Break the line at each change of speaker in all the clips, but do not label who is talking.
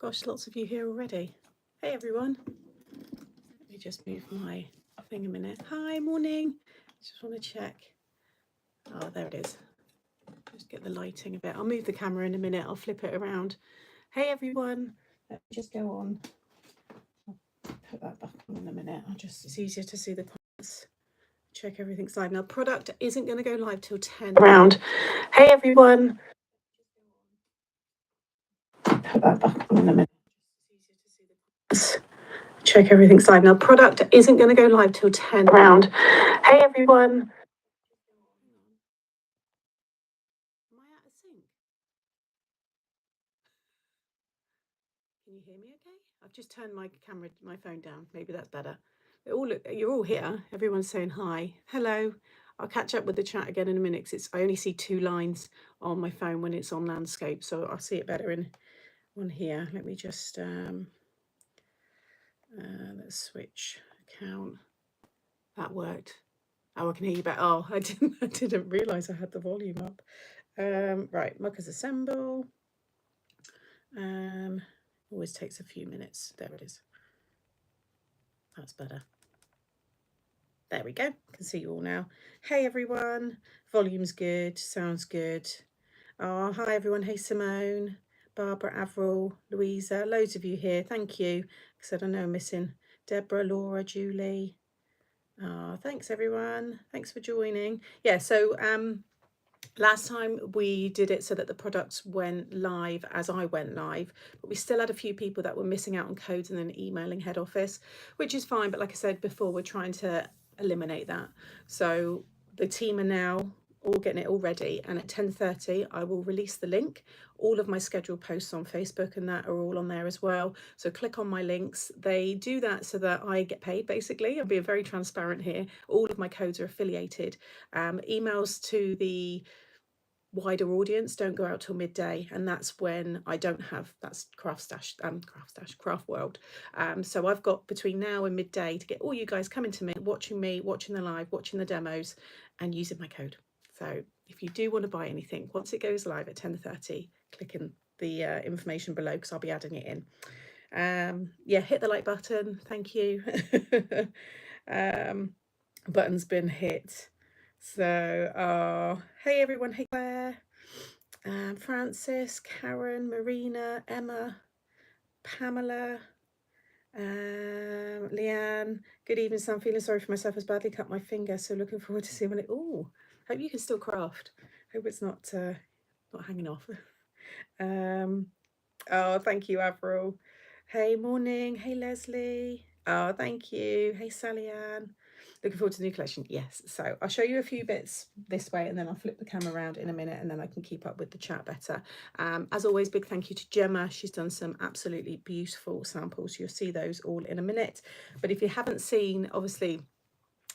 Gosh, lots of you here already. Hey everyone. Let me just move my thing a minute. Hi, morning. Just want to check. Oh, there it is. Just get the lighting a bit. I'll move the camera in a minute. I'll flip it around. Hey everyone. Let me just go on. I'll put that back on in a minute. It's easier to see the comments. Check everything's live. Now, product isn't going to go live till 10 around. Hey everyone. Put that back on in a minute. Check everything's live. Now, product isn't going to go live till 10 around. Hey everyone. Am I out of sync? Can you hear me okay? I've just turned my phone down. Maybe that's better. You're all here. Everyone's saying hi. Hello. I'll catch up with the chat again in a minute because I only see 2 lines on my phone when it's on landscape, so I'll see it better in one here. Let me just let's switch account. That worked. Oh, I can hear you better. Oh, I didn't realise I had the volume up. Right, muckers assemble. Always takes a few minutes. There it is. That's better. There we go. Can see you all now. Hey everyone. Volume's good. Sounds good. Oh, hi everyone. Hey Simone, Barbara, Avril, Louisa. Loads of you here. Thank you. Because I know I'm missing Deborah, Laura, Julie. Oh, thanks everyone. Thanks for joining. Yeah. So last time we did it so that the products went live as I went live, but we still had a few people that were missing out on codes and then emailing head office, which is fine. But like I said before, we're trying to eliminate that. So the team are now all getting it all ready, and at 10:30 I will release the link. All of my scheduled posts on Facebook and that are all on there as well, so click on my links. They do that so that I get paid, basically. I'm being very transparent here. All of my codes are affiliated. Emails to the wider audience don't go out till midday, and that's when I don't have, that's Craft World. So I've got between now and midday to get all you guys coming to me, watching the live, watching the demos, and using my code. So if you do want to buy anything, once it goes live at 10:30, click in the information below because I'll be adding it in. Yeah, hit the like button. Thank you. Button's been hit. So, hey everyone. Hey Claire, Francis, Karen, Marina, Emma, Pamela, Leanne. Good evening, Sam. Feeling sorry for myself. As badly cut my finger, so looking forward to seeing when it. Oh, hope you can still craft. Hope it's not hanging off. Oh, thank you, Avril. Hey, morning. Hey, Leslie. Oh, thank you. Hey, Sally Ann. Looking forward to the new collection. Yes. So I'll show you a few bits this way, and then I'll flip the camera around in a minute, and then I can keep up with the chat better. As always, big thank you to Gemma. She's done some absolutely beautiful samples. You'll see those all in a minute. But if you haven't seen, obviously,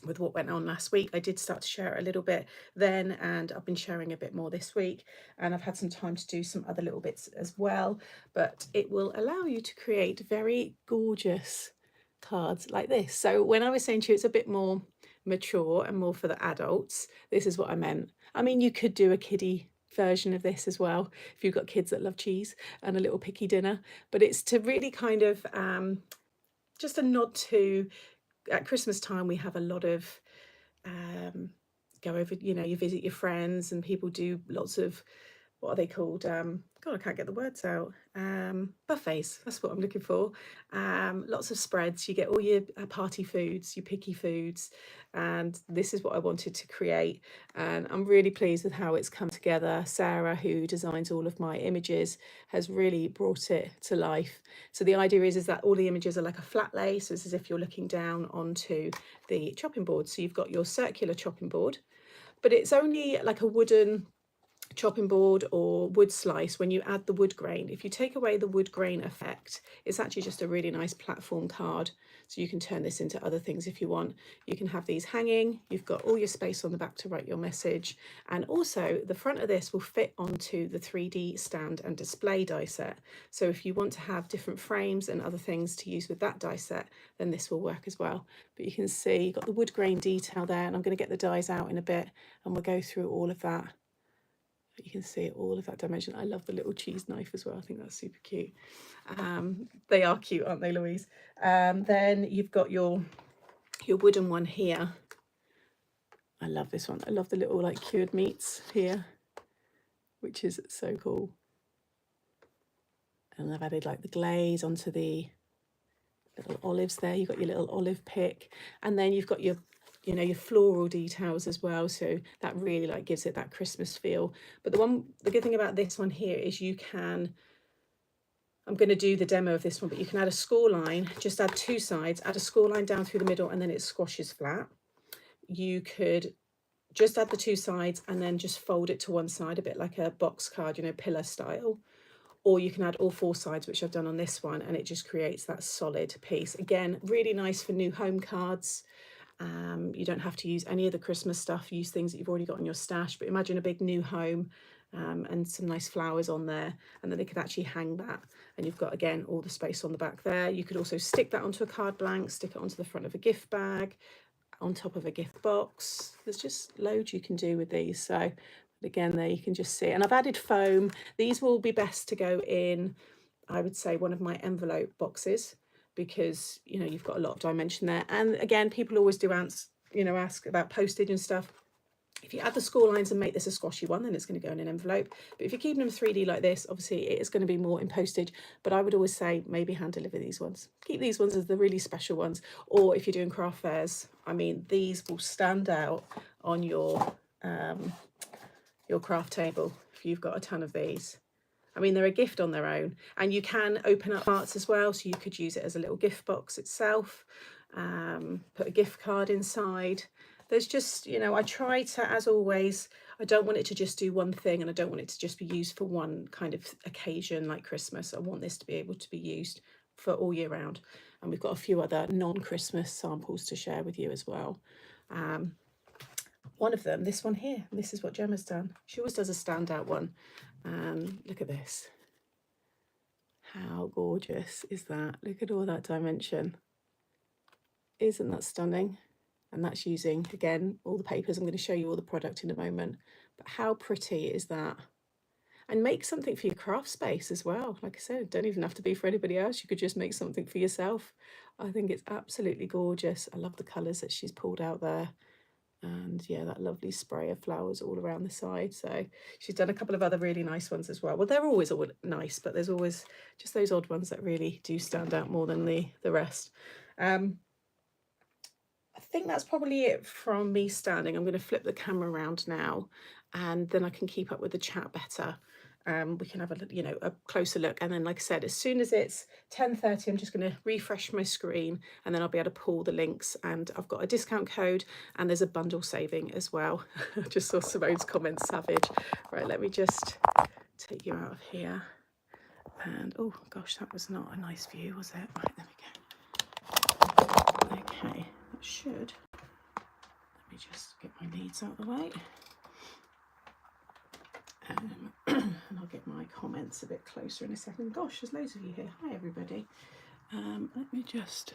with what went on last week, I did start to share a little bit then, and I've been sharing a bit more this week, and I've had some time to do some other little bits as well. But it will allow you to create very gorgeous cards like this. So when I was saying to you it's a bit more mature and more for the adults, this is what I meant. I mean, you could do a kiddie version of this as well if you've got kids that love cheese and a little picky dinner, but it's to really kind of just a nod to, at Christmas time we have a lot of go over, you visit your friends and people do lots of, what are they called? God, I can't get the words out. Buffets, that's what I'm looking for. Lots of spreads. You get all your party foods, your picky foods, and this is what I wanted to create. And I'm really pleased with how it's come together. Sarah, who designs all of my images, has really brought it to life. So the idea is that all the images are like a flat lay, so it's as if you're looking down onto the chopping board. So you've got your circular chopping board, but it's only like a wooden chopping board or wood slice when you add the wood grain. If you take away the wood grain effect, it's actually just a really nice platform card. So you can turn this into other things if you want. You can have these hanging. You've got all your space on the back to write your message. And also the front of this will fit onto the 3D stand and display die set. So if you want to have different frames and other things to use with that die set, then this will work as well. But you can see you've got the wood grain detail there, and I'm going to get the dies out in a bit and we'll go through all of that. But you can see all of that dimension. I love the little cheese knife as well. I think that's super cute. They are cute, aren't they, Louise? Then you've got your wooden one here. I love this one. I love the little like cured meats here, which is so cool. And I've added like the glaze onto the little olives there. You've got your little olive pick, and then you've got your, you know, your floral details as well. So that really like gives it that Christmas feel. But the good thing about this one here is you can, I'm going to do the demo of this one, but you can add a score line, just add two sides, add a score line down through the middle, and then it squashes flat. You could just add the two sides and then just fold it to one side, a bit like a box card, you know, pillar style. Or you can add all four sides, which I've done on this one, and it just creates that solid piece. Again, really nice for new home cards. You don't have to use any of the Christmas stuff. Use things that you've already got in your stash. But imagine a big new home and some nice flowers on there, and then they could actually hang that. And you've got, again, all the space on the back there. You could also stick that onto a card blank, stick it onto the front of a gift bag, on top of a gift box. There's just loads you can do with these. So again, there you can just see, and I've added foam. These will be best to go in, I would say, one of my envelope boxes, because, you know, you've got a lot of dimension there. And again, people always do ask about postage and stuff. If you add the score lines and make this a squashy one, then it's going to go in an envelope. But if you're keeping them 3D like this, obviously it is going to be more in postage. But I would always say maybe hand deliver these ones. Keep these ones as the really special ones. Or if you're doing craft fairs, I mean, these will stand out on your craft table if you've got a ton of these. I mean, they're a gift on their own, and you can open up parts as well. So you could use it as a little gift box itself, put a gift card inside. There's just, you know, I try to, as always, I don't want it to just do one thing, and I don't want it to just be used for one kind of occasion like Christmas. I want this to be able to be used for all year round. And we've got a few other non-Christmas samples to share with you as well. One of them, this one here, this is what Gemma's done. She always does a standout one. Look at this. How gorgeous is that? Look at all that dimension. Isn't that stunning? And that's using, again, all the papers. I'm going to show you all the product in a moment. But how pretty is that? And make something for your craft space as well. Like I said, don't even have to be for anybody else. You could just make something for yourself. I think it's absolutely gorgeous. I love the colours that she's pulled out there. And yeah, that lovely spray of flowers all around the side. So she's done a couple of other really nice ones as well. Well, they're always all nice, but there's always just those odd ones that really do stand out more than the rest. I think that's probably it from me standing. I'm going to flip the camera around now, and then I can keep up with the chat better. We can have a closer look, and then, like I said, as soon as it's 10:30, I'm just going to refresh my screen, and then I'll be able to pull the links. And I've got a discount code, and there's a bundle saving as well. I just saw Simone's comment, savage. Right, let me just take you out of here. And oh gosh, that was not a nice view, was it? Right, there we go. Okay, that should. Let me just get my leads out of the way. And I'll get my comments a bit closer in a second. Gosh, there's loads of you here. Hi everybody. Let me just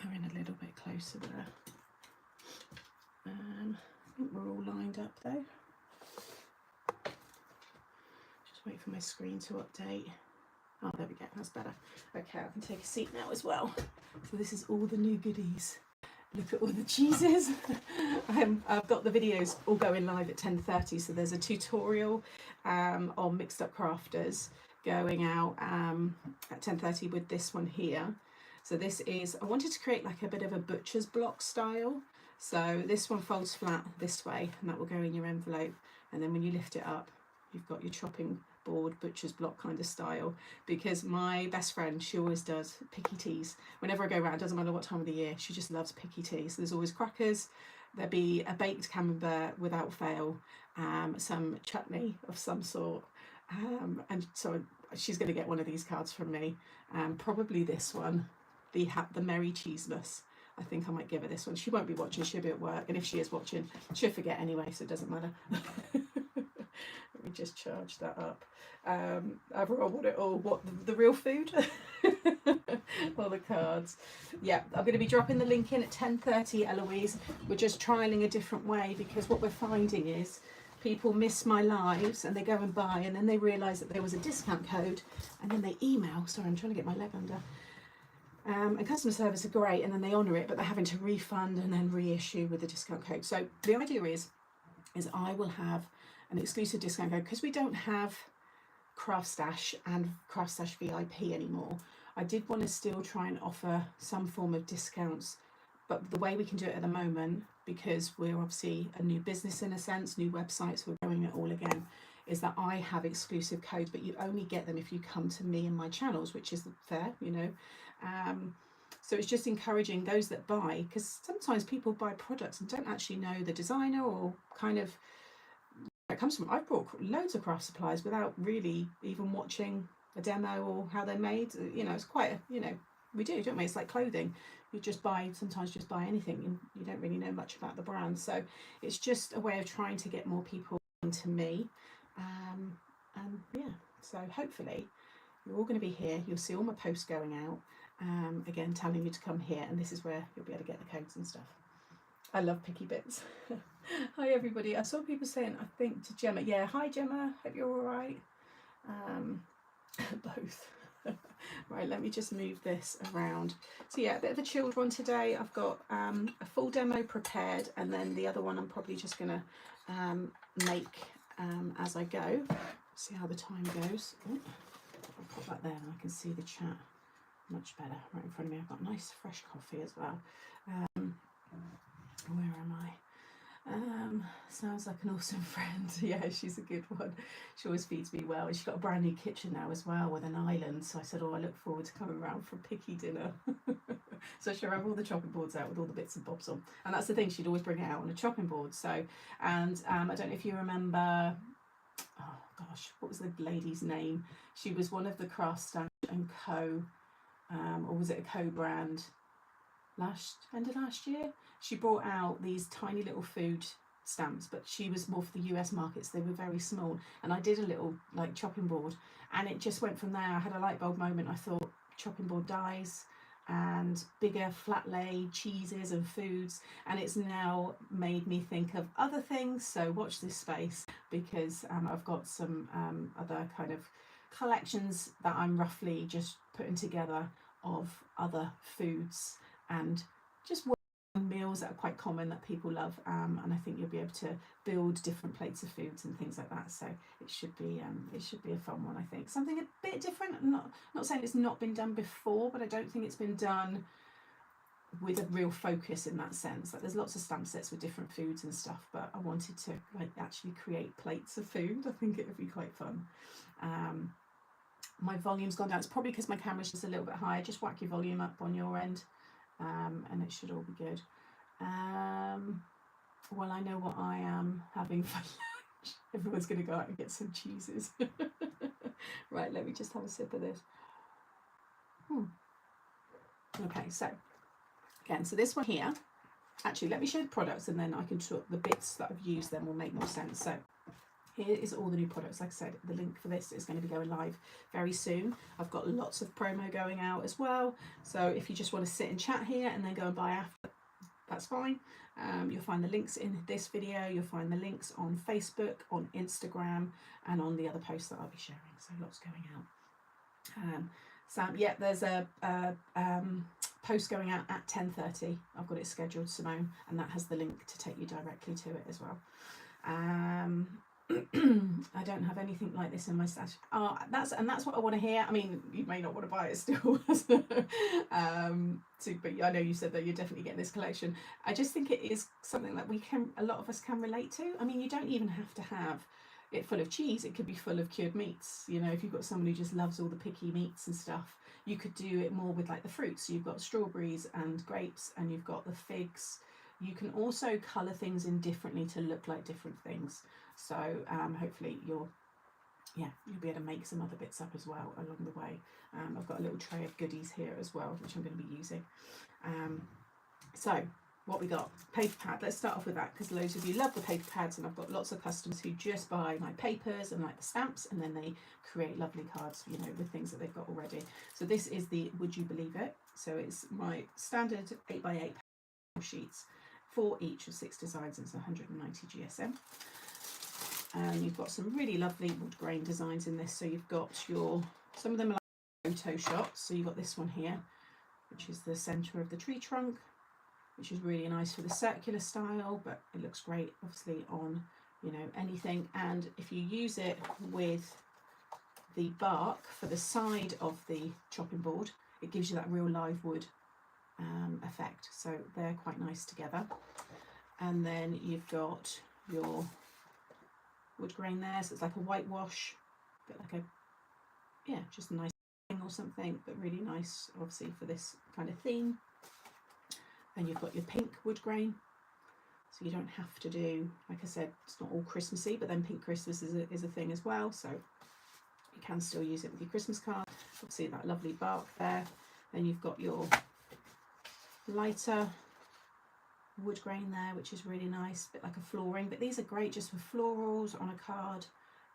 go in a little bit closer there. I think we're all lined up though. Just wait for my screen to update. Oh, there we go, that's better. Okay, I can take a seat now as well. So this is all the new goodies. Look at all the cheeses. I've got the videos all going live at 10:30, so there's a tutorial on Mixed Up Crafters going out at 10:30 with this one here. So this is, I wanted to create like a bit of a butcher's block style. So this one folds flat this way, and that will go in your envelope. And then when you lift it up, you've got your chopping board butcher's block kind of style. Because my best friend, she always does picky teas whenever I go around, doesn't matter what time of the year, she just loves picky teas. So there's always crackers, there'll be a baked camembert without fail, some chutney of some sort, and so she's going to get one of these cards from me, probably this one, the Merry Cheeseless. I think I might give her this one. She won't be watching, she'll be at work, and if she is watching, she'll forget anyway, so it doesn't matter. Let me just charge that up. Overall, what the real food? All the cards. Yeah, I'm going to be dropping the link in at 10:30, Eloise. We're just trialing a different way, because what we're finding is people miss my lives and they go and buy, and then they realise that there was a discount code, and then they email. Sorry, I'm trying to get my leg under. And customer service are great, and then they honour it, but they're having to refund and then reissue with the discount code. So the idea is I will have an exclusive discount code, because we don't have Craft Stash and Craft Stash VIP anymore. I did want to still try and offer some form of discounts, but the way we can do it at the moment, because we're obviously a new business in a sense, new websites, we're growing it all again, is that I have exclusive codes, but you only get them if you come to me and my channels, which is fair, you know. So it's just encouraging those that buy, because sometimes people buy products and don't actually know the designer or kind of where it comes from. I've bought loads of craft supplies without really even watching a demo or how they're made. You know, it's quite, you know, we do, don't we? It's like clothing. You just buy, sometimes just buy anything, and you don't really know much about the brand. So it's just a way of trying to get more people into me. And yeah, so hopefully you're all going to be here. You'll see all my posts going out, again, telling you to come here, and this is where you'll be able to get the codes and stuff. I love picky bits. Hi everybody. I saw people saying, I think, to Gemma. Yeah, hi Gemma, hope you're all right. Both. Right, let me just move this around. So yeah, a bit of a chilled one today. I've got a full demo prepared, and then the other one I'm probably just going to make as I go. See how the time goes. Oh, I'll put that there and I can see the chat much better right in front of me. I've got nice fresh coffee as well. Where am I? Sounds like an awesome friend. Yeah, she's a good one. She always feeds me well, and she's got a brand new kitchen now as well with an island. So I said, oh, I look forward to coming around for a picky dinner. So she'll have all the chopping boards out with all the bits and bobs on, and that's the thing, she'd always bring it out on a chopping board. So, and I don't know if you remember, oh gosh, what was the lady's name? She was one of the Craft Stash and Co, or was it a co-brand? End of last year, she brought out these tiny little food stamps, but she was more for the US markets. They were very small, and I did a little like chopping board, and it just went from there. I had a light bulb moment. I thought chopping board dies, and bigger flat lay cheeses and foods, and it's now made me think of other things. So watch this space, because I've got some other kind of collections that I'm roughly just putting together of other foods and just meals that are quite common that people love, and I think you'll be able to build different plates of foods and things like that. So it should be a fun one. I think something a bit different. I'm not saying it's not been done before, but I don't think it's been done with a real focus in that sense. Like, there's lots of stamp sets with different foods and stuff, but I wanted to like actually create plates of food. I think it would be quite fun. My volume's gone down. It's probably because my camera's just a little bit higher. Just whack your volume up on your end, and it should all be good. Well, I know what I am having for lunch. Everyone's going to go out and get some cheeses. Right, let me just have a sip of this. Okay, so again, so this one here, actually, let me show the products, and then I can talk the bits that I've used, then will make more sense. So here is all the new products. Like I said, the link for this is going to be going live very soon. I've got lots of promo going out as well. So if you just want to sit and chat here and then go and buy after, that's fine. You'll find the links in this video. You'll find the links on Facebook, on Instagram, and on the other posts that I'll be sharing. So lots going out. So yeah, there's a post going out at 10:30. I've got it scheduled, Simone, and that has the link to take you directly to it as well. I don't have anything like this in my stash. Oh, that's what I want to hear. I mean, you may not want to buy it still, but I know you said that you're definitely getting this collection. I just think it is something that a lot of us can relate to. I mean, you don't even have to have it full of cheese. It could be full of cured meats. You know, if you've got someone who just loves all the picky meats and stuff, you could do it more with like the fruits. So you've got strawberries and grapes, and you've got the figs. You can also colour things in differently to look like different things. So hopefully you'll be able to make some other bits up as well along the way. I've got a little tray of goodies here as well, which I'm going to be using. So what we got, paper pad. Let's start off with that, because loads of you love the paper pads, and I've got lots of customers who just buy my papers and like the stamps, and then they create lovely cards, you know, with things that they've got already. So this is the Would You Believe It? So it's my standard 8x8 sheets, 4 each of 6 designs, and it's 190 GSM. And you've got some really lovely wood grain designs in this. So you've got some of them are like photo shots. So you've got this one here, which is the centre of the tree trunk, which is really nice for the circular style, but it looks great obviously on, you know, anything. And if you use it with the bark for the side of the chopping board, it gives you that real live wood effect. So they're quite nice together. And then you've got your wood grain there, so it's like a whitewash, a bit like a, yeah, just a nice thing or something, but really nice obviously for this kind of theme. And you've got your pink wood grain, so you don't have to do, like I said, it's not all Christmassy, but then pink Christmas is a thing as well, so you can still use it with your Christmas card. Obviously that lovely bark there. Then you've got your lighter wood grain there, which is really nice, a bit like a flooring, but these are great just for florals on a card.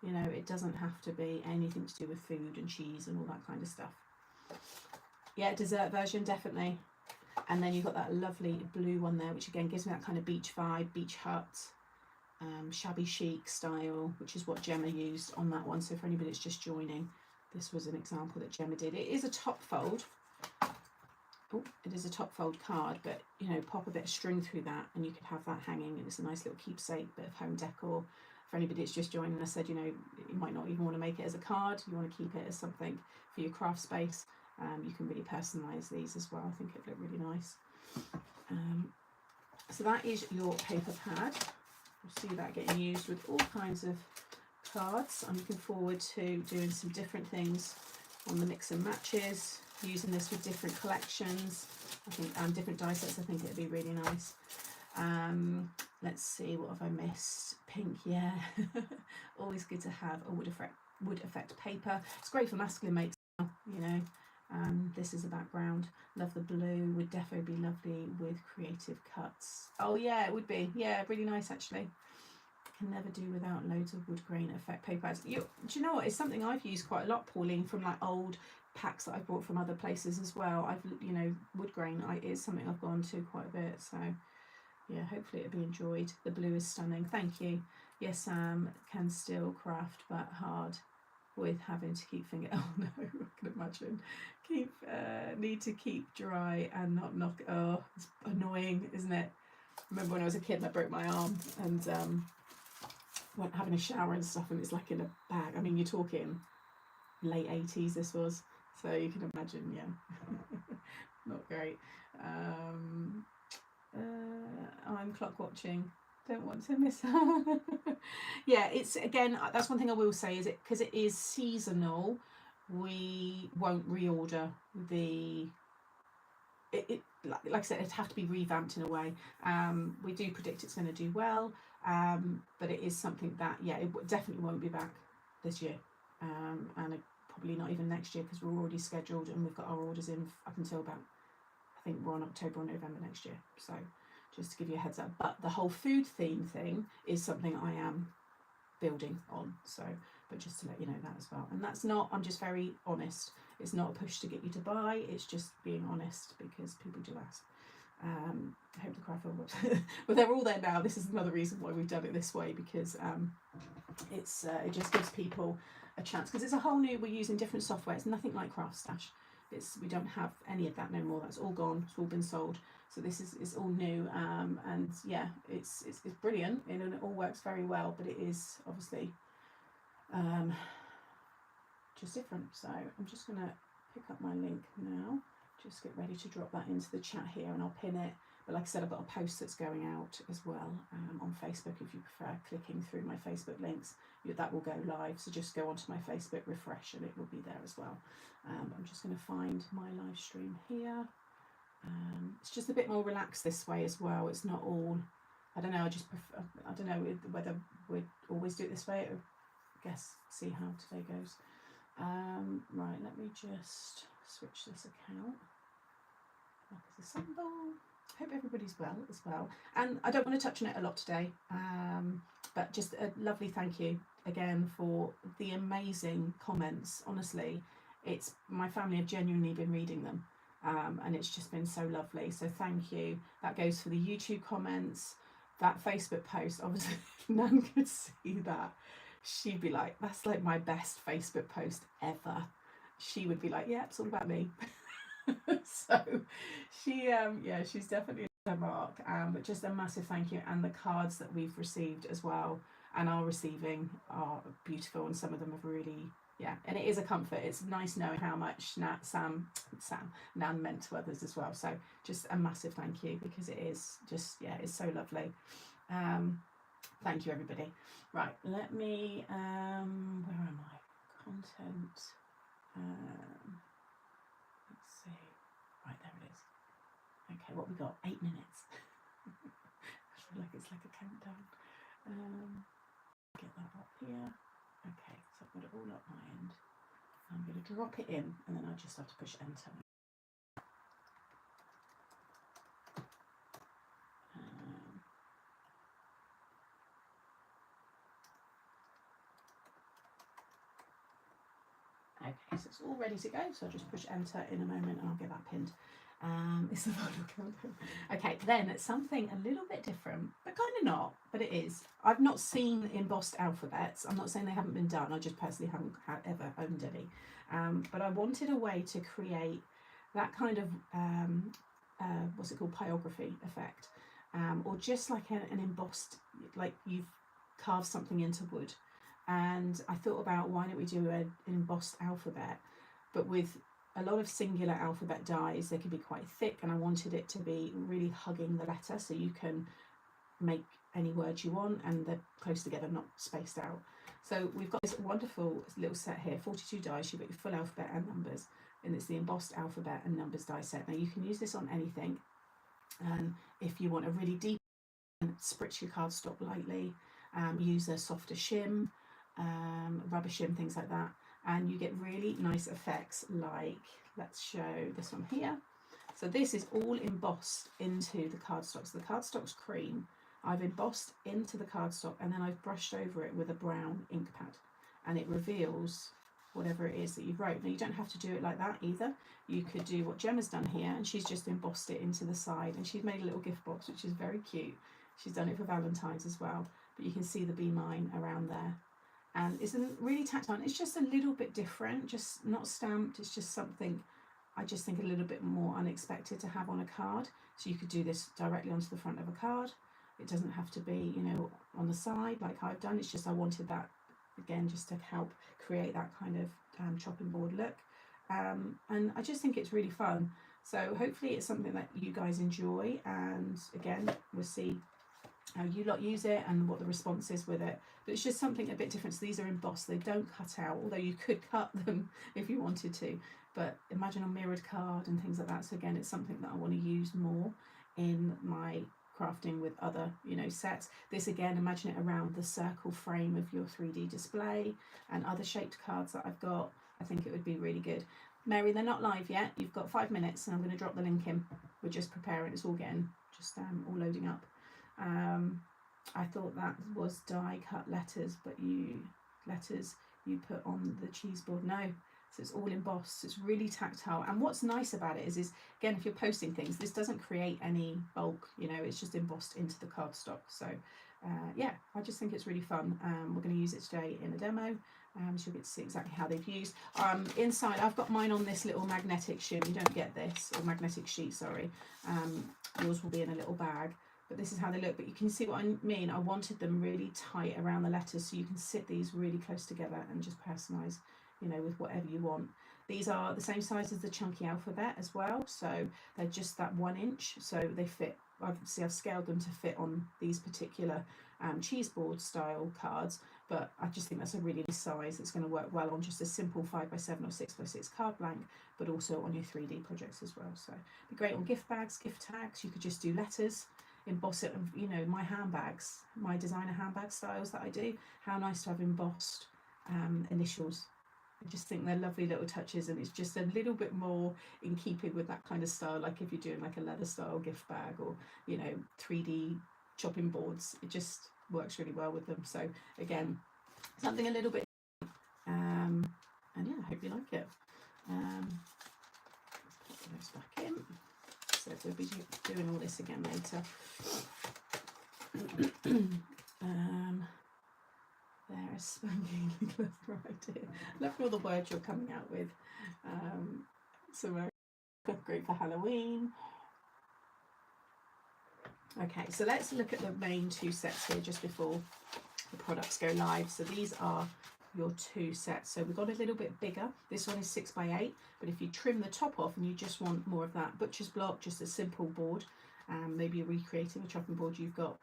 You know, it doesn't have to be anything to do with food and cheese and all that kind of stuff. Yeah, dessert version, definitely. And then you've got that lovely blue one there, which again gives me that kind of beach vibe, beach hut, shabby chic style, which is what Gemma used on that one. So for anybody that's just joining, this was an example that Gemma did. It is a top fold. Oh, it is a top fold card, but you know, pop a bit of string through that and you could have that hanging, and it's a nice little keepsake, bit of home decor. For anybody that's just joining, I said, you know, you might not even want to make it as a card, you want to keep it as something for your craft space. You can really personalise these as well. I think it looked really nice. So that is your paper pad. You'll see that getting used with all kinds of cards. I'm looking forward to doing some different things on the mix and matches, using this with different collections, I think, different die sets. I think it'd be really nice. Let's see, what have I missed? Pink, yeah. Always good to have a wood effect paper. It's great for masculine makes, you know. This is a background. Love the blue. Would definitely be lovely with creative cuts. Oh yeah, it would be. Yeah, really nice actually. Can never do without loads of wood grain effect paper. Do you know what? It's something I've used quite a lot, Pauline, from like old packs that I've bought from other places as well. You know, wood grain is something I've gone to quite a bit. So yeah, hopefully it'll be enjoyed. The blue is stunning. Thank you. Yes, Sam can still craft, but hard with having to keep finger. Oh no, I can imagine. Need to keep dry and not knock. Oh, it's annoying, isn't it? I remember when I was a kid and I broke my arm and went having a shower and stuff, and it's like in a bag. I mean, you're talking late 80s this was, so you can imagine. Yeah. Not great. I'm clock watching, don't want to miss out. Yeah, it's, again, that's one thing I will say, is it, because it is seasonal, we won't reorder the like I said, it'd have to be revamped in a way. We do predict it's going to do well, but it is something that, yeah, it definitely won't be back this year, and probably not even next year, because we're already scheduled and we've got our orders in up until about, I think we're on October or November next year. So just to give you a heads up. But the whole food theme thing is something I am building on. So, but just to let you know that as well. And that's not, I'm just very honest. It's not a push to get you to buy. It's just being honest, because people do ask. I hope the craft works. But they're all there now. This is another reason why we've done it this way, because it just gives people a chance, because it's a whole new, we're using different software. It's nothing like Craft Stash. We don't have any of that no more. That's all gone. It's all been sold. So this is all new, and yeah, it's brilliant, and it all works very well. But it is obviously just different. So I'm just gonna pick up my link now. Just get ready to drop that into the chat here, and I'll pin it. But like I said, I've got a post that's going out as well on Facebook. If you prefer clicking through my Facebook links, that will go live. So just go onto my Facebook, refresh, and it will be there as well. I'm just going to find my live stream here. It's just a bit more relaxed this way as well. It's not all, I don't know, I just prefer, I don't know whether we'd always do it this way, or I guess see how today goes. Right, let me just switch this account. Back as a symbol. Hope everybody's well as well. And I don't want to touch on it a lot today, but just a lovely thank you again for the amazing comments. Honestly, it's, my family have genuinely been reading them, and it's just been so lovely. So thank you. That goes for the YouTube comments, that Facebook post, obviously Nan could see that, she'd be like, that's like my best Facebook post ever. She would be like, yeah, it's all about me. So she yeah, she's definitely her mark. But just a massive thank you, and the cards that we've received as well and are receiving are beautiful, and some of them have really, yeah, and it is a comfort. It's nice knowing how much Nan meant to others as well. So just a massive thank you, because it is just, yeah, it's so lovely. Thank you, everybody. Right, let me where am I? Content. Let's see. Right, there it is. Okay, what we got? 8 minutes. I feel like it's like a countdown. Get that up here. Okay, so I've got it all up my end. I'm going to drop it in, and then I just have to push enter. Okay, so it's all ready to go. So I'll just push enter in a moment, and I'll get that pinned. It's the final countdown. Okay, then it's something a little bit different, but kind of not, but it is. I've not seen embossed alphabets. I'm not saying they haven't been done. I just personally haven't ever owned any. But I wanted a way to create that kind of what's it called, pyrography effect, or just like an embossed, like you've carved something into wood. And I thought about, why don't we do an embossed alphabet, but with a lot of singular alphabet dies. They can be quite thick, and I wanted it to be really hugging the letter, so you can make any words you want and they're close together, not spaced out. So we've got this wonderful little set here, 42 dice. You've got your full alphabet and numbers, and it's the embossed alphabet and numbers die set. Now you can use this on anything, and if you want a really deep, spritz your cardstock lightly, use a softer shim, rubber shim, things like that, and you get really nice effects. Like, let's show this one here. So this is all embossed into the cardstock. So the cardstock's cream. I've embossed into the cardstock, and then I've brushed over it with a brown ink pad, and it reveals whatever it is that you've wrote. Now you don't have to do it like that either. You could do what Gemma's done here, and she's just embossed it into the side, and she's made a little gift box, which is very cute. She's done it for Valentine's as well, but you can see the Be Mine around there. And it's really tactile. It's just a little bit different, just not stamped. It's just something I just think a little bit more unexpected to have on a card. So you could do this directly onto the front of a card. It doesn't have to be, you know, on the side like I've done. It's just I wanted that, again, just to help create that kind of chopping board look. And I just think it's really fun. So hopefully it's something that you guys enjoy. And again, we'll see how you lot use it and what the response is with it. But it's just something a bit different. So these are embossed, they don't cut out, although you could cut them if you wanted to, but imagine a mirrored card and things like that. So again, it's something that I want to use more in my crafting with other, you know, sets. This again, imagine it around the circle frame of your 3D display and other shaped cards that I've got. I think it would be really good. Mary, they're not live yet. You've got 5 minutes, and I'm going to drop the link in. We're just preparing. It's all getting just all loading up. I thought that was die cut letters, but you put on the cheese board. No, so it's all embossed. It's really tactile, and what's nice about it is again, if you're posting things, this doesn't create any bulk, you know, it's just embossed into the cardstock. So yeah, I just think it's really fun. We're going to use it today in a demo, so you'll get to see exactly how they've used. Inside, I've got mine on this little magnetic shim. You don't get this, or magnetic sheet, sorry. Yours will be in a little bag. But this is how they look. But you can see what I mean. I wanted them really tight around the letters, so you can sit these really close together and just personalise, you know, with whatever you want. These are the same size as the chunky alphabet as well, so they're just that 1 inch, so they fit. Obviously, I've scaled them to fit on these particular cheese board style cards, but I just think that's a really nice size. That's going to work well on just a simple 5x7 or 6x6 card blank, but also on your 3D projects as well. So it'd be great on gift bags, gift tags. You could just do letters, emboss it, you know, my handbags, my designer handbag styles that I do, how nice to have embossed initials. I just think they're lovely little touches, and it's just a little bit more in keeping with that kind of style, like if you're doing like a leather style gift bag, or, you know, 3D chopping boards. It just works really well with them. So again, something a little bit and yeah, I hope you like it. Put those back in. So we'll be doing all this again later. There is spanking clever idea. Love all the words you're coming out with. So great for Halloween. Okay, so let's look at the main two sets here just before the products go live. So these are your two sets. So we've got a little bit bigger. This one is 6x8, but if you trim the top off and you just want more of that butcher's block, just a simple board, maybe you're recreating a chopping board you've got,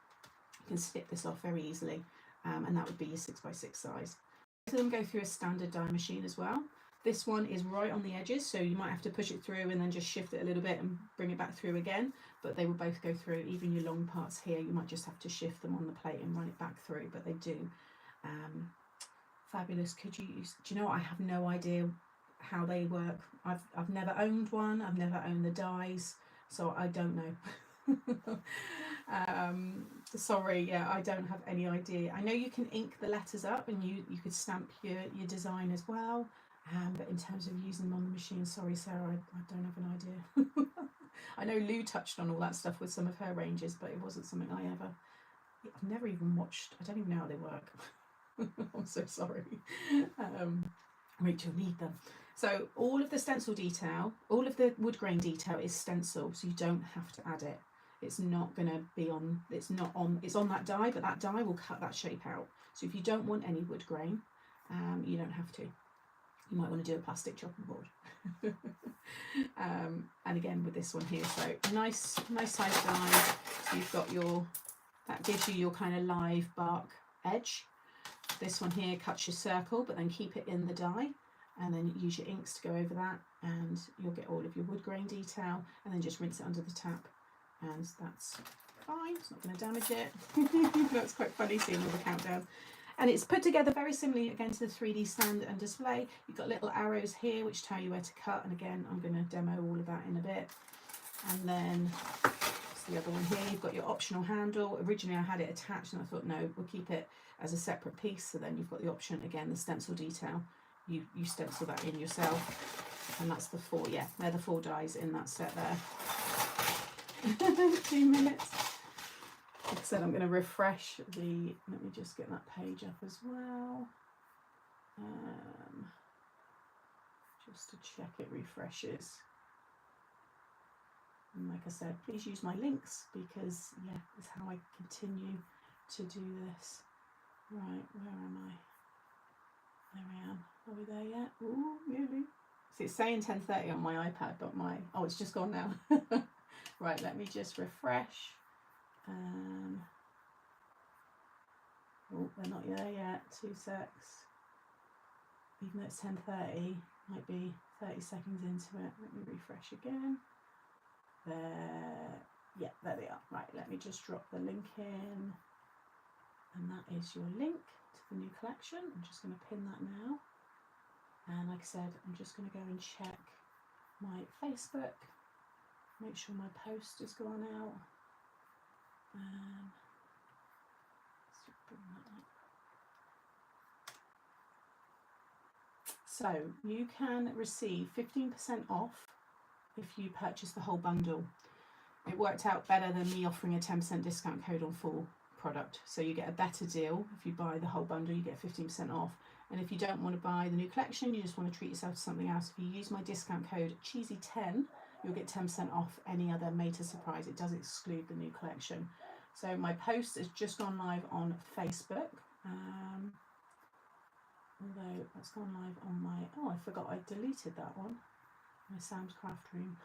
you can snip this off very easily, and that would be your 6x6 size. Both of them go through a standard die machine as well. This one is right on the edges, so you might have to push it through and then just shift it a little bit and bring it back through again, but they will both go through. Even your long parts here, you might just have to shift them on the plate and run it back through, but they do. Fabulous. Could you use, do you know what? I have no idea how they work. I've never owned one, I've never owned the dies, so I don't know. Sorry, yeah, I don't have any idea. I know you can ink the letters up and you could stamp your design as well, but in terms of using them on the machine, sorry Sarah, I don't have an idea. I know Lou touched on all that stuff with some of her ranges, but it wasn't something I've never even watched. I don't even know how they work. I'm so sorry. Rachel, need them. So all of the stencil detail, all of the wood grain detail is stencil, so you don't have to add it. It's not going to be on, it's on that die, but that die will cut that shape out. So if you don't want any wood grain, you don't have to. You might want to do a plastic chopping board. And again with this one here, so nice size die. So you've got that gives you your kind of live bark edge. This one here cuts your circle, but then keep it in the die, and then use your inks to go over that, and you'll get all of your wood grain detail, and then just rinse it under the tap, and that's fine. It's not going to damage it. That's quite funny seeing all the countdown. And it's put together very similarly again to the 3D stand and display. You've got little arrows here which tell you where to cut, and again I'm going to demo all of that in a bit. And then the other one here, you've got your optional handle. Originally I had it attached and I thought no, we'll keep it as a separate piece. So then you've got the option, again, the stencil detail, you stencil that in yourself, and that's the four, yeah, they're the 4 dies in that set there. 2 minutes. Like I said, I'm going to refresh let me just get that page up as well, just to check it refreshes. And like I said, please use my links, because yeah, it's how I continue to do this. Right, where am I? There I am. Are we there yet? Ooh, really? See, it's saying 10:30 on my iPad, but oh, it's just gone now. Right, let me just refresh. Oh, they're not there yet. 2 secs. Even though it's 10:30, might be 30 seconds into it. Let me refresh again. There, yeah, there they are. Right, let me just drop the link in, and that is your link to the new collection. I'm just going to pin that now, and like I said, I'm just going to go and check my Facebook, make sure my post has gone out. Let's bring that up. So you can receive 15% off if you purchase the whole bundle. It worked out better than me offering a 10% discount code on full product. So you get a better deal. If you buy the whole bundle, you get 15% off. And if you don't want to buy the new collection, you just want to treat yourself to something else, if you use my discount code cheesy10, you'll get 10% off any other made to surprise. It does exclude the new collection. So my post has just gone live on Facebook. Although that's gone live on my, oh, I forgot I deleted that one. My Sam's Craft Room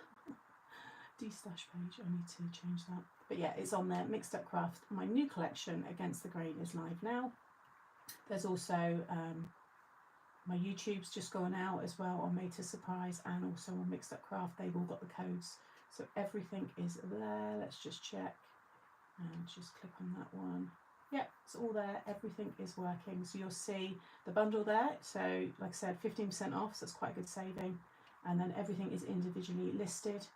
de-stash page. I need to change that. But yeah, it's on there. Mixed Up Craft. My new collection, Against the Grain, is live now. There's also my YouTube's just going out as well on Made to Surprise, and also on Mixed Up Craft. They've all got the codes. So everything is there. Let's just check and just click on that one. Yep, it's all there. Everything is working. So you'll see the bundle there. So like I said, 15% off. So that's quite a good saving. And then everything is individually listed,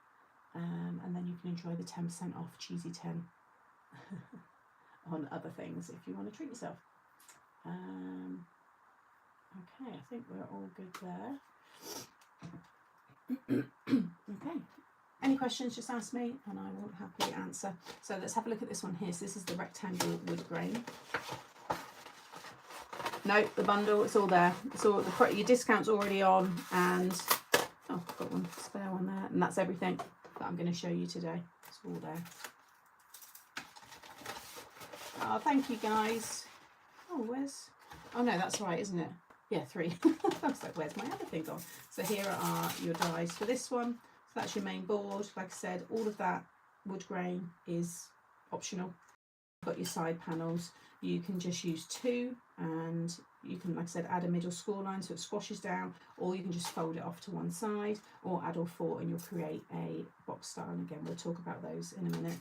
and then you can enjoy the 10% off cheesy 10 on other things if you want to treat yourself. Okay, I think we're all good there. Okay, any questions? questions, just ask me and I will happily answer. So let's have a look at this one here. So this is the rectangle wood grain. No, the bundle, it's all there. It's all, your discount's already on, and oh, I've got one spare one there, and that's everything that I'm going to show you today. It's all there. Oh, thank you guys. Oh, oh no, that's right, isn't it? Yeah, 3. I was like, where's my other thing gone? So here are your dies for this one. So that's your main board. Like I said, all of that wood grain is optional. You've got your side panels. You can just use 2, and you can, like I said, add a middle score line so it squashes down, or you can just fold it off to one side, or add all 4 and you'll create a box style. And again, we'll talk about those in a minute.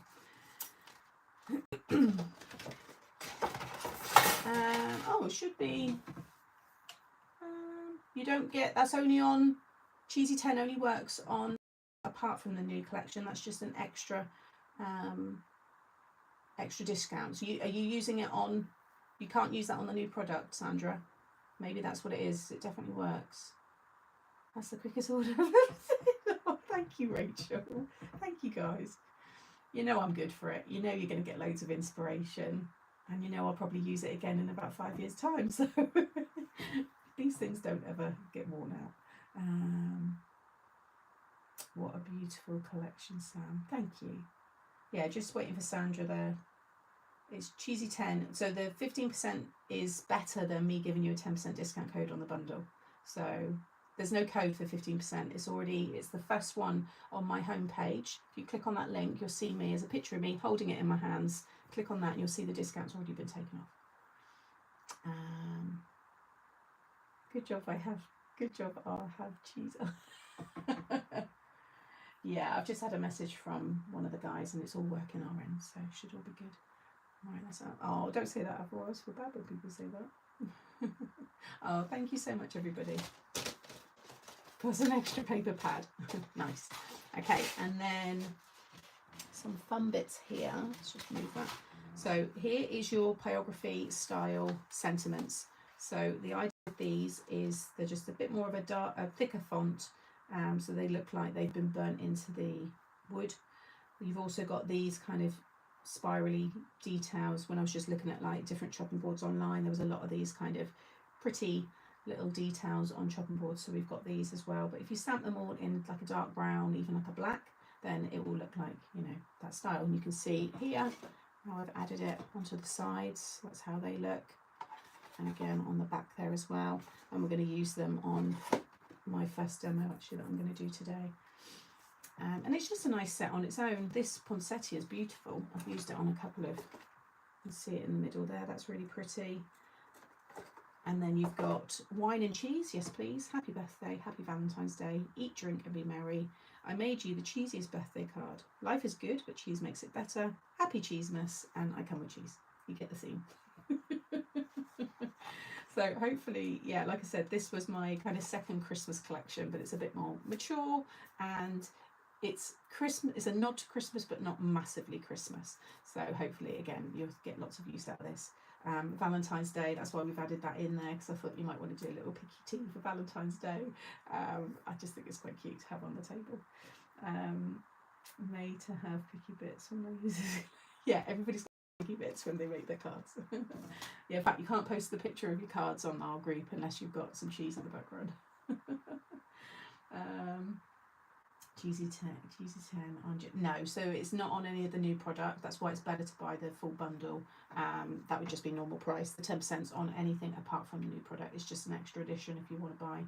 Oh, it should be, you don't get, that's only on, Cheesy 10 only works on, apart from the new collection, that's just an extra extra discount. So are you using it on, you can't use that on the new product, Sandra? Maybe that's what it is. It definitely works. That's the quickest order I've ever seen. Oh, thank you, Rachel. Thank you, guys. You know I'm good for it. You know you're going to get loads of inspiration, and you know I'll probably use it again in about 5 years' time. So these things don't ever get worn out. What a beautiful collection, Sam. Thank you. Yeah, just waiting for Sandra there. It's Cheesy 10. So the 15% is better than me giving you a 10% discount code on the bundle. So there's no code for 15%. It's the first one on my homepage. If you click on that link, you'll see me as a picture of me holding it in my hands. Click on that and you'll see the discount's already been taken off. Good job, I'll have cheese. Yeah, I've just had a message from one of the guys and it's all working our end, so it should all be good. Right, that's out. Oh, don't say that, I always feel bad when people say that. Oh, thank you so much, everybody. Plus an extra paper pad. Nice. Okay, and then some fun bits here. Let's just move that. So here is your pyrography style sentiments. So the idea of these is they're just a bit more of a thicker font. So they look like they've been burnt into the wood. You've also got these kind of spirally details. When I was just looking at like different chopping boards online, there was a lot of these kind of pretty little details on chopping boards. So we've got these as well. But if you stamp them all in like a dark brown, even like a black, then it will look like, you know, that style. And you can see here how I've added it onto the sides. That's how they look. And again on the back there as well. And we're going to use them on my first demo actually that I'm going to do today. And it's just a nice set on its own. This poinsettia is beautiful. I've used it on a couple of, you can see it in the middle there, that's really pretty. And then you've got wine and cheese, yes please, happy birthday, happy Valentine's Day, eat, drink and be merry. I made you the cheesiest birthday card. Life is good, but cheese makes it better. Happy Cheesemas, and I come with cheese. You get the theme. So hopefully, yeah, like I said, this was my kind of second Christmas collection, but it's a bit more mature and it's Christmas. It's a nod to Christmas, but not massively Christmas. So hopefully, again, you'll get lots of use out of this. Valentine's Day, that's why we've added that in there, because I thought you might want to do a little picky tea for Valentine's Day. I just think it's quite cute to have on the table. Made to have picky bits when they use it. Yeah, everybody's got picky bits when they make their cards. Yeah, in fact, you can't post the picture of your cards on our group unless you've got some cheese in the background. Cheesy 10. No, so it's not on any of the new product. That's why it's better to buy the full bundle. That would just be normal price. The 10%'s on anything apart from the new product. It's just an extra addition if you want to buy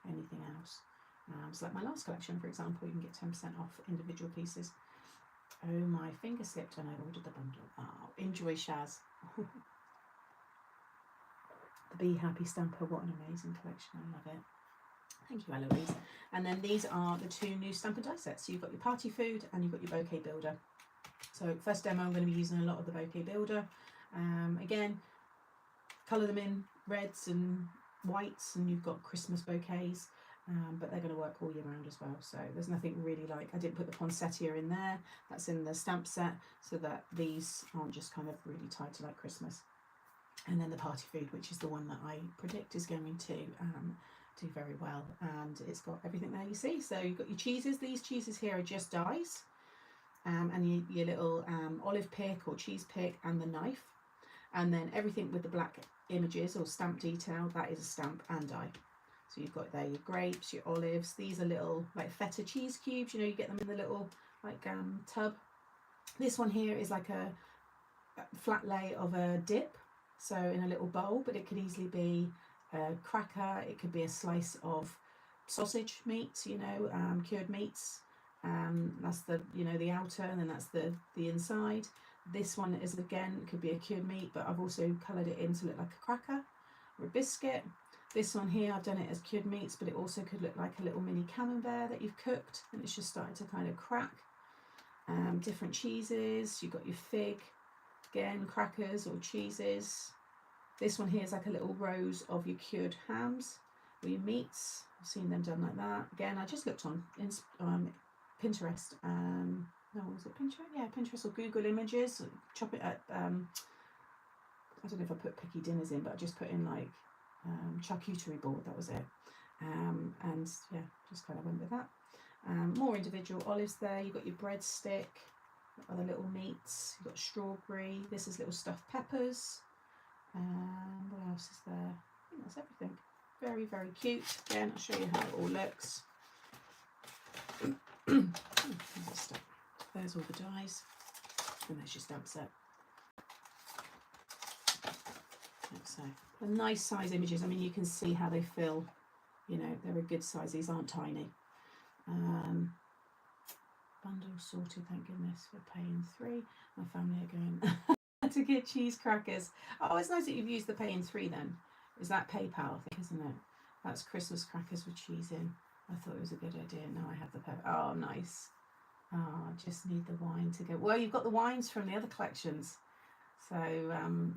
anything else. So like my last collection, for example, you can get 10% off individual pieces. Oh, my finger slipped and I ordered the bundle. Oh, enjoy, Shaz. The Be Happy Stamper, what an amazing collection. I love it. Thank you, Eloise. And then these are the 2 new stamper die sets. So you've got your party food and you've got your bouquet builder. So first demo, I'm going to be using a lot of the bouquet builder. Again, colour them in reds and whites, and you've got Christmas bouquets, but they're going to work all year round as well. So there's nothing really like, I didn't put the poinsettia in there. That's in the stamp set, so that these aren't just kind of really tied to like Christmas. And then the party food, which is the one that I predict is going to do very well, and it's got everything there you see. So you've got your cheeses. These cheeses here are just dies. and your little olive pick or cheese pick and the knife. And then everything with the black images or stamp detail, that is a stamp and die. So you've got there your grapes, your olives. These are little like feta cheese cubes, you know, you get them in the little like tub. This one here is like a flat lay of a dip, so in a little bowl, but it could easily be a cracker, it could be a slice of sausage meats, you know, cured meats. That's the, you know, the outer, and then that's the inside. This one is, again, it could be a cured meat, but I've also coloured it in to look like a cracker or a biscuit. This one here, I've done it as cured meats, but it also could look like a little mini camembert that you've cooked and it's just started to kind of crack. Different cheeses, you've got your fig, again, crackers or cheeses. This one here is like a little rows of your cured hams or your meats. I've seen them done like that. Again, I just looked on Pinterest. No, was it Pinterest? Yeah, Pinterest or Google Images. Chop it at, I don't know if I put picky dinners in, but I just put in like charcuterie board, that was it. And yeah, just kind of went with that. More individual olives there. You've got your breadstick, other little meats. You've got strawberry. This is little stuffed peppers. What else is there? I think that's everything. Very, very cute. Again, I'll show you how it all looks. There's all the dies, and there's your stamp set. So, the nice size images. I mean, you can see how they fill. You know, they're a good size. These aren't tiny. Bundle sorted, thank goodness. We're paying 3. My family are going to get cheese crackers. Oh, it's nice that you've used the pay in 3 then. Is that PayPal, I think, isn't it? That's Christmas crackers with cheese in. I thought it was a good idea. Now I have the pay. Oh, nice. Oh, I just need the wine to go. Well, you've got the wines from the other collections. So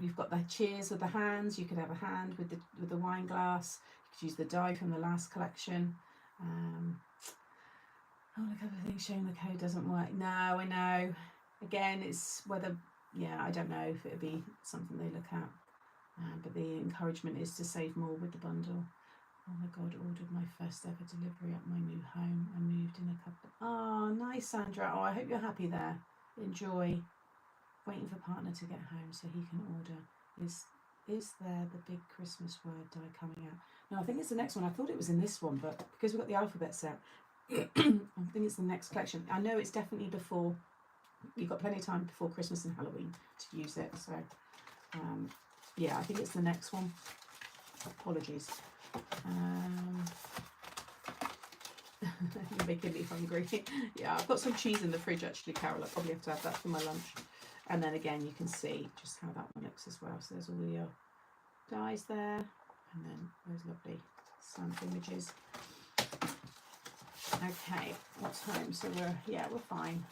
you've got the cheers with the hands. You could have a hand with the wine glass. You could use the die from the last collection. Oh, look, everything showing the code doesn't work. No, I know. Again, it's whether, yeah, I don't know if it'll be something they look at. But the encouragement is to save more with the bundle. Oh my God, ordered my first ever delivery at my new home. I moved in a couple. Oh, nice, Sandra. Oh, I hope you're happy there. Enjoy. Waiting for partner to get home so he can order. Is there the big Christmas word die coming out? No, I think it's the next one. I thought it was in this one, but because we've got the alphabet set, I think it's the next collection. I know it's definitely before. You've got plenty of time before Christmas and Halloween to use it. So, yeah, I think it's the next one. Apologies. You're making me hungry. Yeah, I've got some cheese in the fridge actually, Carol. I'll probably have to have that for my lunch. And then again, you can see just how that one looks as well. So there's all your dies there, and then those lovely stamp images. Okay, what time? So we're fine.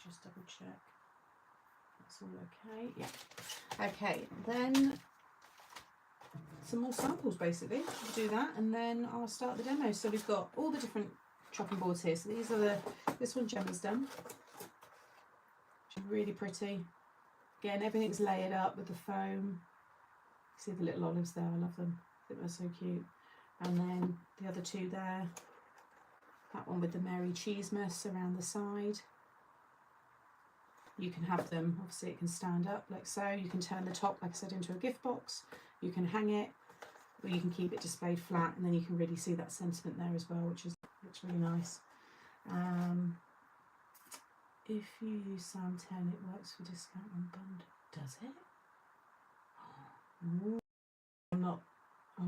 Just double check. That's all okay. Yeah. Okay, then some more samples basically. We'll do that, and then I'll start the demo. So we've got all the different chopping boards here. So these are this one Gemma's done. Which is really pretty. Again, everything's layered up with the foam. See the little olives there, I love them. I think they're so cute. And then the other two there. That one with the Merry Cheesemas around the side. You can have them, obviously it can stand up like so. You can turn the top, like I said, into a gift box. You can hang it, or you can keep it displayed flat, and then you can really see that sentiment there as well, which looks really nice. If you use Sam 10, it works for discount on bundle. Does it? Ooh, I'm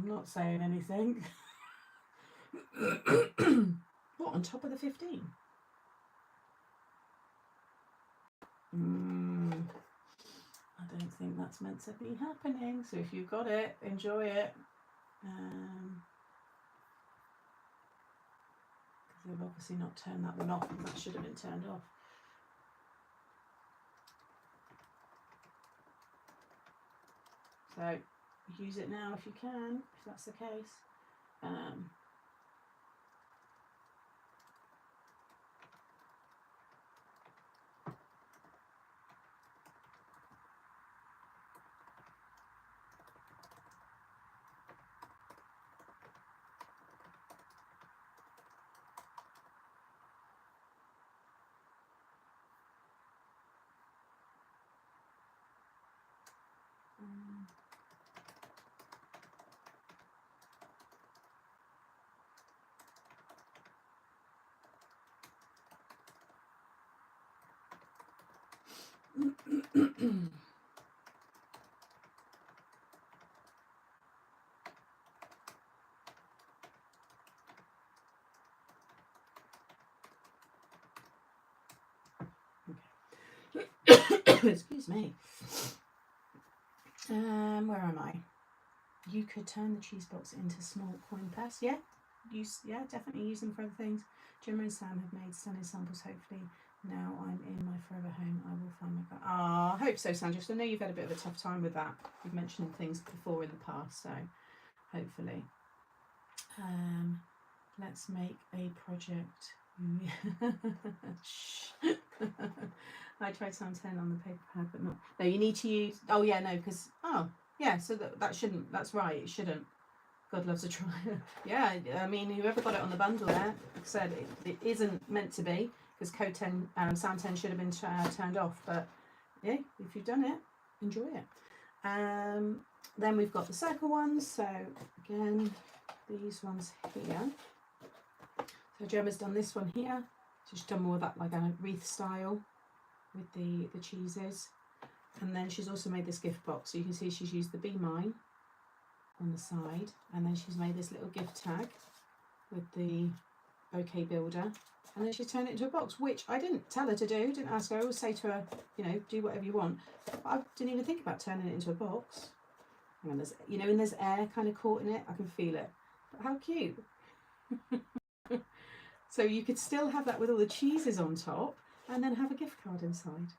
not saying anything. What, on top of the 15? I don't think that's meant to be happening. So if you've got it, enjoy it. Because they've obviously not turned that one off, and that should have been turned off. So use it now if you can, if that's the case. Excuse me. Where am I? You could turn the cheese box into small coin purse. Yeah, definitely use them for other things. Gemma and Sam have made stunning samples. Hopefully, now I'm in my forever home, I will find my car. Ah, I hope so, Sandra. I know you've had a bit of a tough time with that. You've mentioned things before in the past, so hopefully. Let's make a project. I tried Sam 10 on the paper pad, but not. No, you need to use. Oh yeah, no, because yeah, so that shouldn't. That's right. It shouldn't. God loves a try. Yeah, I mean, whoever got it on the bundle there, like I said, it isn't meant to be because code 10, Sam 10 should have been turned off. But yeah, if you've done it, enjoy it. Then we've got the circle ones. So again, these ones here. So Gemma's done this one here. She's done more of that like a wreath style with the cheeses. And then she's also made this gift box. So you can see she's used the Be Mine on the side. And then she's made this little gift tag with the bouquet builder. And then she's turned it into a box, which I didn't tell her to do, didn't ask her. I always say to her, you know, do whatever you want. But I didn't even think about turning it into a box. And there's, you know, and there's air kind of caught in it. I can feel it. But how cute. So you could still have that with all the cheeses on top and then have a gift card inside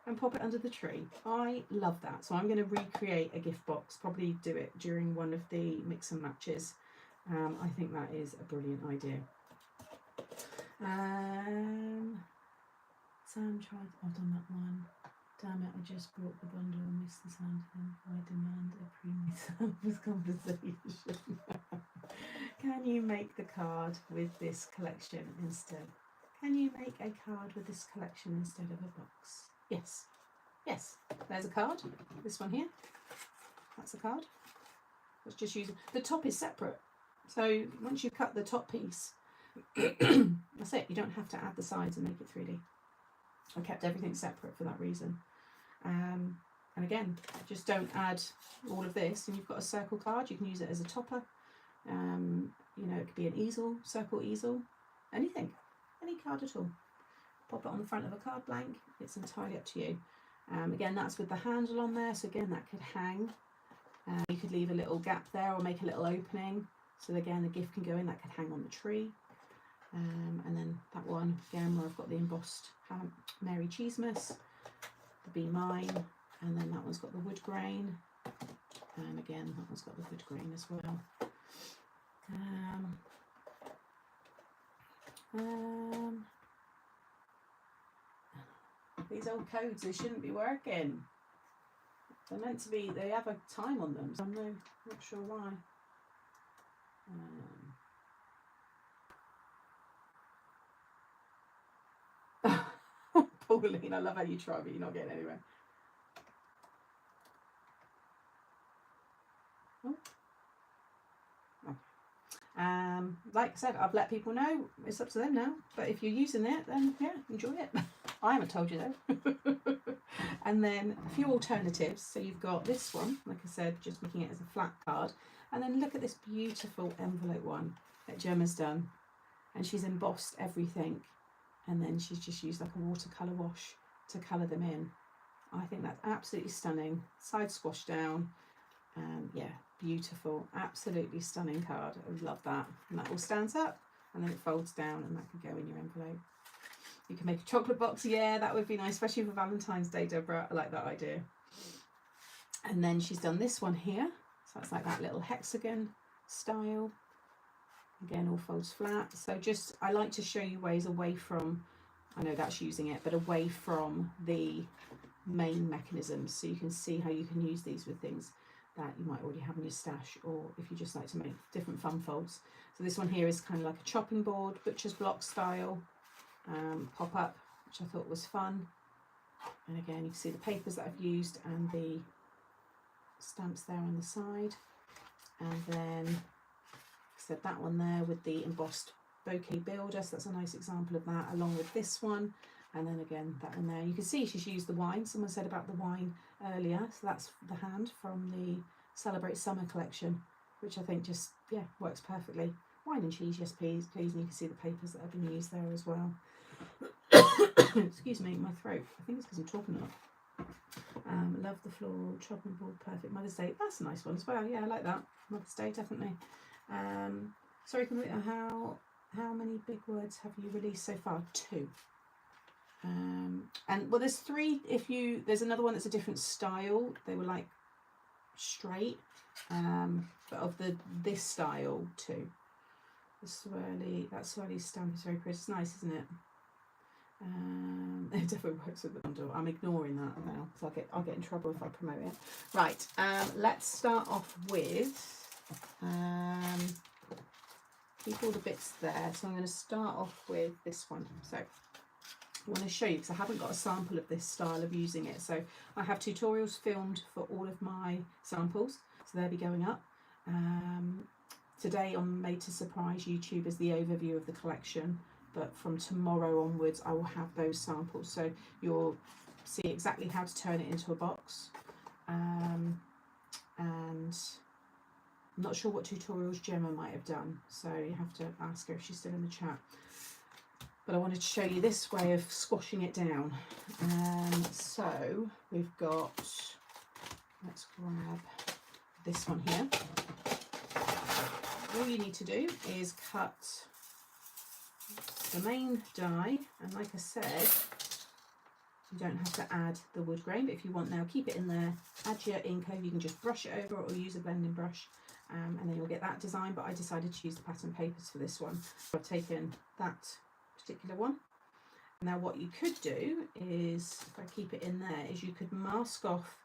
and pop it under the tree. I love that. So I'm going to recreate a gift box, probably do it during one of the mix and matches. I think that is a brilliant idea. Sam tried, I've done that one. Damn it, I just bought the bundle and missed the sound. I demand a pre-service conversation. Can you make the card with this collection instead? Can you make a card with this collection instead of a box? Yes. Yes. There's a card. This one here. That's a card. Let's just use it. The top is separate. So once you cut the top piece, that's it. You don't have to add the sides and make it 3D. I kept everything separate for that reason. And again, just don't add all of this and you've got a circle card. You can use it as a topper. You know, it could be an easel, circle easel, anything, any card at all. Pop it on the front of a card blank. It's entirely up to you. Again, that's with the handle on there. So again, that could hang. You could leave a little gap there or make a little opening. So again, the gift can go in. That could hang on the tree. And then that one, again, where I've got the embossed Mary Cheesemas, the Be Mine, and then that one's got the wood grain. And again, that one's got the wood grain as well. These old codes, they shouldn't be working. They're meant to be, they have a time on them, so I'm not sure why. Pauline, I love how you try, but you're not getting anywhere. Like I said, I've let people know. It's up to them now. But if you're using it, then yeah, enjoy it. I haven't told you though. And then a few alternatives. So you've got this one, like I said, just making it as a flat card. And then look at this beautiful envelope one that Gemma's done. And she's embossed everything. And then she's just used like a watercolour wash to colour them in. I think that's absolutely stunning. Side squash down. Yeah, beautiful, absolutely stunning card. I love that. And that all stands up and then it folds down and that can go in your envelope. You can make a chocolate box. Yeah, that would be nice, especially for Valentine's Day, Deborah. I like that idea. And then she's done this one here. So it's like that little hexagon style. Again, all folds flat. So just, I like to show you ways away from, I know that's using it, but away from the main mechanisms. So you can see how you can use these with things that you might already have in your stash, or if you just like to make different fun folds. So this one here is kind of like a chopping board, butcher's block style pop up, which I thought was fun. And again, you can see the papers that I've used and the stamps there on the side. And then I said that one there with the embossed bouquet builder, so that's a nice example of that, along with this one. And then again, that in there. You can see she's used the wine. Someone said about the wine earlier. So that's the hand from the Celebrate Summer collection, which I think just, yeah, works perfectly. Wine and cheese, yes please, please. And you can see the papers that have been used there as well. Excuse me, my throat. I think it's because I'm talking a lot. Love the floral chopping board, perfect. Mother's Day, that's a nice one as well. Yeah, I like that. Mother's Day, definitely. Sorry, can we, how many big words have you released so far? 2. And well, there's 3. There's another one that's a different style. They were like straight, but of this style 2. That swirly stamp is very pretty. It's nice, isn't it? It definitely works with the bundle. I'm ignoring that now because I'll get in trouble if I promote it. Right, let's start off with keep all the bits there. So I'm going to start off with this one. So I want to show you because I haven't got a sample of this style of using it. So I have tutorials filmed for all of my samples, so they'll be going up. Today on Made to Surprise YouTube is the overview of the collection, but from tomorrow onwards I will have those samples, so you'll see exactly how to turn it into a box. And I'm not sure what tutorials Gemma might have done, so you have to ask her if she's still in the chat. But I wanted to show you this way of squashing it down. So we've got, let's grab this one here. All you need to do is cut the main die, and like I said, you don't have to add the wood grain, but if you want now, keep it in there, add your ink over, you can just brush it over or use a blending brush, and then you'll get that design. But I decided to use the pattern papers for this one. So I've taken that particular one. Now what you could do is, if I keep it in there, is you could mask off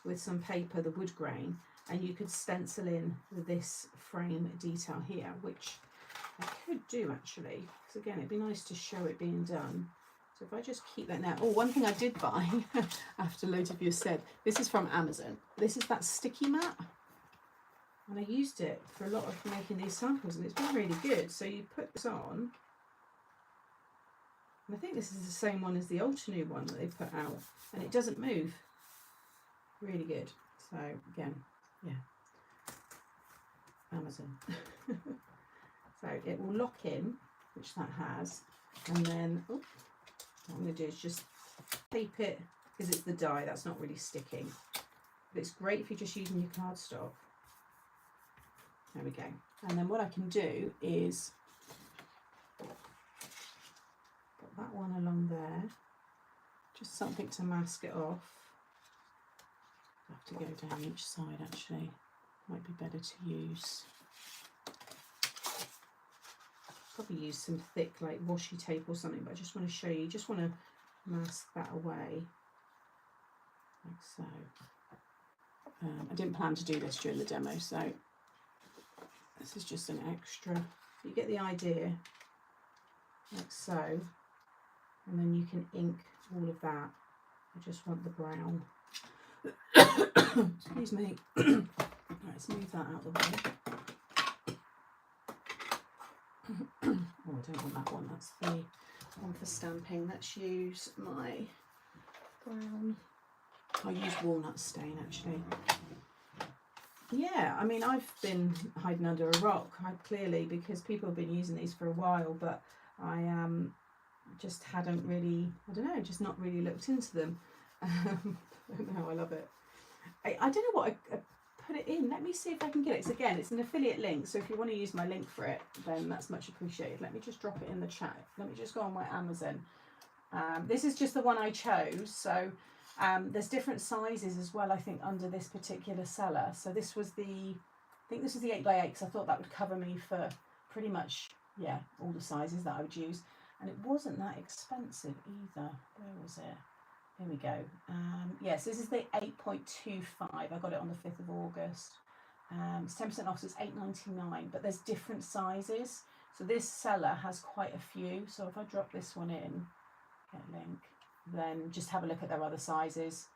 with some paper the wood grain, and you could stencil in this frame detail here, which I could do actually, because again it'd be nice to show it being done. So if I just keep that now. Oh, one thing I did buy after loads of you said, this is from Amazon. This is that sticky mat, and I used it for a lot of making these samples, and it's been really good. So you put this on, and I think this is the same one as the Ultra one that they put out, and it doesn't move. Really good. So again, yeah, Amazon. So it will lock in, which that has, and then what I'm going to do is just tape it, because it's the die, that's not really sticking, but it's great if you're just using your cardstock. There we go. And then what I can do is put that one along there, just something to mask it off. I have to go down each side actually, might be better to use. Probably use some thick like washi tape or something, but I just want to show you, just want to mask that away like so. I didn't plan to do this during the demo, so this is just an extra. You get the idea, like so, and then you can ink all of that. I just want the brown. Excuse me. Right, let's move that out of the way. Oh, I don't want that one, that's the one for stamping. Let's use my brown. I'll use walnut stain actually. Yeah, I mean, I've been hiding under a rock, clearly, because people have been using these for a while, but I just hadn't really, I don't know, just not really looked into them. I don't know, I love it. I don't know what I put it in. Let me see if I can get it. So again, it's an affiliate link, so if you want to use my link for it, then that's much appreciated. Let me just drop it in the chat. Let me just go on my Amazon. This is just the one I chose, so there's different sizes as well, I think, under this particular seller. So this was the, I think this was the 8x8, because I thought that would cover me for pretty much, yeah, all the sizes that I would use. And it wasn't that expensive either. Where was it? Here we go. Yes, this is the 8.25. I got it on the 5th of August. It's 10% off, so it's $8.99, but there's different sizes. So this seller has quite a few. So if I drop this one in, get a link, then just have a look at their other sizes,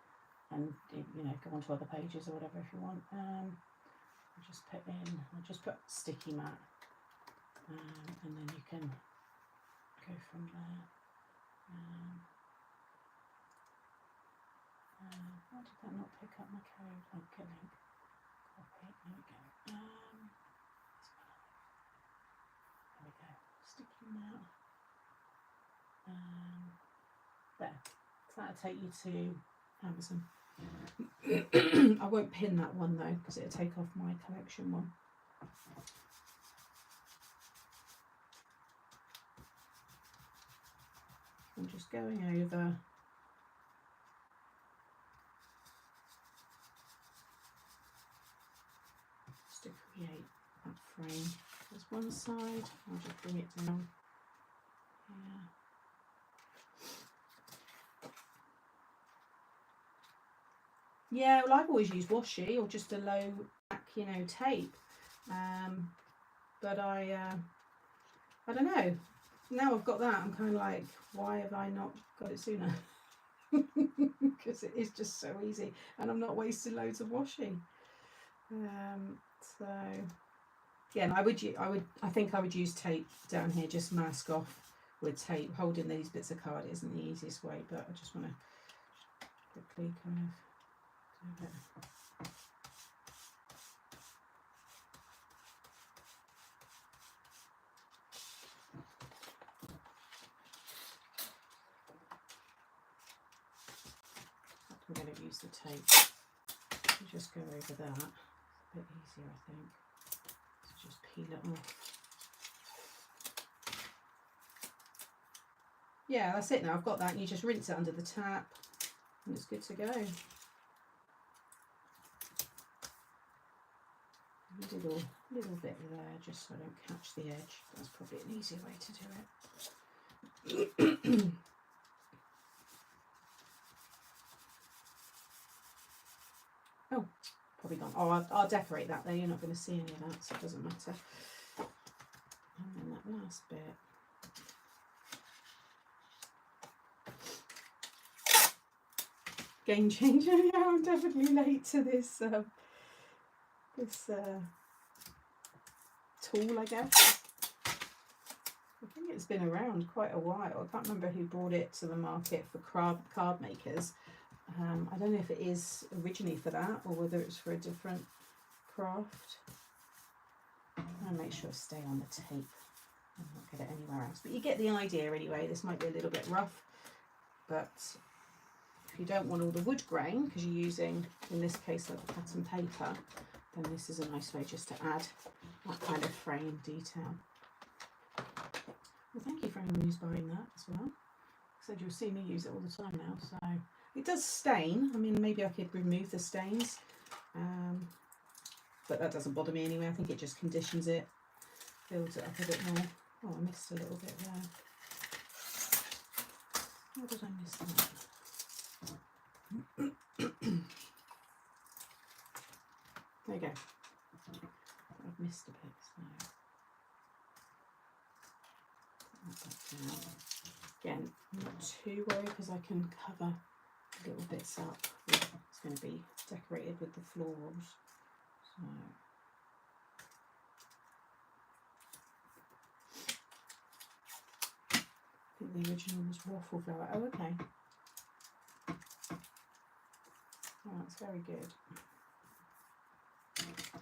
and you know, go onto other pages or whatever if you want. I'll just put sticky mat, and then you can go from there. Why did that not pick up my code? Link, link. Copy. There we go. There we go. Sticking that. There. So that'll take you to Amazon. I won't pin that one though, because it'll take off my collection one. I'm just going over just to create that frame. There's one side, I'll just bring it down here. Yeah, well, I've always used washi or just a low back, you know, tape. But I don't know. Now I've got that, I'm kind of like, why have I not got it sooner? Because it is just so easy, and I'm not wasting loads of washi. So yeah, and I think I would use tape down here, just mask off with tape. Holding these bits of card isn't the easiest way, but I just want to quickly kind of do it. I'm going to use the tape to just go over that. It's a bit easier, I think. So just peel it off. Yeah, that's it now. I've got that. You just rinse it under the tap and it's good to go. Little bit there, just so I don't catch the edge. That's probably an easier way to do it. Oh, probably gone. Oh, I'll decorate that there. You're not going to see any of that, so it doesn't matter. And then that last bit. Game changer. Yeah, I'm definitely late to this tool, I guess. I think it's been around quite a while. I can't remember who brought it to the market for card makers. I don't know if it is originally for that or whether it's for a different craft. I'll make sure I stay on the tape and not get it anywhere else. But you get the idea anyway. This might be a little bit rough, but if you don't want all the wood grain, because you're using, in this case, like pattern paper, then this is a nice way just to add that kind of frame detail. Well, thank you for anyone who's buying that as well. I said you'll see me use it all the time now, so it does stain. I mean, maybe I could remove the stains, but that doesn't bother me anyway. I think it just conditions it, builds it up a bit more. Oh, I missed a little bit there. How did I miss that? There you go. I've missed a bit, so put that down. Again, not too worried because I can cover little bits up. It's going to be decorated with the florals. So I think the original was waffle flower. Oh, okay. Oh, that's very good.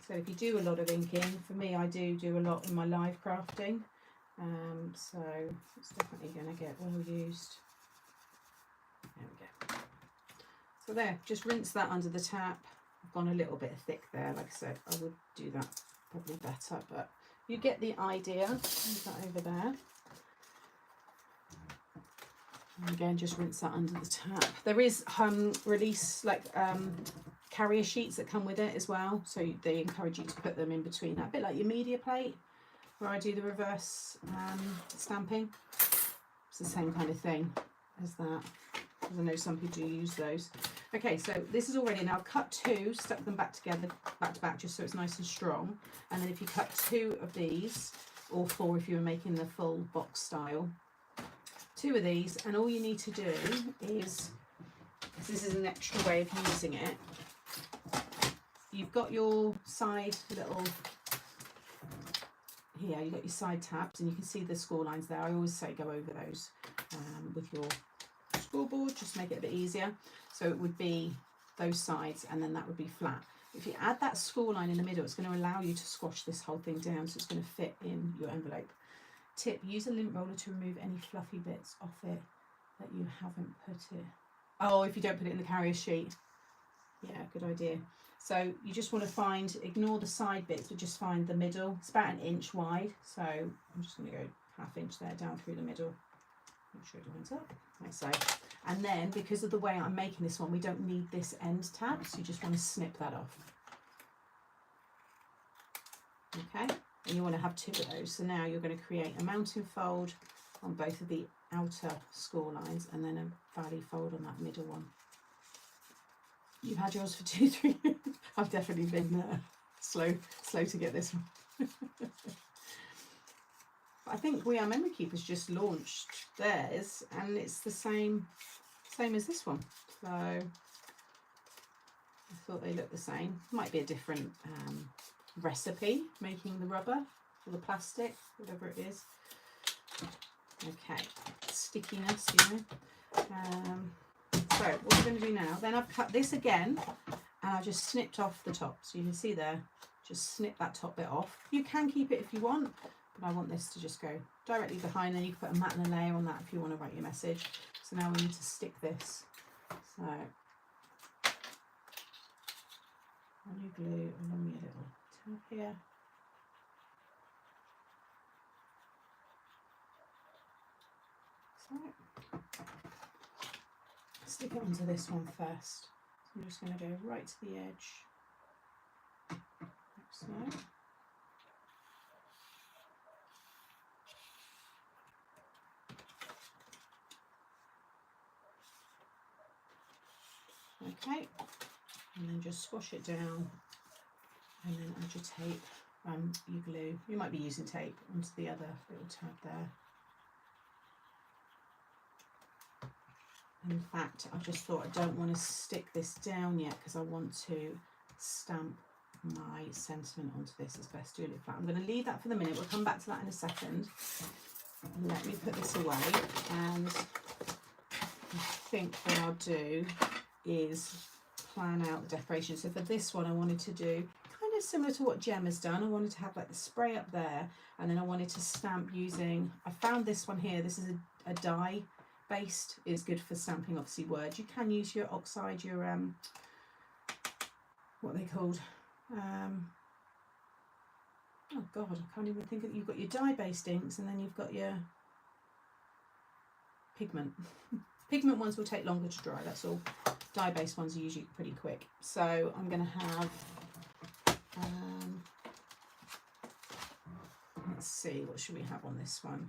So if you do a lot of inking, for me I do a lot in my live crafting, so it's definitely going to get well used. There we go. So there, just rinse that under the tap. I've gone a little bit thick there, like I said, I would do that probably better, but you get the idea. Leave that over there. And again, just rinse that under the tap. There is release carrier sheets that come with it as well, so they encourage you to put them in between that, a bit like your media plate where I do the reverse stamping. It's the same kind of thing as that, because I know some people use those. Okay, so this is all ready now. Cut two, stuck them back together, back to back, just so it's nice and strong. And then if you cut two of these, or four if you were making the full box style, two of these, and all you need to do is, this is an extra way of using it, you've got your side little, here you've got your side tabs, and you can see the score lines there. I always say go over those with your scoreboard, just make it a bit easier. So it would be those sides, and then that would be flat. If you add that score line in the middle, it's going to allow you to squash this whole thing down, so it's going to fit in your envelope. Tip, use a lint roller to remove any fluffy bits off it that you haven't put it. Oh, if you don't put it in the carrier sheet. Yeah, good idea. So you just want to find, ignore the side bits, but just find the middle. It's about 1 inch wide, so I'm just going to go 1/2 inch there down through the middle. Make sure it lines up, like so. And then, because of the way I'm making this one, we don't need this end tab, so you just want to snip that off. Okay, and you want to have 2 of those. So now you're going to create a mounting fold on both of the outer score lines, and then a valley fold on that middle one. You've had yours for 2-3 years. I've definitely been slow to get this one. I think We Are Memory Keepers just launched theirs, and it's the same as this one. So I thought they looked the same. Might be a different recipe, making the rubber or the plastic, whatever it is. Okay, stickiness, you know. So what we're going to do now, then I've cut this again, and I've just snipped off the top. So you can see there, just snip that top bit off. You can keep it if you want, but I want this to just go directly behind. Then you can put a mat and a layer on that if you want to write your message. So now we need to stick this. So on your glue along your little tab here. So stick it onto this one first. So I'm just going to go right to the edge, like so. Okay, and then just squash it down, and then add your tape, your glue. You might be using tape onto the other little tab there. In fact, I just thought I don't want to stick this down yet because I want to stamp my sentiment onto this as best doing it flat. I'm going to leave that for the minute. We'll come back to that in a second. Let me put this away, and I think what I'll do is plan out the decoration. So for this one, I wanted to do kind of similar to what Jem has done. I wanted to have like the spray up there, and then I wanted to stamp using, I found this one here. This is a die based, is good for stamping obviously words. You can use your oxide, your what are they called, oh god, I can't even think of, you've got your dye based inks, and then you've got your pigment. Pigment ones will take longer to dry, that's all. Dye based ones are usually pretty quick. So I'm going to have let's see, what should we have on this one?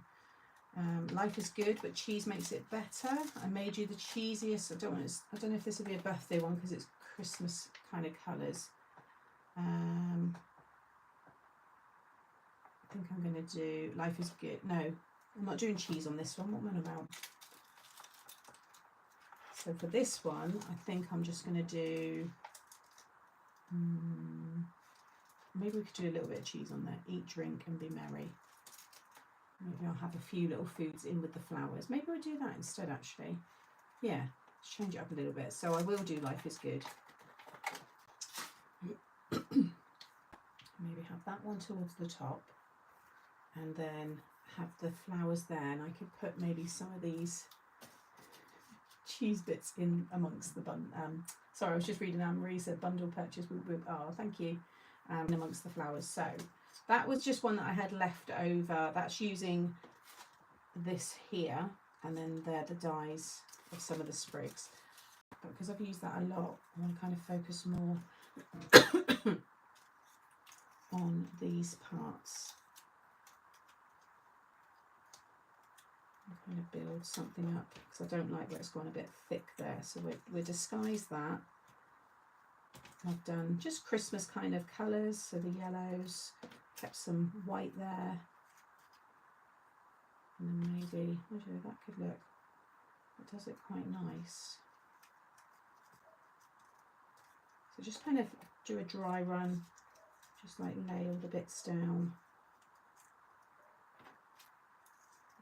Life is good, but cheese makes it better. I made you the cheesiest. I don't know if this will be a birthday one because it's Christmas kind of colours. I think I'm going to do Life is Good. No, I'm not doing cheese on this one. What am I on about? So for this one, I think I'm just going to do, maybe we could do a little bit of cheese on there. Eat, drink and be merry. Maybe I'll have a few little foods in with the flowers. Maybe we'll do that instead, actually. Yeah, let's change it up a little bit. So I will do Life is Good. Maybe have that one towards the top, and then have the flowers there. And I could put maybe some of these cheese bits in amongst the bun. Sorry, I was just reading Anne-Marie said bundle purchase. Oh, thank you. In amongst the flowers. So that was just one that I had left over. That's using this here, and then they're the dies of some of the sprigs. But because I've used that a lot, I want to kind of focus more on these parts. I'm going to build something up because I don't like where it's gone a bit thick there. So we'll disguise that. I've done just Christmas kind of colours, so the yellows, kept some white there, and then maybe, I don't know, that could look, it does look quite nice. So just kind of do a dry run, just like lay all the bits down.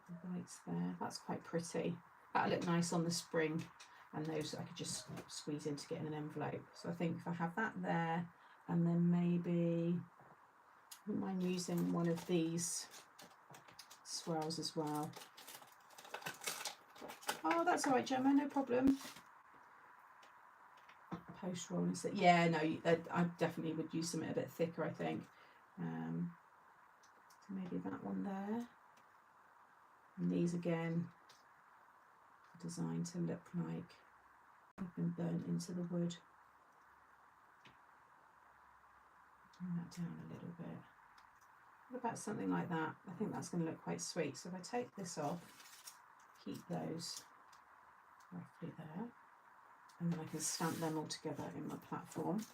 The whites there, that's quite pretty. That'll look nice on the spring. and those I could just squeeze in to get in an envelope. So I think if I have that there, and then maybe I wouldn't mind using one of these swirls as well. Oh, that's all right, Gemma, no problem. Post rolling set. Yeah, no, I definitely would use something a bit thicker, I think. So maybe that one there. And these again are designed to look like they've been burnt into the wood. Bring that down a little bit. What about something like that? I think that's going to look quite sweet. So if I take this off, keep those roughly there, and then I can stamp them all together in my platform.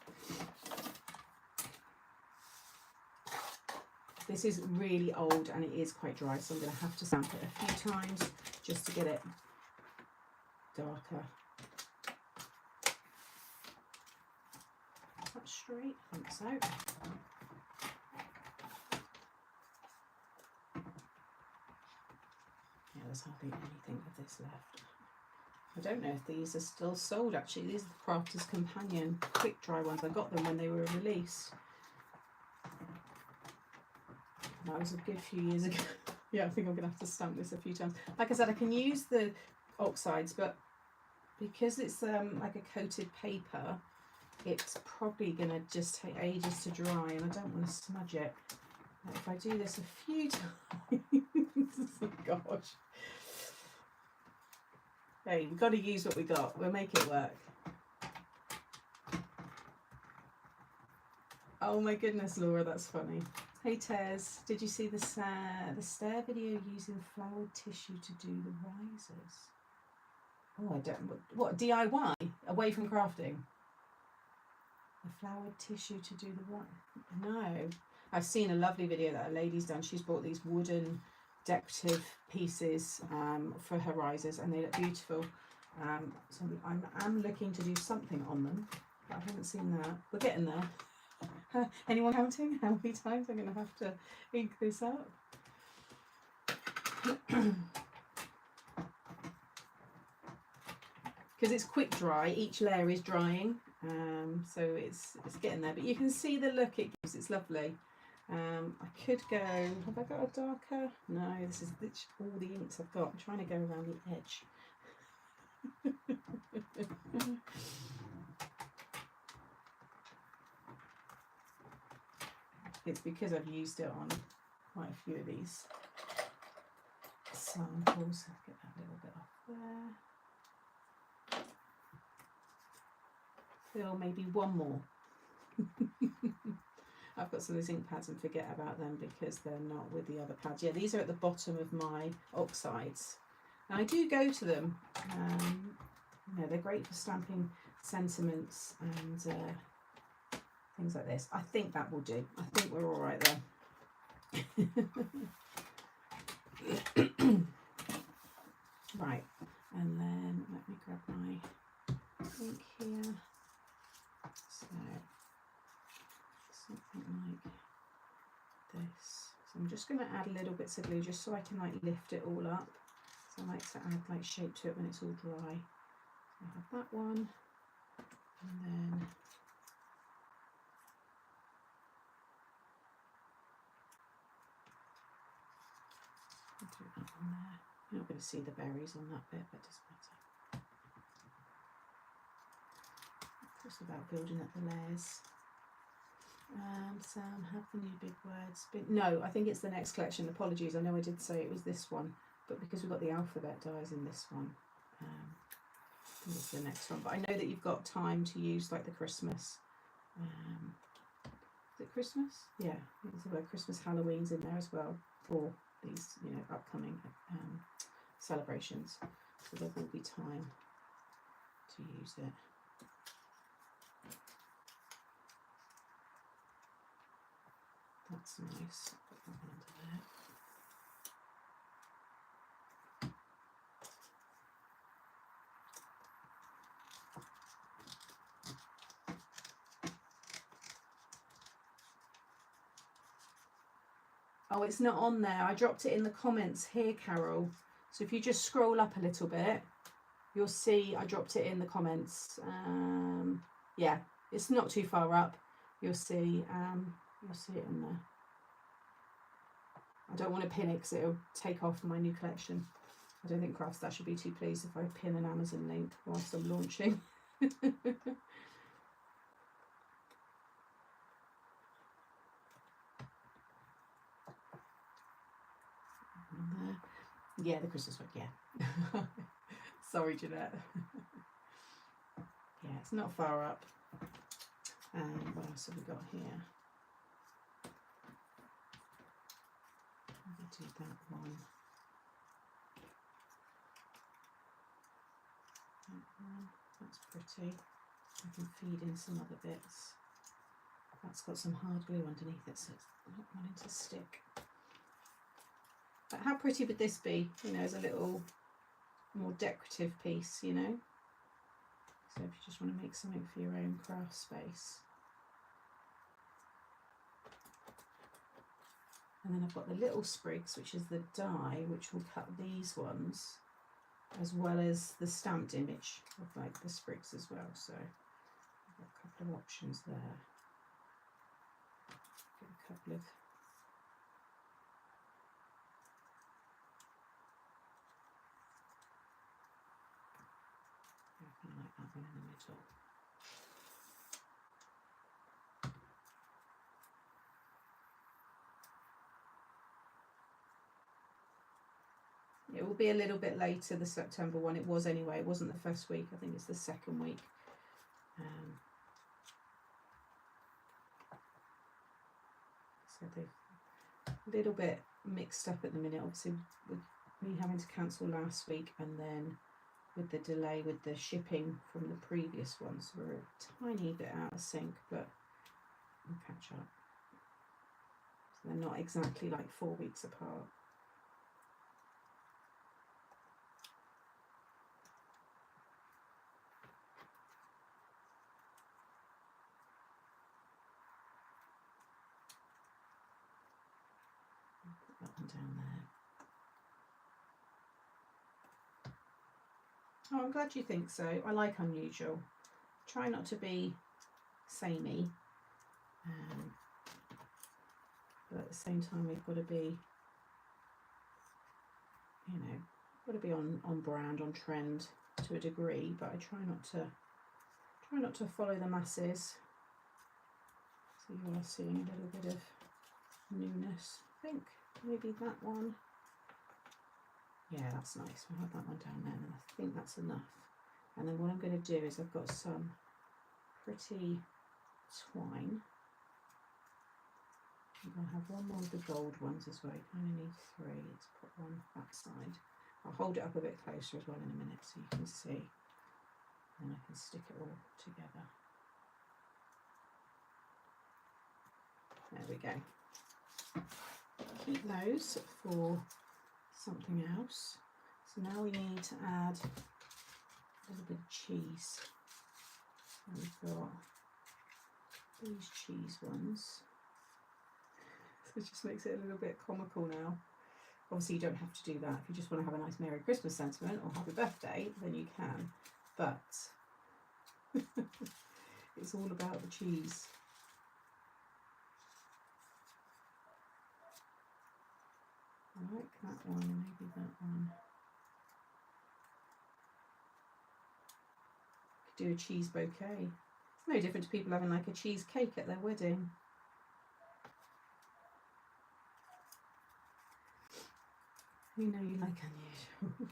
This is really old and it is quite dry, so I'm going to have to stamp it a few times just to get it darker. Is that straight? I think so. Yeah, there's hardly anything of this left. I don't know if these are still sold actually. These are the Crafter's Companion quick dry ones. I got them when they were released. That was a good few years ago. Yeah, I think I'm going to have to stamp this a few times. Like I said, I can use the oxides, but because it's like a coated paper, it's probably going to just take ages to dry, and I don't want to smudge it. Like if I do this a few times, oh gosh. Hey, we've got to use what we got. We'll make it work. Oh my goodness, Laura, that's funny. Hey Tez, did you see the stair video using flowered tissue to do the risers? Oh, I don't. What DIY away from crafting? The flowered tissue to do the what? No, I've seen a lovely video that a lady's done. She's bought these wooden decorative pieces for her risers, and they look beautiful. So I'm looking to do something on them, but I haven't seen that. We're getting there. Anyone counting how many times I'm going to have to ink this up? Because it's quick dry, each layer is drying, so it's getting there. But you can see the look it gives. It's lovely. I could go. Have I got a darker? No, this is all the inks I've got. I'm trying to go around the edge. It's because I've used it on quite a few of these samples. I'll get that little bit off there. Fill maybe one more. I've got some of those ink pads and forget about them because they're not with the other pads. Yeah, these are at the bottom of my oxides. And I do go to them. You know, they're great for stamping sentiments and things like this. I think that will do. I think we're all right there. Right, and then let me grab my ink here. So something like this. So I'm just going to add little bits of glue just so I can like lift it all up. So I like to add like shape to it when it's all dry. So I have that one, and then I'll do that one there. You're not going to see the berries on that bit, but it doesn't matter. Just about building up the layers. Sam, have the new big words been? No, I think it's the next collection. Apologies, I know I did say it was this one, but because we've got the alphabet dies in this one, I think it's the next one. But I know that you've got time to use like the Christmas. Is it Christmas? Yeah, there's the word Christmas, Halloween's in there as well for these, you know, upcoming celebrations. So there will be time to use it. That's nice. Put that one under there. Oh, it's not on there. I dropped it in the comments here, Carol. So if you just scroll up a little bit, You'll see I dropped it in the comments. Yeah, it's not too far up. You'll see it in there. I don't want to pin it because it'll take off my new collection. I don't think Craft Stash should be too pleased if I pin an Amazon link whilst I'm launching. Yeah, the Christmas one, yeah. Sorry, Jeanette. Yeah, it's not far up. What else have we got here? Let me do that one. That's pretty. I can feed in some other bits. That's got some hard glue underneath it, so it's not wanting to stick. But how pretty would this be, you know, as a little more decorative piece, you know? So if you just want to make something for your own craft space. And then I've got the little sprigs, which is the die, which will cut these ones, as well as the stamped image of like the sprigs as well. So I've got a couple of options there. Get a couple of I like that one in the middle. It will be a little bit later, the September one. It was anyway. It wasn't the first week. I think it's the second week. So they're a little bit mixed up at the minute. Obviously, with me having to cancel last week and then with the delay with the shipping from the previous one. So we're a tiny bit out of sync, but we'll catch up. So they're not exactly like 4 weeks apart. Put that one down there. Oh, I'm glad you think so. I like unusual. Try not to be samey. But at the same time, we've got to be, you know, got to be on brand, on trend to a degree. But I try not to follow the masses. So you are seeing a little bit of newness. I think maybe that one. Yeah, that's nice. We'll have that one down there, and I think that's enough. And then what I'm going to do is I've got some pretty twine. I'll have one more of the gold ones as well. You kind of need 3. Let's put one that side. I'll hold it up a bit closer as well in a minute so you can see. And I can stick it all together. There we go. Keep those for something else. So now we need to add a little bit of cheese. So we've got these cheese ones. So it just makes it a little bit comical now. Obviously you don't have to do that. If you just want to have a nice Merry Christmas sentiment or Happy Birthday, then you can. But it's all about the cheese. I like that one, maybe that one. Could do a cheese bouquet. It's no different to people having like a cheesecake at their wedding. You know you like unusual.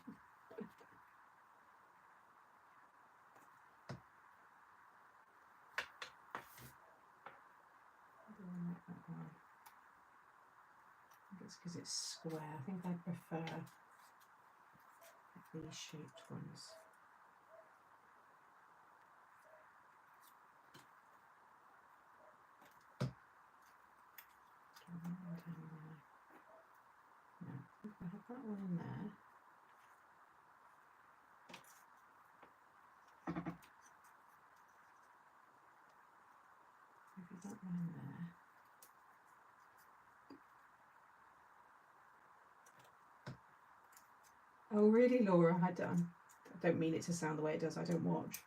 It's because it's square. I think I prefer these shaped ones. No, if I have that one in there. Maybe that one in there. Oh really, Laura? I don't don't mean it to sound the way it does. I don't watch.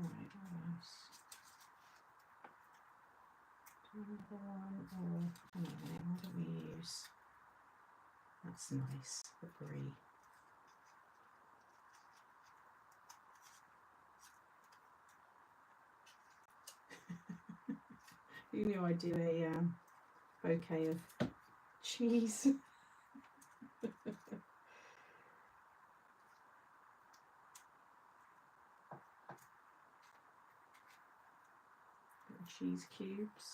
Right, what else? Do another one, or hang on a minute, why don't we use? That's nice, the brie. Who knew I'd do a bouquet of cheese? Cheese cubes.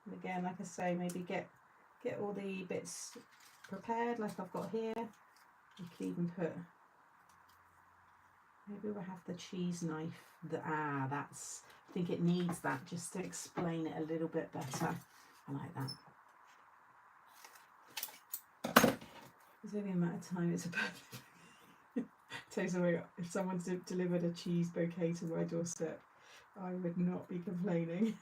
And again, like I say, maybe get all the bits prepared like I've got here. You could even put, maybe we'll have the cheese knife. That's, I think it needs that just to explain it a little bit better. I like that. There's only a matter of time it's about. Takes away, if someone's delivered a cheese bouquet to my doorstep, I would not be complaining.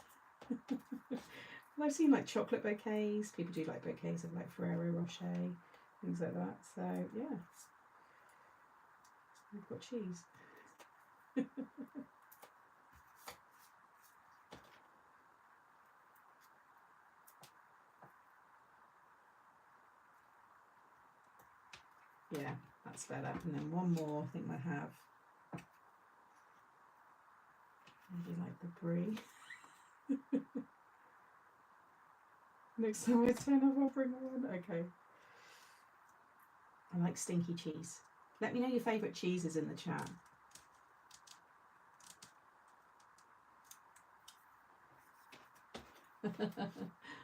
I've seen like chocolate bouquets. People do like bouquets of like Ferrero Rocher, things like that. So yeah, we've got cheese. Yeah, that's better. And then one more, I think I have. Maybe like the brie. Next time I turn up, I'll bring one. Okay. I like stinky cheese. Let me know your favourite cheeses in the chat.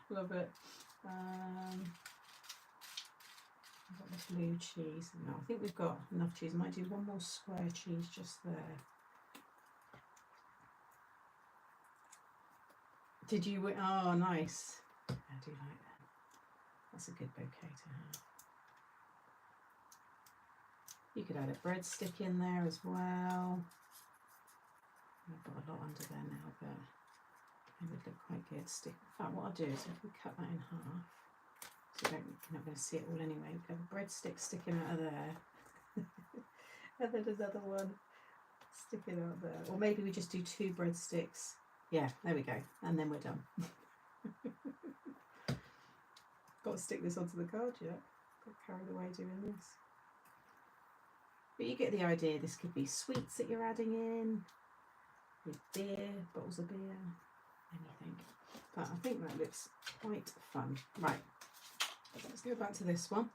Love it. I've got the blue cheese. No, I think we've got enough cheese. I might do one more square cheese just there. Did you? Oh, nice. I do like that. That's a good bouquet to have. You could add a breadstick in there as well. I've got a lot under there now, but it would look quite good. In fact, what I'll do is if we cut that in half, so you're not going to see it all anyway. We have a breadstick sticking out of there, and then another one sticking out there. Or maybe we just do 2 breadsticks. Yeah, there we go, and then we're done. Got to stick this onto the card yet. Got carried away doing this. But you get the idea. This could be sweets that you're adding in, with beer, bottles of beer, anything. But I think that looks quite fun. Right, let's go back to this one.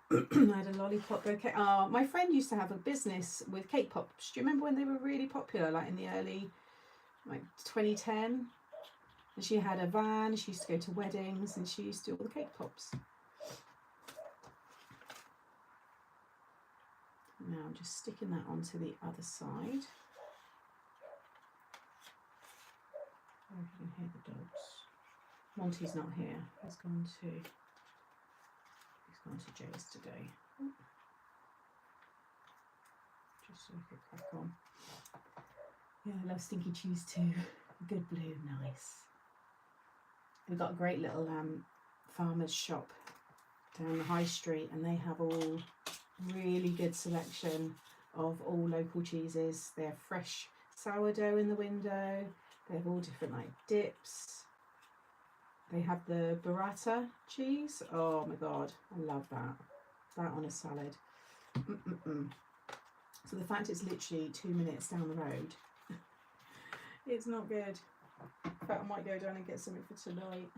I had a lollipop bouquet. Oh, my friend used to have a business with cake pops. Do you remember when they were really popular, like in the early, like 2010? And she had a van. She used to go to weddings, and she used to do all the cake pops. Now I'm just sticking that onto the other side. Oh, you can hear the dogs. Monty's not here. He's gone to Jay's today. Just so we could crack on. Yeah, I love stinky cheese too. Good blue, nice. We've got a great little farmer's shop down the high street, and they have all really good selection of all local cheeses. They have fresh sourdough in the window. They have all different like dips. They have the burrata cheese. Oh my god, I love that. That on a salad. So the fact it's literally 2 minutes down the road, it's not good. In fact, I might go down and get something for tonight.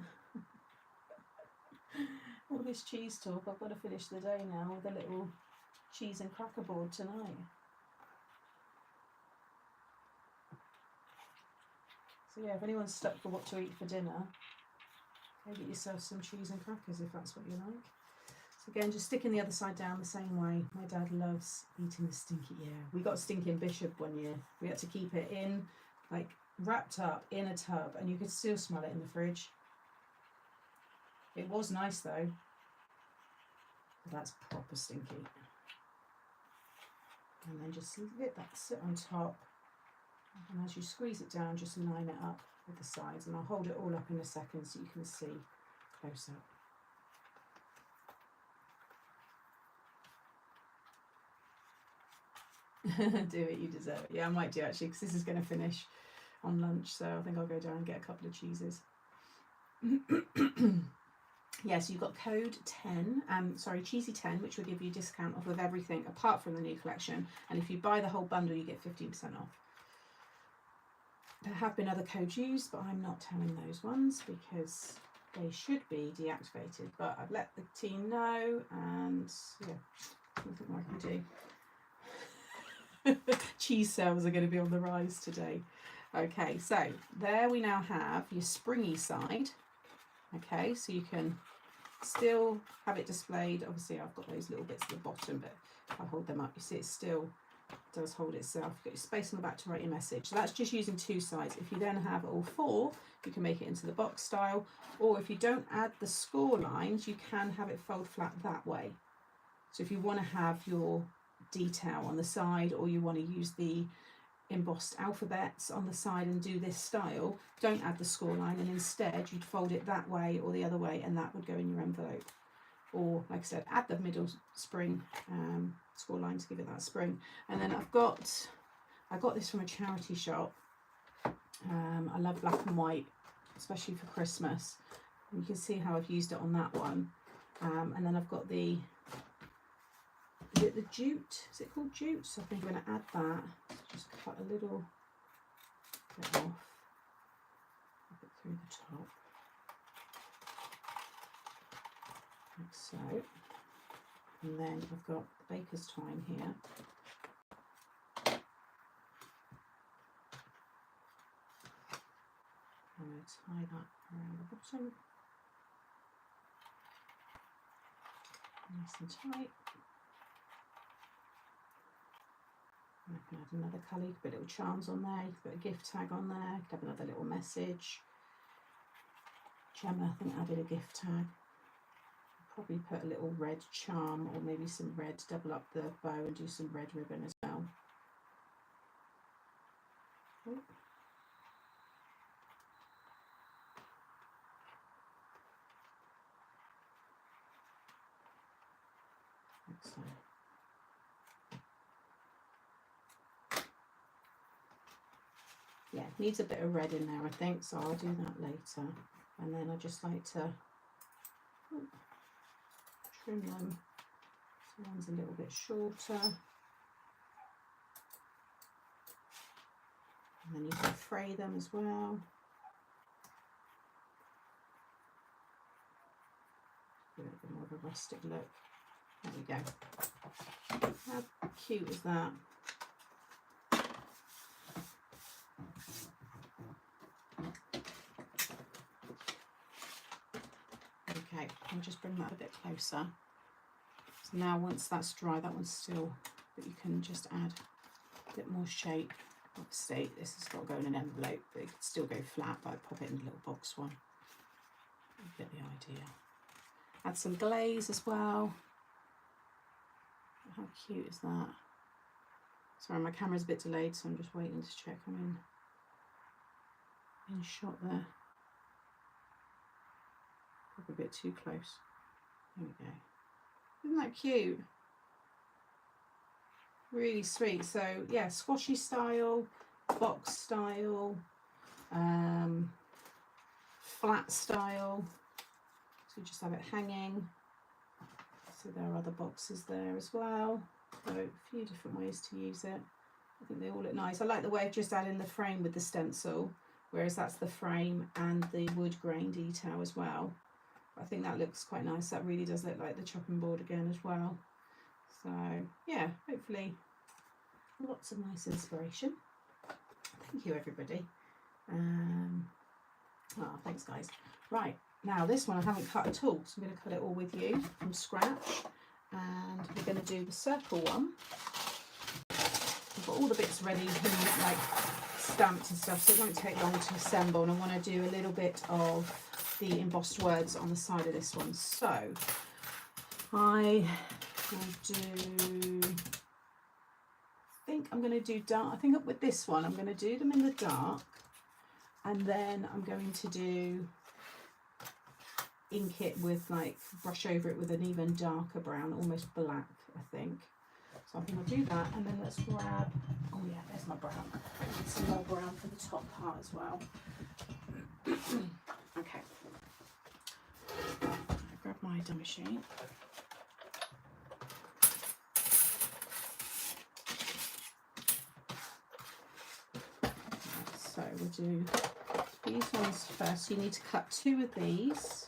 All this cheese talk, I've got to finish the day now with a little cheese and cracker board tonight. So yeah, if anyone's stuck for what to eat for dinner, go get yourself some cheese and crackers if that's what you like. So again, just sticking the other side down the same way. My dad loves eating the stinky, we got stinking Bishop one year. We had to keep it in, like wrapped up in a tub, and you could still smell it in the fridge. It was nice though. But that's proper stinky. And then just let that sit on top. And as you squeeze it down, just line it up with the sides, and I'll hold it all up in a second so you can see close up. Do it, you deserve it. Yeah, I might do actually, because this is going to finish on lunch, so I think I'll go down and get a couple of cheeses. Yeah, so you've got code 10, cheesy 10, which will give you a discount off of everything apart from the new collection, and if you buy the whole bundle you get 15% off. There have been other codes used, but I'm not telling those ones because they should be deactivated, but I've let the team know, and yeah, nothing more I can do. Cheese sales are going to be on the rise today. Okay, so there we now have your springy side. Okay, so you can still have it displayed. Obviously I've got those little bits at the bottom, but if I hold them up, you see it still does hold itself. You've got your space on the back to write your message. So that's just using two sides. If you then have all four, you can make it into the box style, or if you don't add the score lines, you can have it fold flat that way. So if you want to have your detail on the side, or you want to use the embossed alphabets on the side and do this style, don't add the score line, and instead you'd fold it that way or the other way, and that would go in your envelope. Or like I said, add the middle spring score line to give it that spring. And then I got this from a charity shop. I love black and white, especially for Christmas. And you can see how I've used it on that one. And then I've got the, is it the jute? Is it called jute? So I think I'm going to add that. Just cut a little bit off. Put it through the top. Like so. And then I've got the baker's twine here. I'm going to tie that around the bottom. Nice and tight. And I can add another colour. You can put little charms on there, you can put a gift tag on there, you can have another little message. Gemma, I think, added a gift tag. Probably put a little red charm, or maybe some red, double up the bow and do some red ribbon as well. Oh. Like so. Yeah, needs a bit of red in there, I think, so I'll do that later. And then I just like to trim them so one's a little bit shorter. And then you can fray them as well. Give it a bit more of a rustic look. There we go. How cute is that? Okay, I'll just bring that a bit closer. So now once that's dry, that one's still, but you can just add a bit more shape. Obviously this has got to go in an envelope, but it could still go flat, but I'd pop it in a little box one. You get the idea. Add some glaze as well. How cute is that? Sorry, my camera's a bit delayed, so I'm just waiting to check I'm in shot there. Probably a bit too close. There we go. Isn't that cute? Really sweet. So yeah, squashy style, box style, flat style. So just have it hanging. So there are other boxes there as well. So a few different ways to use it. I think they all look nice. I like the way of just adding the frame with the stencil, whereas that's the frame and the wood grain detail as well. I think that looks quite nice. That really does look like the chopping board again as well. So yeah, hopefully lots of nice inspiration. Thank you, everybody. Oh, thanks guys. Right, now this one I haven't cut at all, so I'm going to cut it all with you from scratch, and we're going to do the circle one. I've got all the bits ready, like stamped and stuff, so it won't take long to assemble, and I want to do a little bit of the embossed words on the side of this one. So I will do, I think I'm going to do dark. I think with this one, I'm going to do them in the dark, and then I'm going to do ink it with, like, brush over it with an even darker brown, almost black, I think. So I think I'll do that, and then let's grab, oh yeah, there's my brown. I need some more brown for the top part as well. Okay. I grab my die machine. So we'll do these ones first. You need to cut 2 of these.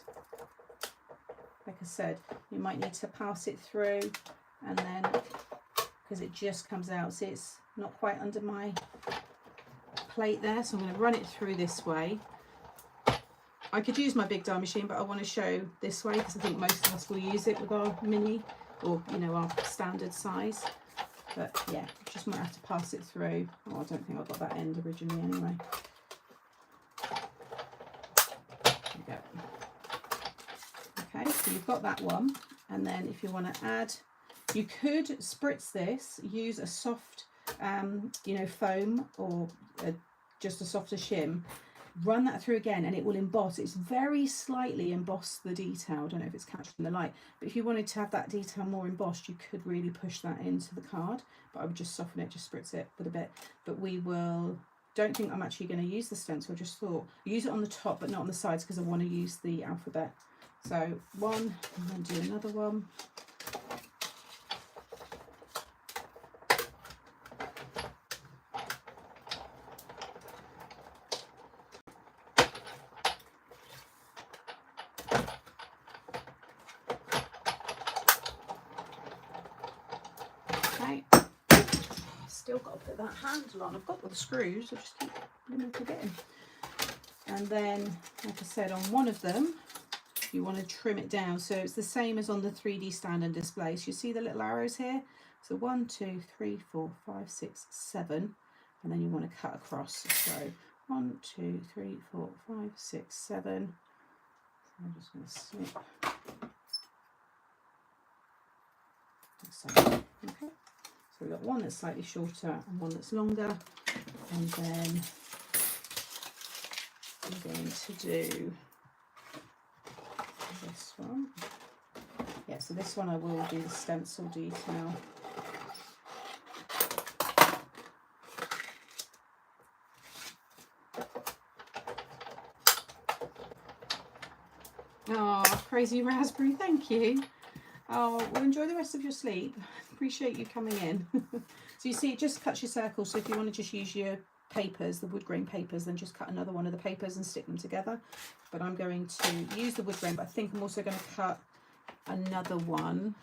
Like I said, you might need to pass it through, and then, because it just comes out, see it's not quite under my plate there, so I'm going to run it through this way. I could use my big die machine, but I want to show this way because I think most of us will use it with our mini, or, you know, our standard size. But yeah, just might have to pass it through. Oh, I don't think I got that end originally anyway. There we go. Okay, so you've got that one, and then if you want to add, you could spritz this, use a soft, you know, foam, or just a softer shim. Run that through again, and it will emboss. It's very slightly emboss the detail. I don't know if it's catching the light, but if you wanted to have that detail more embossed, you could really push that into the card. But I would just soften it, just spritz it with a bit. But we will. Don't think I'm actually going to use the stencil. I just thought use it on the top, but not on the sides, because I want to use the alphabet. So one, and then do another one. Still got to put that handle on. I've got the screws, I just keep forgetting. And then, like I said, on one of them, you want to trim it down. So it's the same as on the 3D stand and display. So you see the little arrows here? So 1, 2, 3, 4, 5, 6, 7. And then you want to cut across. So 1, 2, 3, 4, 5, 6, 7. So I'm just going to snip. So, okay. So we've got one that's slightly shorter and one that's longer, and then I'm going to do this one. Yeah, so this one I will do the stencil detail. Oh, crazy raspberry, thank you. Oh, well, enjoy the rest of your sleep. Appreciate you coming in. So you see, it just cuts your circle. So if you want to just use your papers, the wood grain papers, then just cut another one of the papers and stick them together. But I'm going to use the wood grain, but I think I'm also going to cut another one.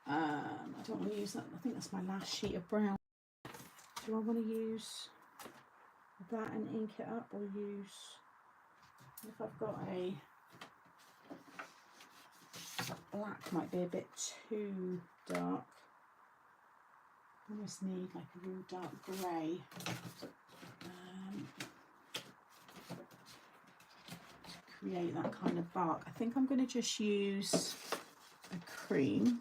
I don't want to use that. I think that's my last sheet of brown. Do I want to use that and ink it up, or use, if I've got a black, might be a bit too dark. I almost need like a real dark grey. To create that kind of bark. I think I'm going to just use a cream,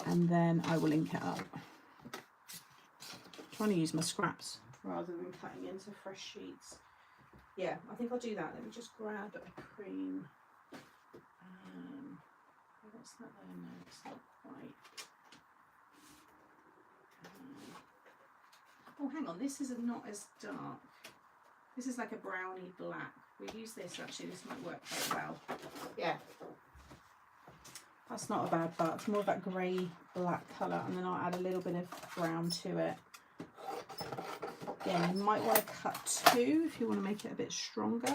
and then I will ink it up. I'm trying to use my scraps rather than cutting into fresh sheets. Yeah, I think I'll do that. Let me just grab a cream. What's that there? No, it's not quite. Oh, hang on, this is not as dark. This is like a browny black. We use this, actually, this might work quite well. Yeah. That's not a bad bark. It's more of that grey black colour, and then I'll add a little bit of brown to it. Again, you might want to cut 2 if you want to make it a bit stronger.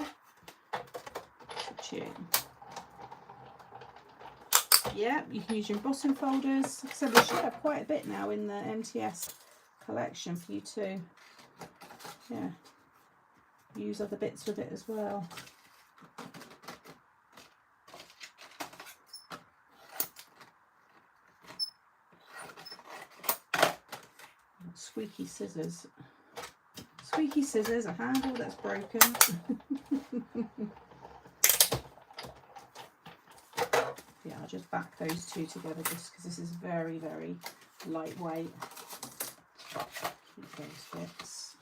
Yeah, you can use your embossing folders. So we should have quite a bit now in the MTS collection for you to, yeah, use other bits with it as well. Squeaky scissors. Squeaky scissors, a handle that's broken. Yeah, I'll just back those two together just because this is very, very lightweight. Keep those bits.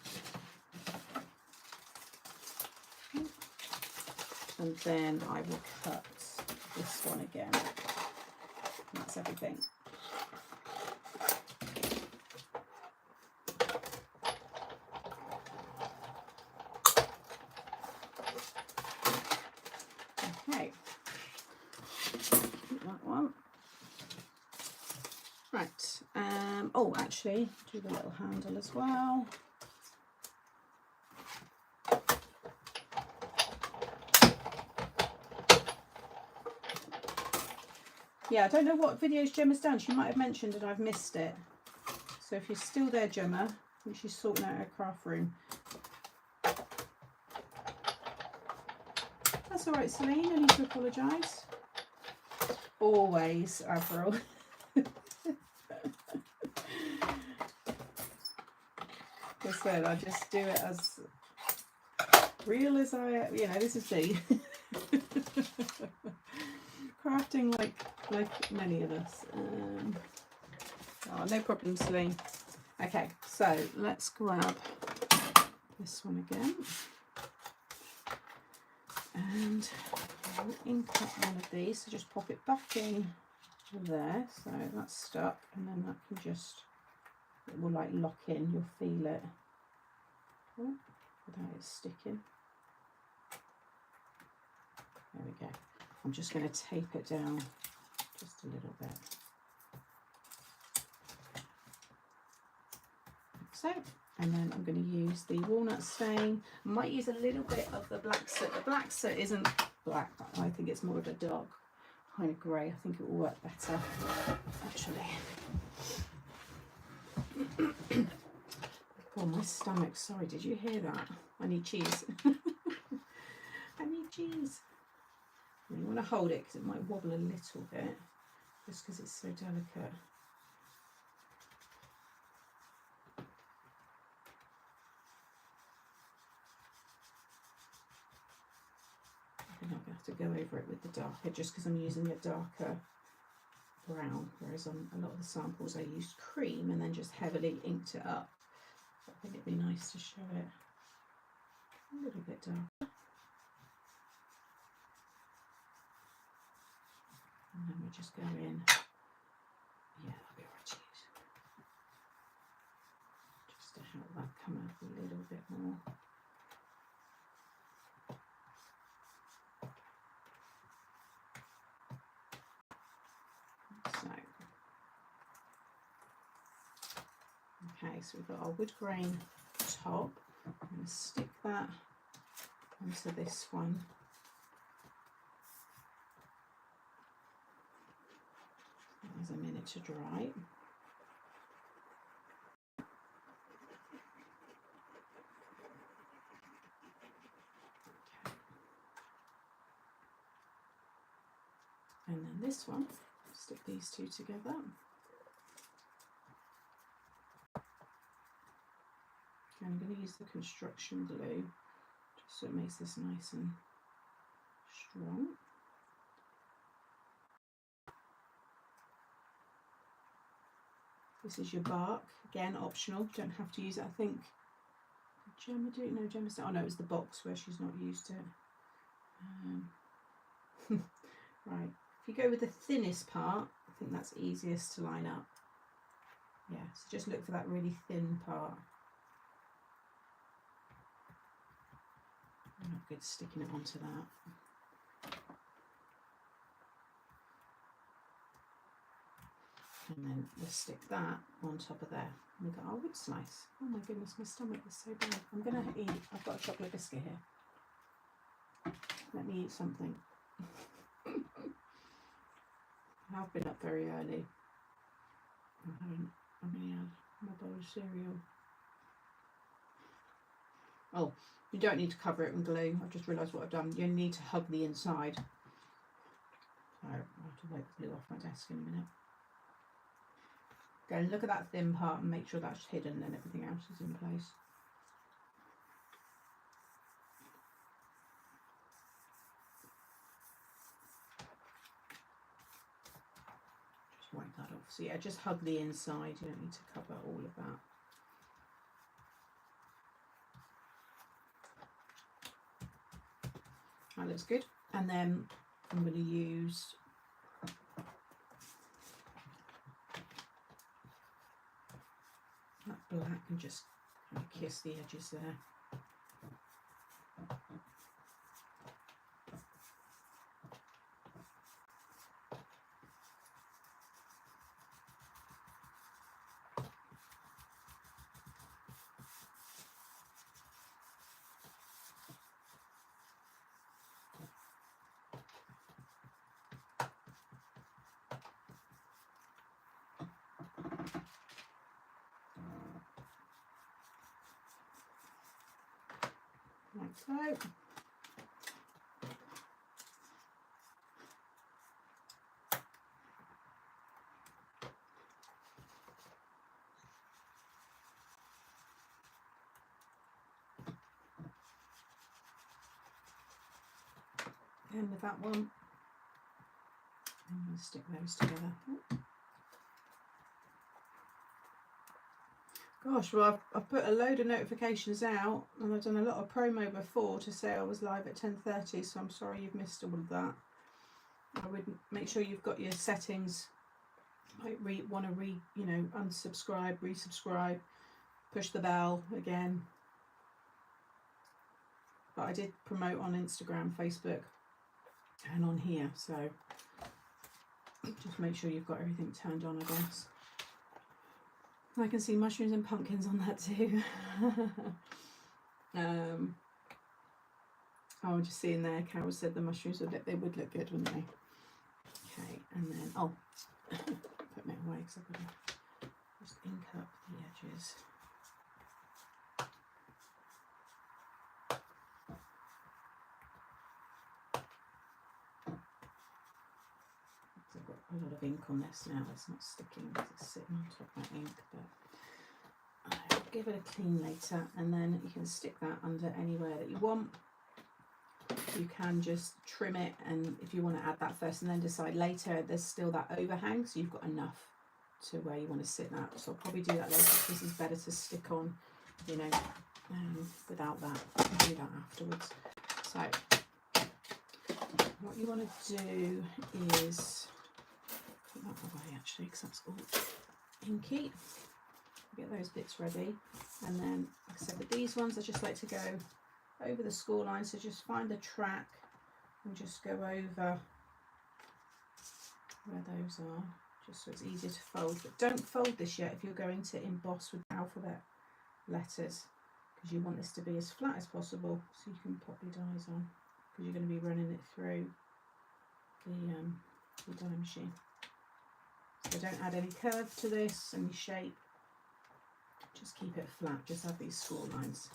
And then I will cut this one again. And that's everything. Okay, that one. Right. Oh, actually, do the little handle as well. Yeah, I don't know what videos Gemma's done. She might have mentioned and I've missed it. So if you're still there, Gemma, I think she's sorting out her craft room. That's all right, Celine. I need to apologise. Always, Avril. Like I said, I just do it as real as I, you know, this is me. Crafting like many of us. Oh, no problem, Celine. Okay, so let's grab this one again. And I'll ink up one of these, so just pop it back in there, so that's stuck, and then that can just, it will like lock in, you'll feel it. Oh, without it sticking. There we go. I'm just going to tape it down just a little bit. Like so. And then I'm going to use the walnut stain. I might use a little bit of the black soot. The black soot isn't black, I think it's more of a dark kind of grey. I think it will work better, actually. Oh, my stomach. Sorry, did you hear that? I need cheese. I need cheese. And you want to hold it because it might wobble a little bit, just because it's so delicate. I'm not going to have to go over it with the darker, just because I'm using a darker brown, whereas on a lot of the samples I used cream and then just heavily inked it up. I think it'd be nice to show it a little bit darker. And then we just go in. Yeah, that'll be alright, cheese. Just to help that come out a little bit more. So, okay, so we've got our wood grain top. I'm going to stick that onto this one. There's a minute to dry. Okay. And then this one, stick these two together. And I'm going to use the construction glue just so it makes this nice and strong. This is your bark, again optional, don't have to use it. I think Gemma do, no Gemma said, oh no, it was the box where she's not used it. Right, if you go with the thinnest part, I think that's easiest to line up. Yeah, so just look for that really thin part. I'm not good sticking it onto that. And then we'll stick that on top of there. And we've got our wood slice. Oh my goodness, my stomach is so bad. I'm going to eat, I've got a chocolate biscuit here. Let me eat something. I've been up very early. I've only had my bowl of cereal. Oh, you don't need to cover it with glue. I've just realised what I've done. You need to hug the inside. So I'll have to wipe the glue off my desk in a minute. Go and look at that thin part and make sure that's hidden and everything else is in place. Just wipe that off. So yeah, just hug the inside. You don't need to cover all of that. That looks good. And then I'm going to use that black and just kind of kiss the edges there. Like so. And with that one, I'm going to stick those together. Gosh, well, I've put a load of notifications out, and I've done a lot of promo before to say I was live at 10:30, so I'm sorry you've missed all of that. I would make sure you've got your settings. Might want to unsubscribe, resubscribe, push the bell again. But I did promote on Instagram, Facebook, and on here, so just make sure you've got everything turned on, I guess. I can see mushrooms and pumpkins on that too. Oh, just seeing there, Carol said the mushrooms they would look good, wouldn't they? Okay, and then put them away because I've got to just ink up the edges. I've got a lot of ink on this now. It's not sticking because it's sitting on top of that ink, but I'll give it a clean later, and then you can stick that under anywhere that you want. You can just trim it, and if you want to add that first and then decide later, there's still that overhang, so you've got enough to where you want to sit that. So I'll probably do that later because this is better to stick on, without that. I'll do that afterwards. So what you want to do is put that away actually, because that's all inky. Get those bits ready, and then like I said, with these ones I just like to go over the score line, so just find the track and just go over where those are, just so it's easier to fold. But don't fold this yet if you're going to emboss with alphabet letters, because you want this to be as flat as possible so you can pop your dies on, because you're going to be running it through the die machine. So don't add any curve to this, any shape, just keep it flat, just have these score lines.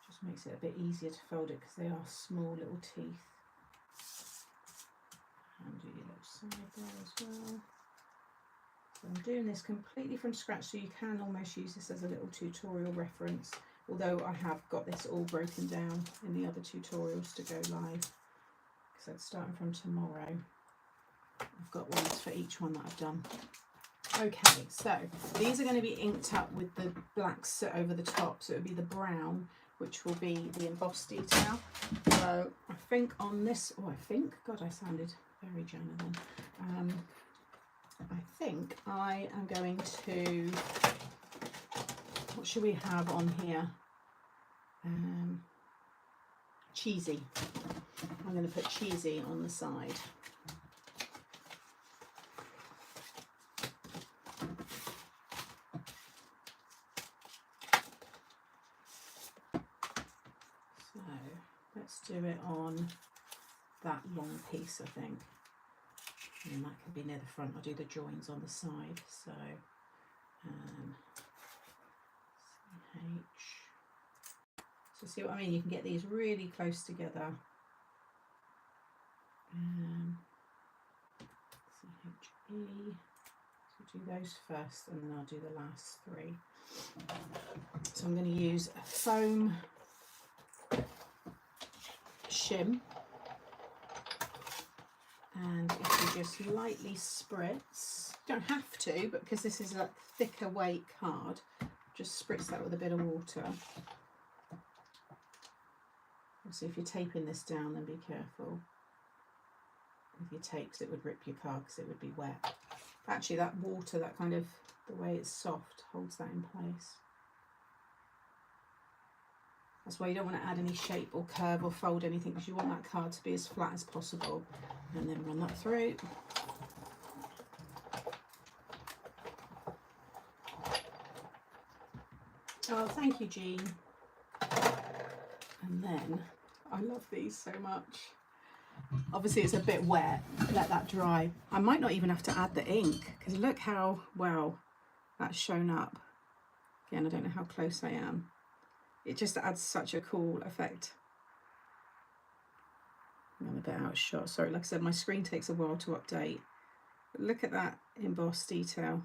Just makes it a bit easier to fold it because they are small little teeth. And do your little side there as well. So I'm doing this completely from scratch, so you can almost use this as a little tutorial reference, although I have got this all broken down in the other tutorials to go live, because I'm starting from tomorrow. I've got ones for each one that I've done. Okay, so these are going to be inked up with the black soot over the top, so it'll be the brown, which will be the embossed detail. So I think on this, God, I sounded very Jana then. I think I am going to, what should we have on here? Cheesy. I'm going to put cheesy on the side. Let's do it on that long piece, I think, and that can be near the front. I'll do the joins on the side. So CH. So see what I mean? You can get these really close together. CHE. So do those first, and then I'll do the last three. So I'm going to use a foam shim, and if you just lightly spritz, you don't have to, but because this is a thicker weight card, just spritz that with a bit of water. Obviously, if you're taping this down, then be careful with your tape, because it would rip your card because it would be wet. Actually, that water, that kind of, the way it's soft, holds that in place. That's why you don't want to add any shape or curve or fold anything, because you want that card to be as flat as possible. And then run that through. Oh, thank you, Jean. And then, I love these so much. Obviously it's a bit wet, let that dry. I might not even have to add the ink, because look how well that's shown up. Again, I don't know how close I am. It just adds such a cool effect. I'm a bit out of shot, sorry, like I said, my screen takes a while to update. But look at that embossed detail.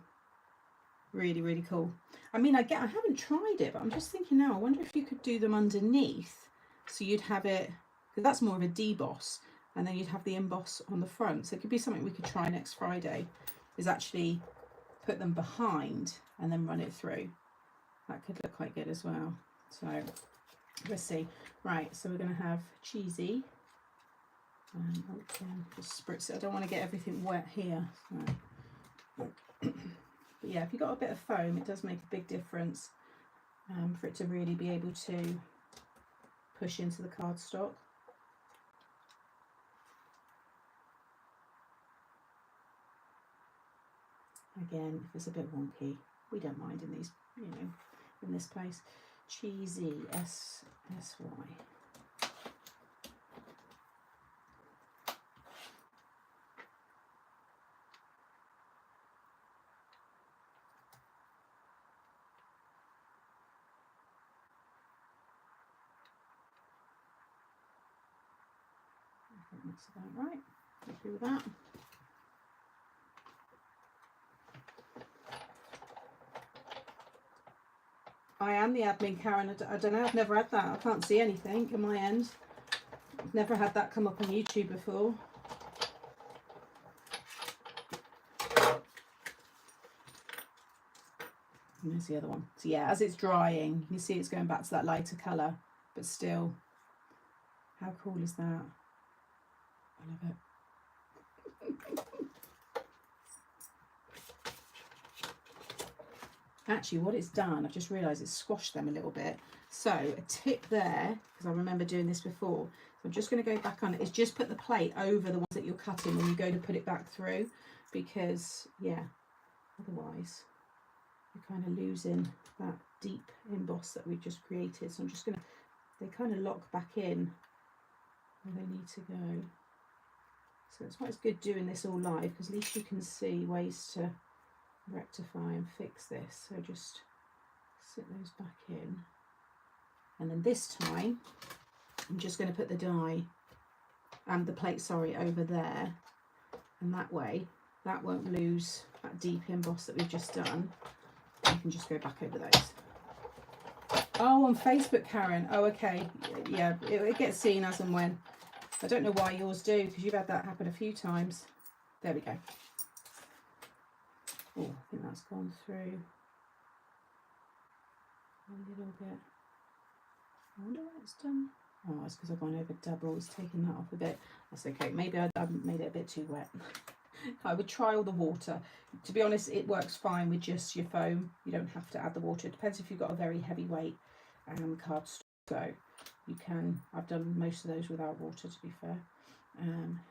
Really, really cool. I mean, I haven't tried it, but I'm just thinking now, I wonder if you could do them underneath. So you'd have it, because that's more of a deboss, and then you'd have the emboss on the front. So it could be something we could try next Friday, is actually put them behind and then run it through. That could look quite good as well. So let's see. Right, so we're going to have cheesy. Again, just spritz it. I don't want to get everything wet here. So. But yeah, if you've got a bit of foam, it does make a big difference for it to really be able to push into the cardstock. Again, if it's a bit wonky, we don't mind in these, you know, in this place. Cheesy, S-S-Y. I think that's about right. Happy with that. I am the admin, Karen. I don't know, I've never had that. I can't see anything on my end. I've never had that come up on YouTube before. And there's the other one. So yeah, as it's drying, you see it's going back to that lighter colour, but still, how cool is that? I love it. Actually, what it's done, I've just realised it's squashed them a little bit. So a tip there, because I remember doing this before, so I'm just going to go back on it, is just put the plate over the ones that you're cutting when you go to put it back through, because yeah, otherwise you're kind of losing that deep emboss that we've just created. So I'm just going to, they kind of lock back in where they need to go. So that's why it's good doing this all live, because at least you can see ways to rectify and fix this. So just sit those back in, and then this time I'm just going to put the die and the plate, sorry, over there, and that way that won't lose that deep emboss that we've just done. You can just go back over those. Oh, on Facebook, Karen. Oh, okay. Yeah, it gets seen as and when. I don't know why yours do, because you've had that happen a few times. There we go. Oh, I think that's gone through a little bit. I wonder what it's done. Oh, it's because I've gone over double. It's taken that off a bit. That's okay. Maybe I've made it a bit too wet. I would try all the water. To be honest, it works fine with just your foam. You don't have to add the water. It depends if you've got a very heavyweight cardstock. So you can. I've done most of those without water, to be fair.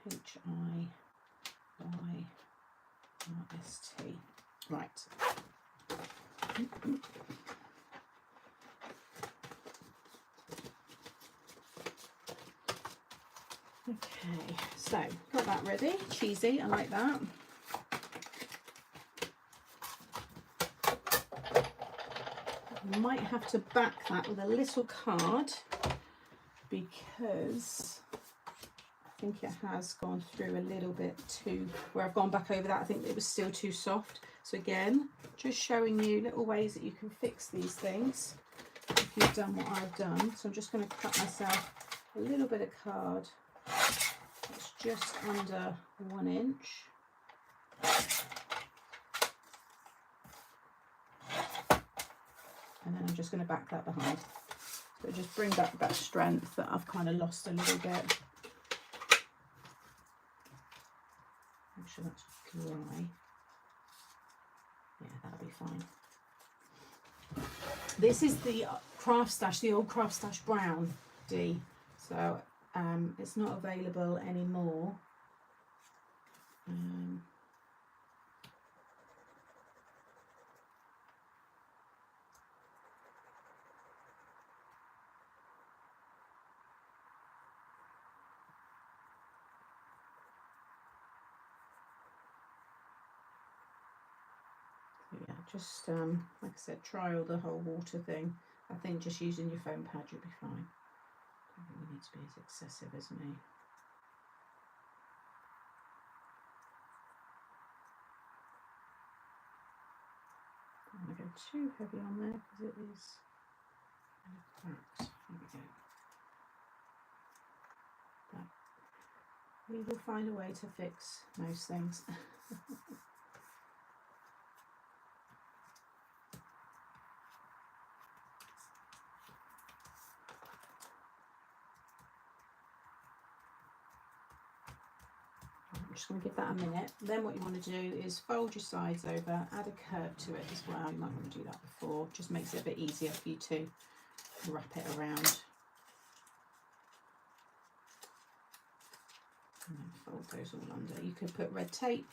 H-I-Y-R-S-T. Right. Okay, so got that ready. Cheesy, I like that. I might have to back that with a little card, because I think it has gone through a little bit too, where I've gone back over that, I think it was still too soft. So again, just showing you little ways that you can fix these things if you've done what I've done. So I'm just going to cut myself a little bit of card. It's just under 1 inch. And then I'm just going to back that behind. but just bring back that strength that I've kind of lost a little bit. Make sure that's dry. Yeah, that'll be fine. This is the Craft Stash, the old Craft Stash Brown D. So it's not available anymore. Yeah, just like I said, trial the whole water thing. I think just using your foam pad you'll be fine. I don't think you need to be as excessive as me. I don't want to go too heavy on there because it is kind of cracked. There we go. But we will find a way to fix most things. I'm just going to give that a minute. Then what you want to do is fold your sides over, add a curve to it as well. You might want to do that before, just makes it a bit easier for you to wrap it around. And then fold those all under. You could put red tape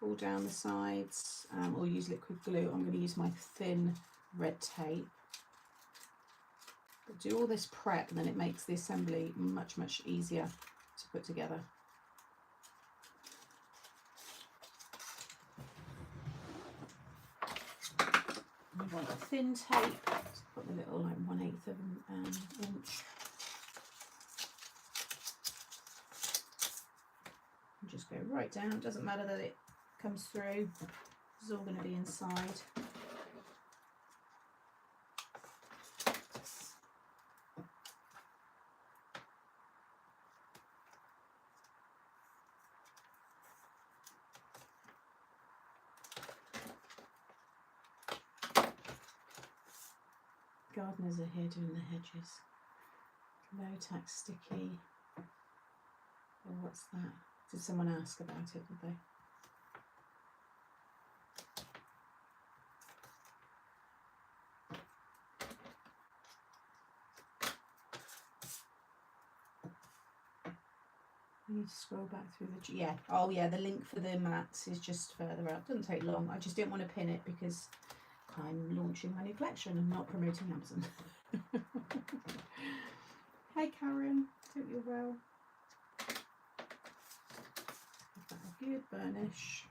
all down the sides or use liquid glue. I'm going to use my thin red tape. But do all this prep and then it makes the assembly much, much easier to put together. You want a thin tape, so put the little like 1/8 of an inch. And just go right down. It doesn't matter that it comes through. It's all going to be inside. Gardeners are here doing the hedges. Low tack sticky. Oh, what's that? Did someone ask about it, did they? I need to scroll back through the... Yeah. Oh, yeah, the link for the mats is just further up. Doesn't take long. I just didn't want to pin it because I'm launching my new collection and not promoting Amazon. Hey Karen, hope you're well. Give that a good burnish.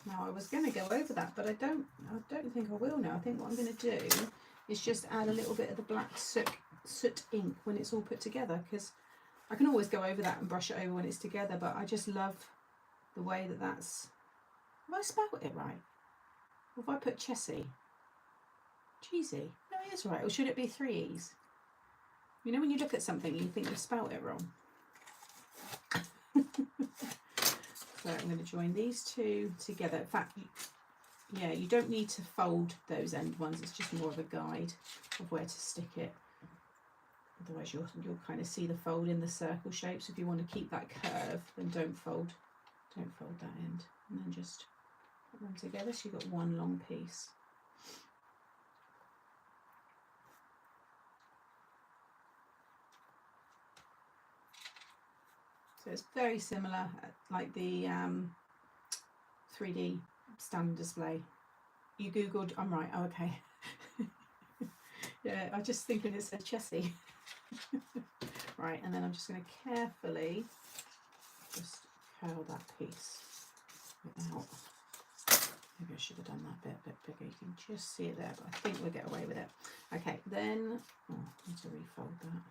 Now I was going to go over that, but I don't think I will now. I think what I'm going to do is just add a little bit of the black soot ink when it's all put together, because I can always go over that and brush it over when it's together, but I just love the way that that's... Have I spelled it right? Or have I put Chessie? Cheesy. No, it is right. Or should it be 3 E's? You know when you look at something you think you've spelt it wrong. So I'm going to join these two together. In fact, yeah, you don't need to fold those end ones. It's just more of a guide of where to stick it. Otherwise you'll kind of see the fold in the circle shape. So if you want to keep that curve, then don't fold that end. And then just put them together so you've got one long piece. So it's very similar, like the 3D stand display. You googled, I'm right, oh, okay. Yeah, I was just thinking it said Chessie. Right, and then I'm just going to carefully just curl that piece without... Maybe I should have done that bit a bit bigger. You can just see it there, but I think we'll get away with it. Okay, then... Oh, I need to refold that.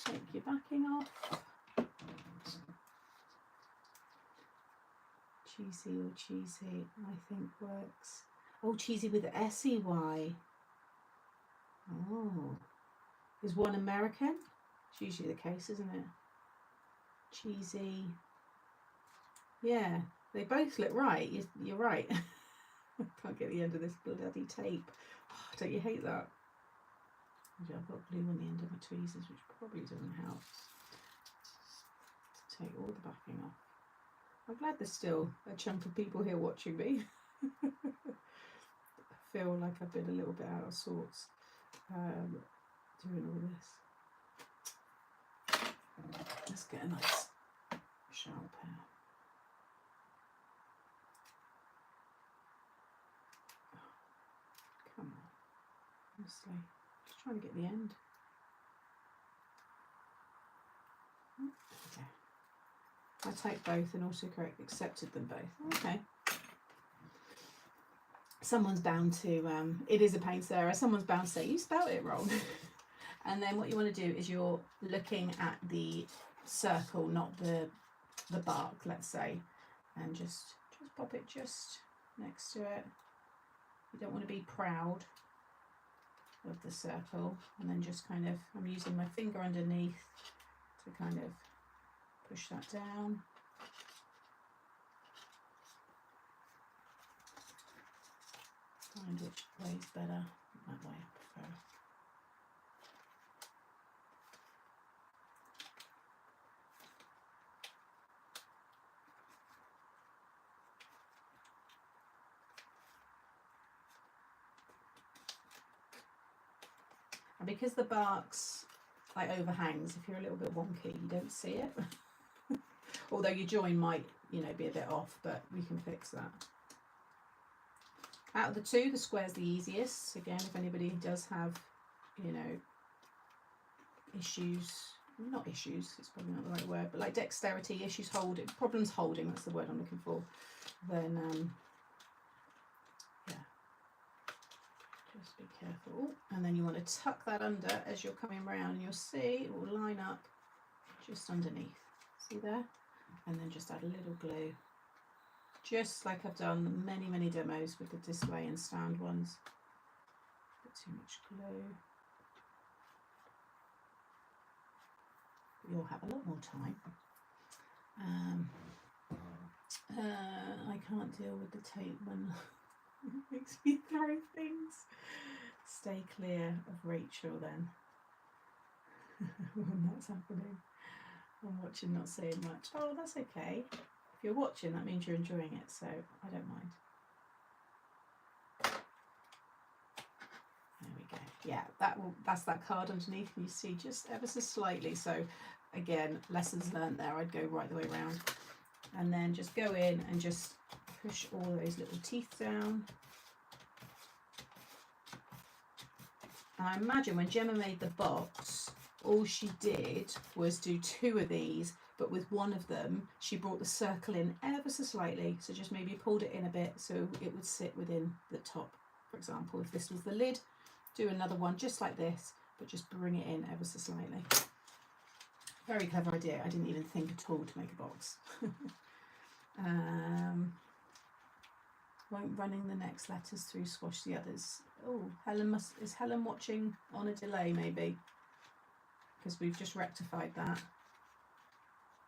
Take your backing off. Cheesy or cheesy, I think works. Oh, cheesy with S-E-Y. Oh. Is one American? It's usually the case, isn't it? Cheesy. Yeah, they both look right. You're right. I can't get the end of this bloody tape. Oh, don't you hate that? I've got glue on the end of my tweezers, which probably doesn't help to take all the backing off. I'm glad there's still a chunk of people here watching me. I feel like I've been a little bit out of sorts doing all this. Let's get a nice sharp pair. Come on, honestly, just trying to get the end. Okay. I typed both and autocorrect accepted them both. Okay. Someone's bound to, it is a pain, Sarah, someone's bound to say, you spelled it wrong. And then what you want to do is you're looking at the circle, not the bark, let's say, and just pop it just next to it. You don't want to be proud of the circle, and then just kind of, I'm using my finger underneath to kind of push that down. Find which way is better. That way I prefer. And because the bark's like overhangs, if you're a little bit wonky, you don't see it. Although your join might, you know, be a bit off, but we can fix that. Out of the two, the square's the easiest. Again, if anybody does have, you know, issues, not issues, it's probably not the right word, but like dexterity, issues holding, problems holding, that's the word I'm looking for, then, yeah, just be careful. And then you want to tuck that under as you're coming around, and you'll see it will line up just underneath. See there? And then just add a little glue. Just like I've done many, many demos with the display and stand ones. Put too much glue. You'll have a lot more time. I can't deal with the tape when it makes me throw things. Stay clear of Rachel then. When that's happening. I'm watching, not saying much. Oh, that's okay. If you're watching, that means you're enjoying it, so I don't mind. There we go. Yeah, that's that card underneath. You see just ever so slightly. So again, lessons learned there. I'd go right the way around, and then just go in and just push all those little teeth down. And I imagine when Gemma made the box, all she did was do 2 of these, but with one of them she brought the circle in ever so slightly, so just maybe pulled it in a bit so it would sit within the top. For example, if this was the lid, do another one just like this, but just bring it in ever so slightly. Very clever idea. I didn't even think at all to make a box. Won't running the next letters through squash the others. Oh, is Helen watching on a delay maybe? Because we've just rectified that.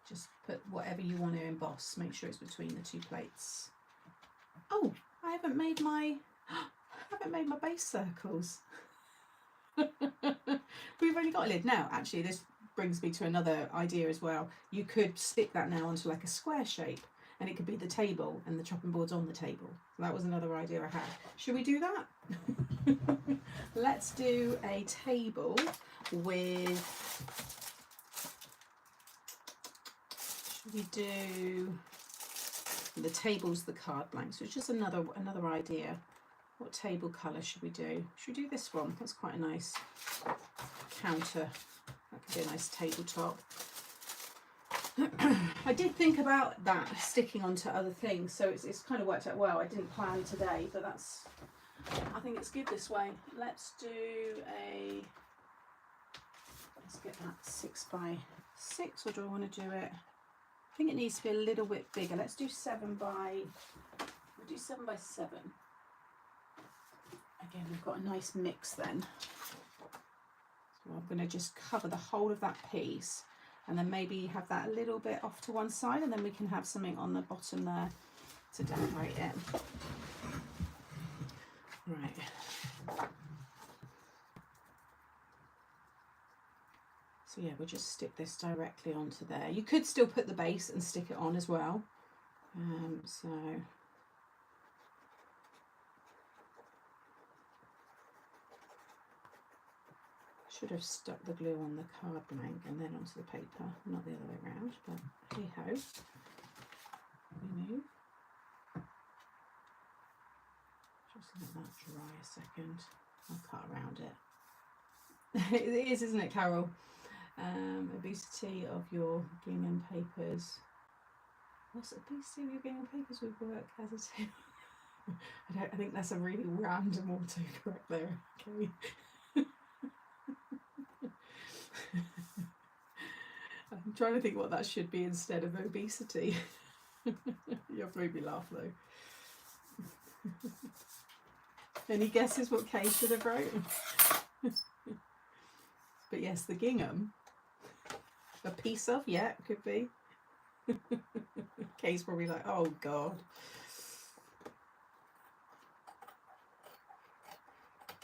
Just put whatever you want to emboss. Make sure it's between the 2 plates. Oh, I haven't made my base circles. We've only got a lid. Now, actually, this brings me to another idea as well. You could stick that now onto like a square shape, and it could be the table and the chopping board's on the table. So that was another idea I had. Should we do that? Let's do a table with, should we do, the table's the card blanks, so it's just another idea. What table colour should we do? Should we do this one? That's quite a nice counter. That could be a nice tabletop. I did think about that sticking onto other things, so it's kind of worked out well. I didn't plan today, but that's, I think it's good this way. Let's get that 6 by 6, or do I want to do it I think it needs to be a little bit bigger. Let's do 7 by, we'll do 7 by 7. Again, we've got a nice mix then. So I'm going to just cover the whole of that piece, and then maybe have that a little bit off to one side, and then we can have something on the bottom there to decorate it. Right. So yeah, we'll just stick this directly onto there. You could still put the base and stick it on as well. So should have stuck the glue on the card blank and then onto the paper, not the other way around, but hey ho. Remove. Just let that dry a second. I'll cut around it. It is, isn't it, Carol? Obesity of your gingham papers. What's obesity of your gingham papers with work as a tip? I think that's a really random autocorrect there. Okay. I'm trying to think what that should be instead of obesity. You've made me laugh though. Any guesses what Kay should have wrote? But yes, the gingham. A piece of, yeah, it could be. Kay's probably like, oh God.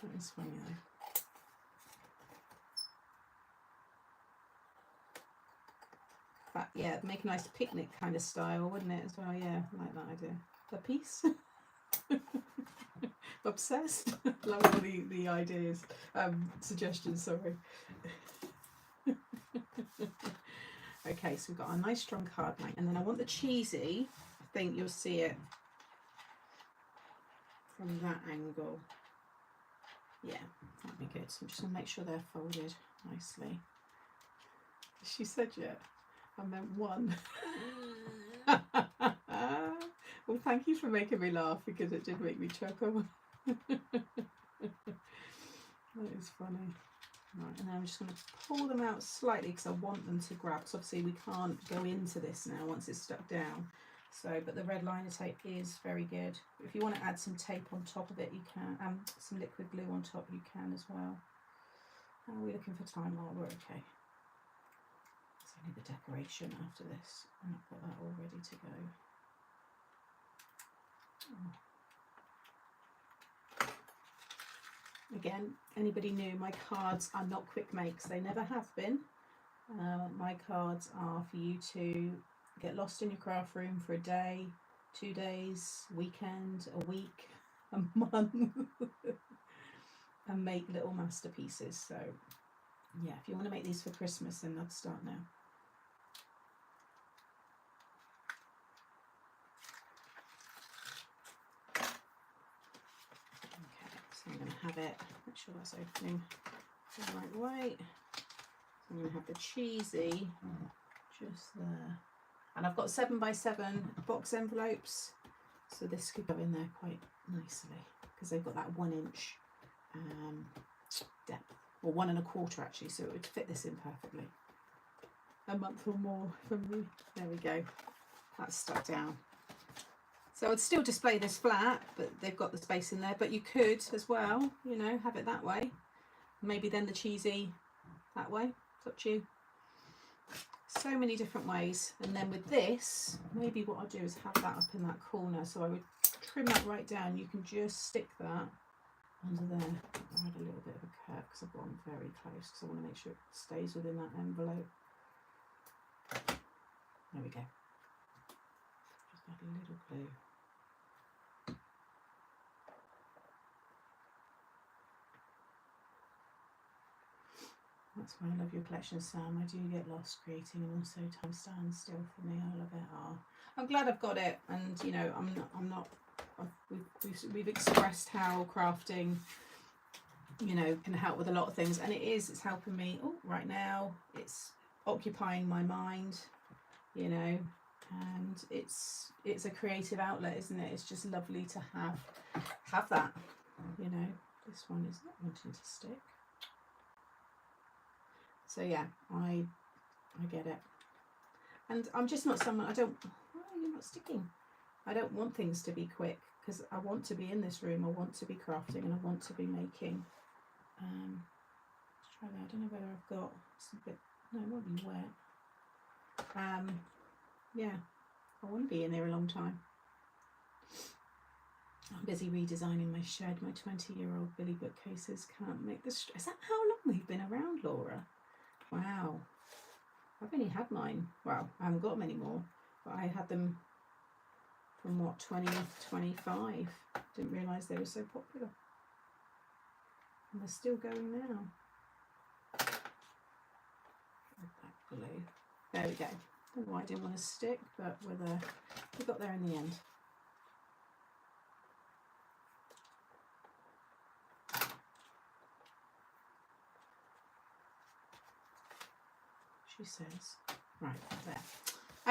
That is funny though. But yeah, make a nice picnic kind of style, wouldn't it, as well? Yeah, I like that idea. A piece. Obsessed. Love all the ideas. Suggestions, sorry. Okay, so we've got our nice strong card blank, and then I want the cheesy. I think you'll see it from that angle. Yeah, that'd be good. So I'm just going to make sure they're folded nicely. She said yet? I meant one. Well, thank you for making me laugh, because it did make me chuckle. That is funny. Right, and then I'm just going to pull them out slightly because I want them to grab. So obviously we can't go into this now once it's stuck down. So, but the red liner tape is very good. If you want to add some tape on top of it, you can. Some liquid glue on top, you can as well. How are we looking for time? Oh, we're okay. It's only the decoration after this, and I've got that all ready to go. Oh. Again, anybody new, my cards are not quick makes. They never have been. My cards are for you to get lost in your craft room for a day, 2 days, weekend, a week, a month, and make little masterpieces. So yeah, if you want to make these for Christmas, then I'd start now. I'm going to have it, make sure that's opening the right way. So I'm going to have the cheesy just there. And I've got 7 by 7 box envelopes, so this could go in there quite nicely because they've got that 1 inch depth, or 1 1/4 actually, so it would fit this in perfectly. A month or more from me. There we go. That's stuck down. So I'd still display this flat, but they've got the space in there. But you could as well, you know, have it that way. Maybe then the cheesy that way. It's up to you. So many different ways. And then with this, maybe what I'll do is have that up in that corner. So I would trim that right down. You can just stick that under there. I'll add a little bit of a curve because I've got them very close because I want to make sure it stays within that envelope. There we go. Just add a little glue. That's why I love your collection, Sam. I do get lost creating, and also time stands still for me. I love it. Oh, I'm glad I've got it, and you know, we've expressed how crafting, you know, can help with a lot of things, and it's helping me. Oh, right now it's occupying my mind, you know, and it's a creative outlet, isn't it? It's just lovely to have that, you know. This one is not wanting to stick. So yeah, I get it. And I'm just not someone, oh, you're not sticking. I don't want things to be quick because I want to be in this room, I want to be crafting, and I want to be making. Let's try that. I don't know whether I've got, it's a bit, no, it won't be wet. Yeah, I want to be in there a long time. I'm busy redesigning my shed. My 20-year-old Billy bookcases can't make this. Is that how long they've been around, Laura? Wow. I've only had mine. Well, I haven't got them anymore, but I had them from what, 2025. Didn't realise they were so popular. And they're still going now. That glue. There we go. Don't know why I didn't want to stick, but we got there in the end. She says. Right, there.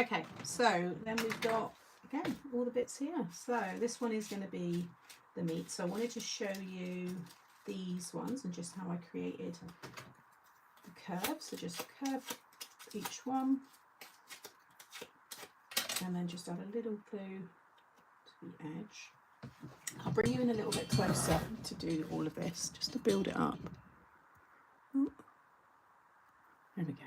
Okay, so then we've got, again, all the bits here. So this one is going to be the meat. So I wanted to show you these ones and just how I created the curve. So just curve each one. And then just add a little glue to the edge. I'll bring you in a little bit closer to do all of this, just to build it up. Ooh. There we go.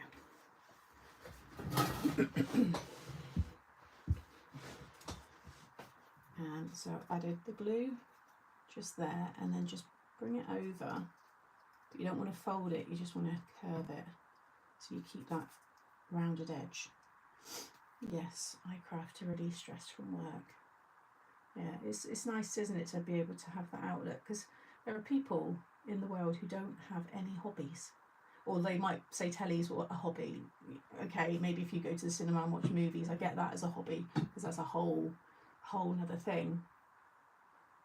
And so I've added the glue just there, and then just bring it over. But you don't want to fold it, you just want to curve it, so you keep that rounded edge. Yes, I craft to release stress from work. Yeah, it's nice, isn't it, to be able to have that outlet, because there are people in the world who don't have any hobbies. Or they might say telly's a hobby. Okay, maybe if you go to the cinema and watch movies, I get that as a hobby, because that's a whole nother thing.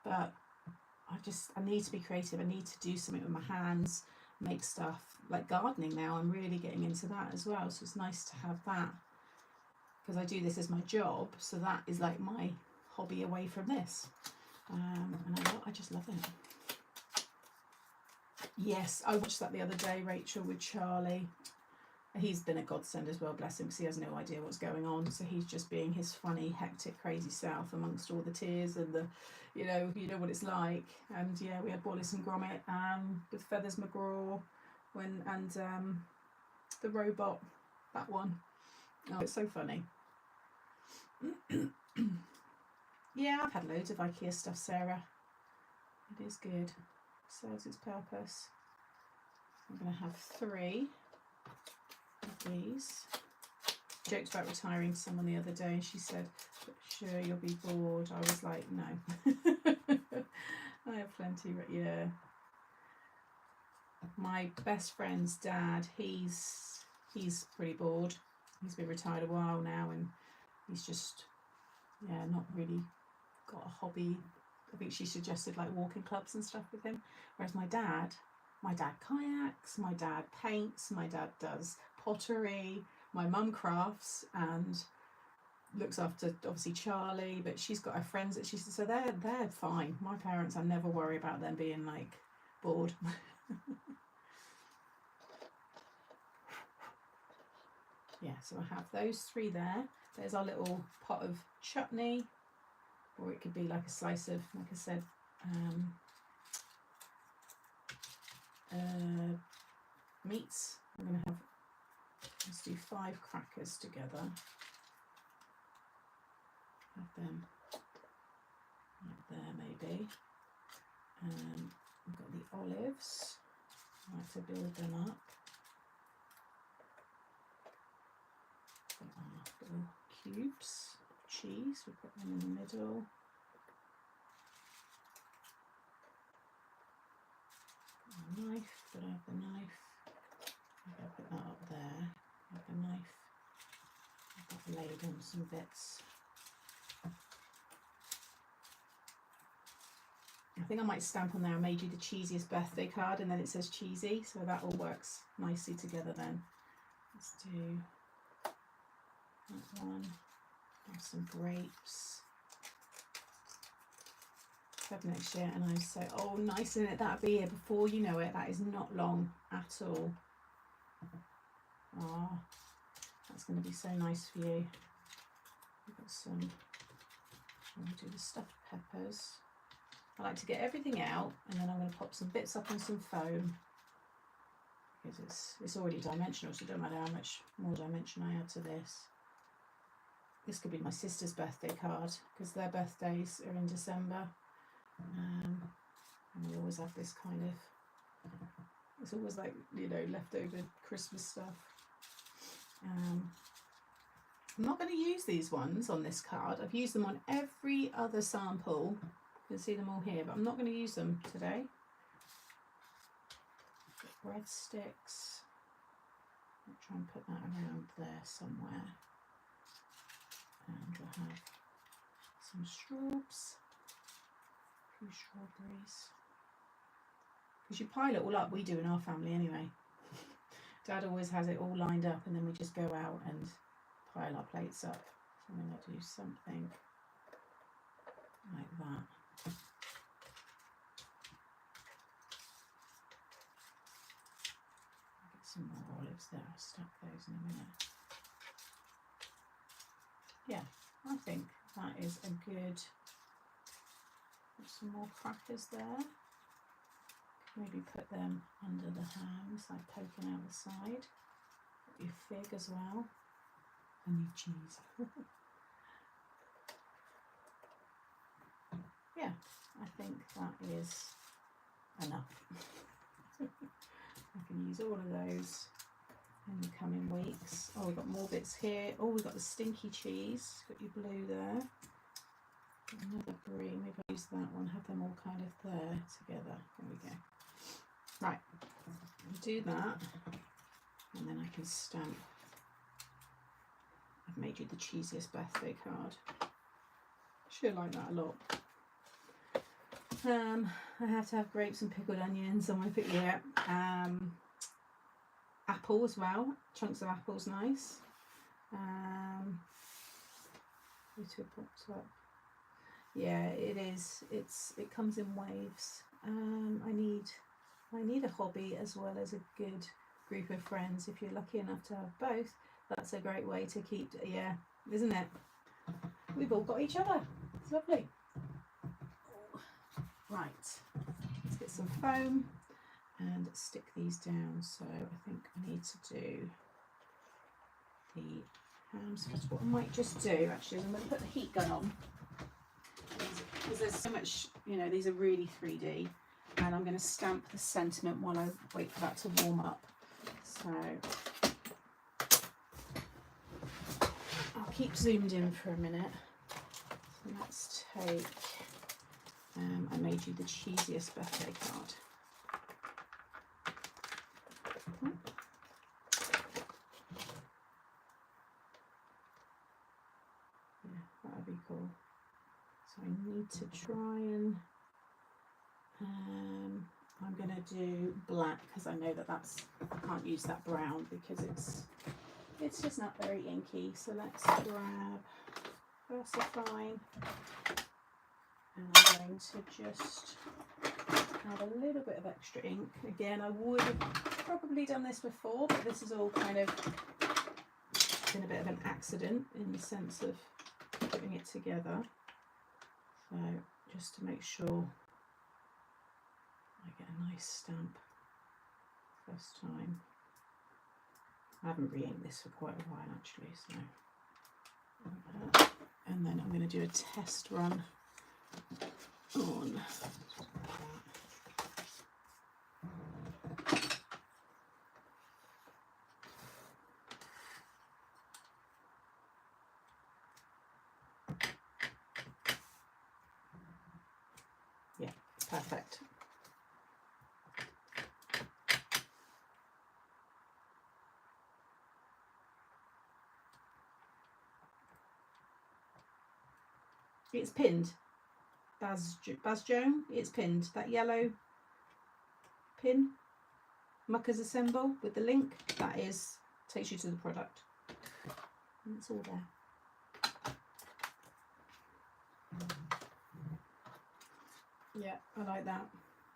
But I need to be creative. I need to do something with my hands, make stuff. Like gardening now, I'm really getting into that as well. So it's nice to have that, because I do this as my job. So that is like my hobby away from this. And I just love it. Yes, I watched that the other day, Rachel, with Charlie. He's been a godsend as well, bless him, because he has no idea what's going on. So he's just being his funny, hectic, crazy self amongst all the tears and the, you know what it's like. And yeah, we had Wallace and Gromit with Feathers McGraw, and the robot, that one. Oh, it's so funny. Yeah, I've had loads of IKEA stuff, Sarah. It is good. Serves its purpose. I'm going to have 3 of these. Joked about retiring to someone the other day, and she said, "Sure, you'll be bored." I was like, no. I have plenty, yeah. My best friend's dad, he's pretty bored. He's been retired a while now, and he's just, yeah, not really got a hobby. I think she suggested like walking clubs and stuff with him. Whereas my dad kayaks, my dad paints, my dad does pottery, my mum crafts and looks after obviously Charlie, but she's got her friends that so they're fine. My parents, I never worry about them being like bored. Yeah, so I have those 3 there. There's our little pot of chutney. Or it could be like a slice of, like I said, meats. I'm going to have, let's do 5 crackers together. Have them like there maybe. I've got the olives. I like to build them up. Got our little cubes. Cheese, we put them in the middle. A knife, but I have the knife. Maybe I'll put that up there. I have the knife. I've got laid on some bits. I think I might stamp on there, I made you the cheesiest birthday card, and then it says cheesy, so that all works nicely together then. Let's do that one. Have some grapes. Feb next year, and I say, oh, nice, isn't it? That'll be here before you know it. That is not long at all. Oh, That's going to be so nice for you. We've got some, I'm going to do the stuffed peppers. I like to get everything out, and then I'm going to pop some bits up on some foam, because it's already dimensional, so it doesn't matter how much more dimension I add to this. This could be my sister's birthday card, because their birthdays are in December. And we always have this kind of, it's always like, you know, leftover Christmas stuff. I'm not going to use these ones on this card. I've used them on every other sample. You can see them all here, but I'm not going to use them today. Breadsticks. I'll try and put that around there somewhere. And we'll have some straws. A few strawberries. Because you pile it all up, we do in our family anyway. Dad always has it all lined up, and then we just go out and pile our plates up. So I'm going to do something like that. Get some more olives there, I'll stack those in a minute. Yeah, I think that is a good, put some more crackers there. Maybe put them under the hams, like poking out the side. Put your fig as well, and your cheese. Yeah, I think that is enough. I can use all of those in the coming weeks. Oh, we've got more bits here. Oh, we've got the stinky cheese. Got your blue there. Another brie. Maybe I'll use that one. Have them all kind of there together. There we go. Right, I'll do that, and then I can stamp. I've made you the cheesiest birthday card. She'll like that a lot. I have to have grapes and pickled onions on my pick. Yeah. Apple as well. Chunks of apple's nice. Little pops up. Yeah, it is. It comes in waves. I need a hobby as well as a good group of friends. If you're lucky enough to have both, that's a great way to keep, yeah, isn't it? We've all got each other. It's lovely. Right, let's get some foam and stick these down. So I think I need to do the hams first. What I might just do actually is I'm going to put the heat gun on, because there's so much, you know, these are really 3D. And I'm going to stamp the sentiment while I wait for that to warm up. So I'll keep zoomed in for a minute. So let's take, I made you the cheesiest birthday card. Yeah, that would be cool. So I need to try and I'm going to do black, because I know that I can't use that brown because it's just not very inky. So let's grab VersaFine, and I'm going to just add a little bit of extra ink. Again, I would have probably done this before, but this is all kind of been a bit of an accident in the sense of putting it together. So just to make sure I get a nice stamp first time. I haven't re-inked this for quite a while actually, so and then I'm going to do a test run on yeah, perfect. It's pinned. Baz Joan, it's pinned. That yellow pin, Muckers Assemble with the link, that is, takes you to the product. And it's all there. Yeah, I like that.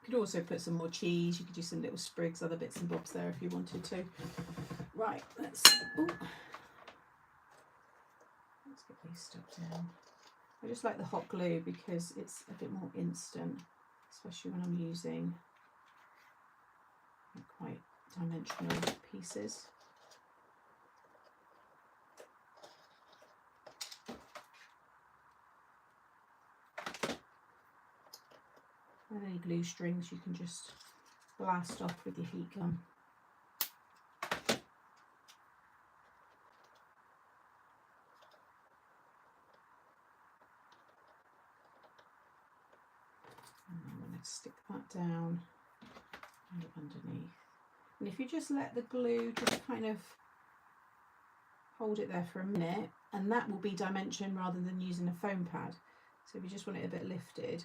You could also put some more cheese. You could do some little sprigs, other bits and bobs there if you wanted to. Right, let's, ooh, Let's get these stuck down. I just like the hot glue because it's a bit more instant, especially when I'm using quite dimensional pieces. And any glue strings you can just blast off with your heat gun. And I'm going to stick that down and underneath. And if you just let the glue just kind of hold it there for a minute, and that will be dimension rather than using a foam pad. So if you just want it a bit lifted,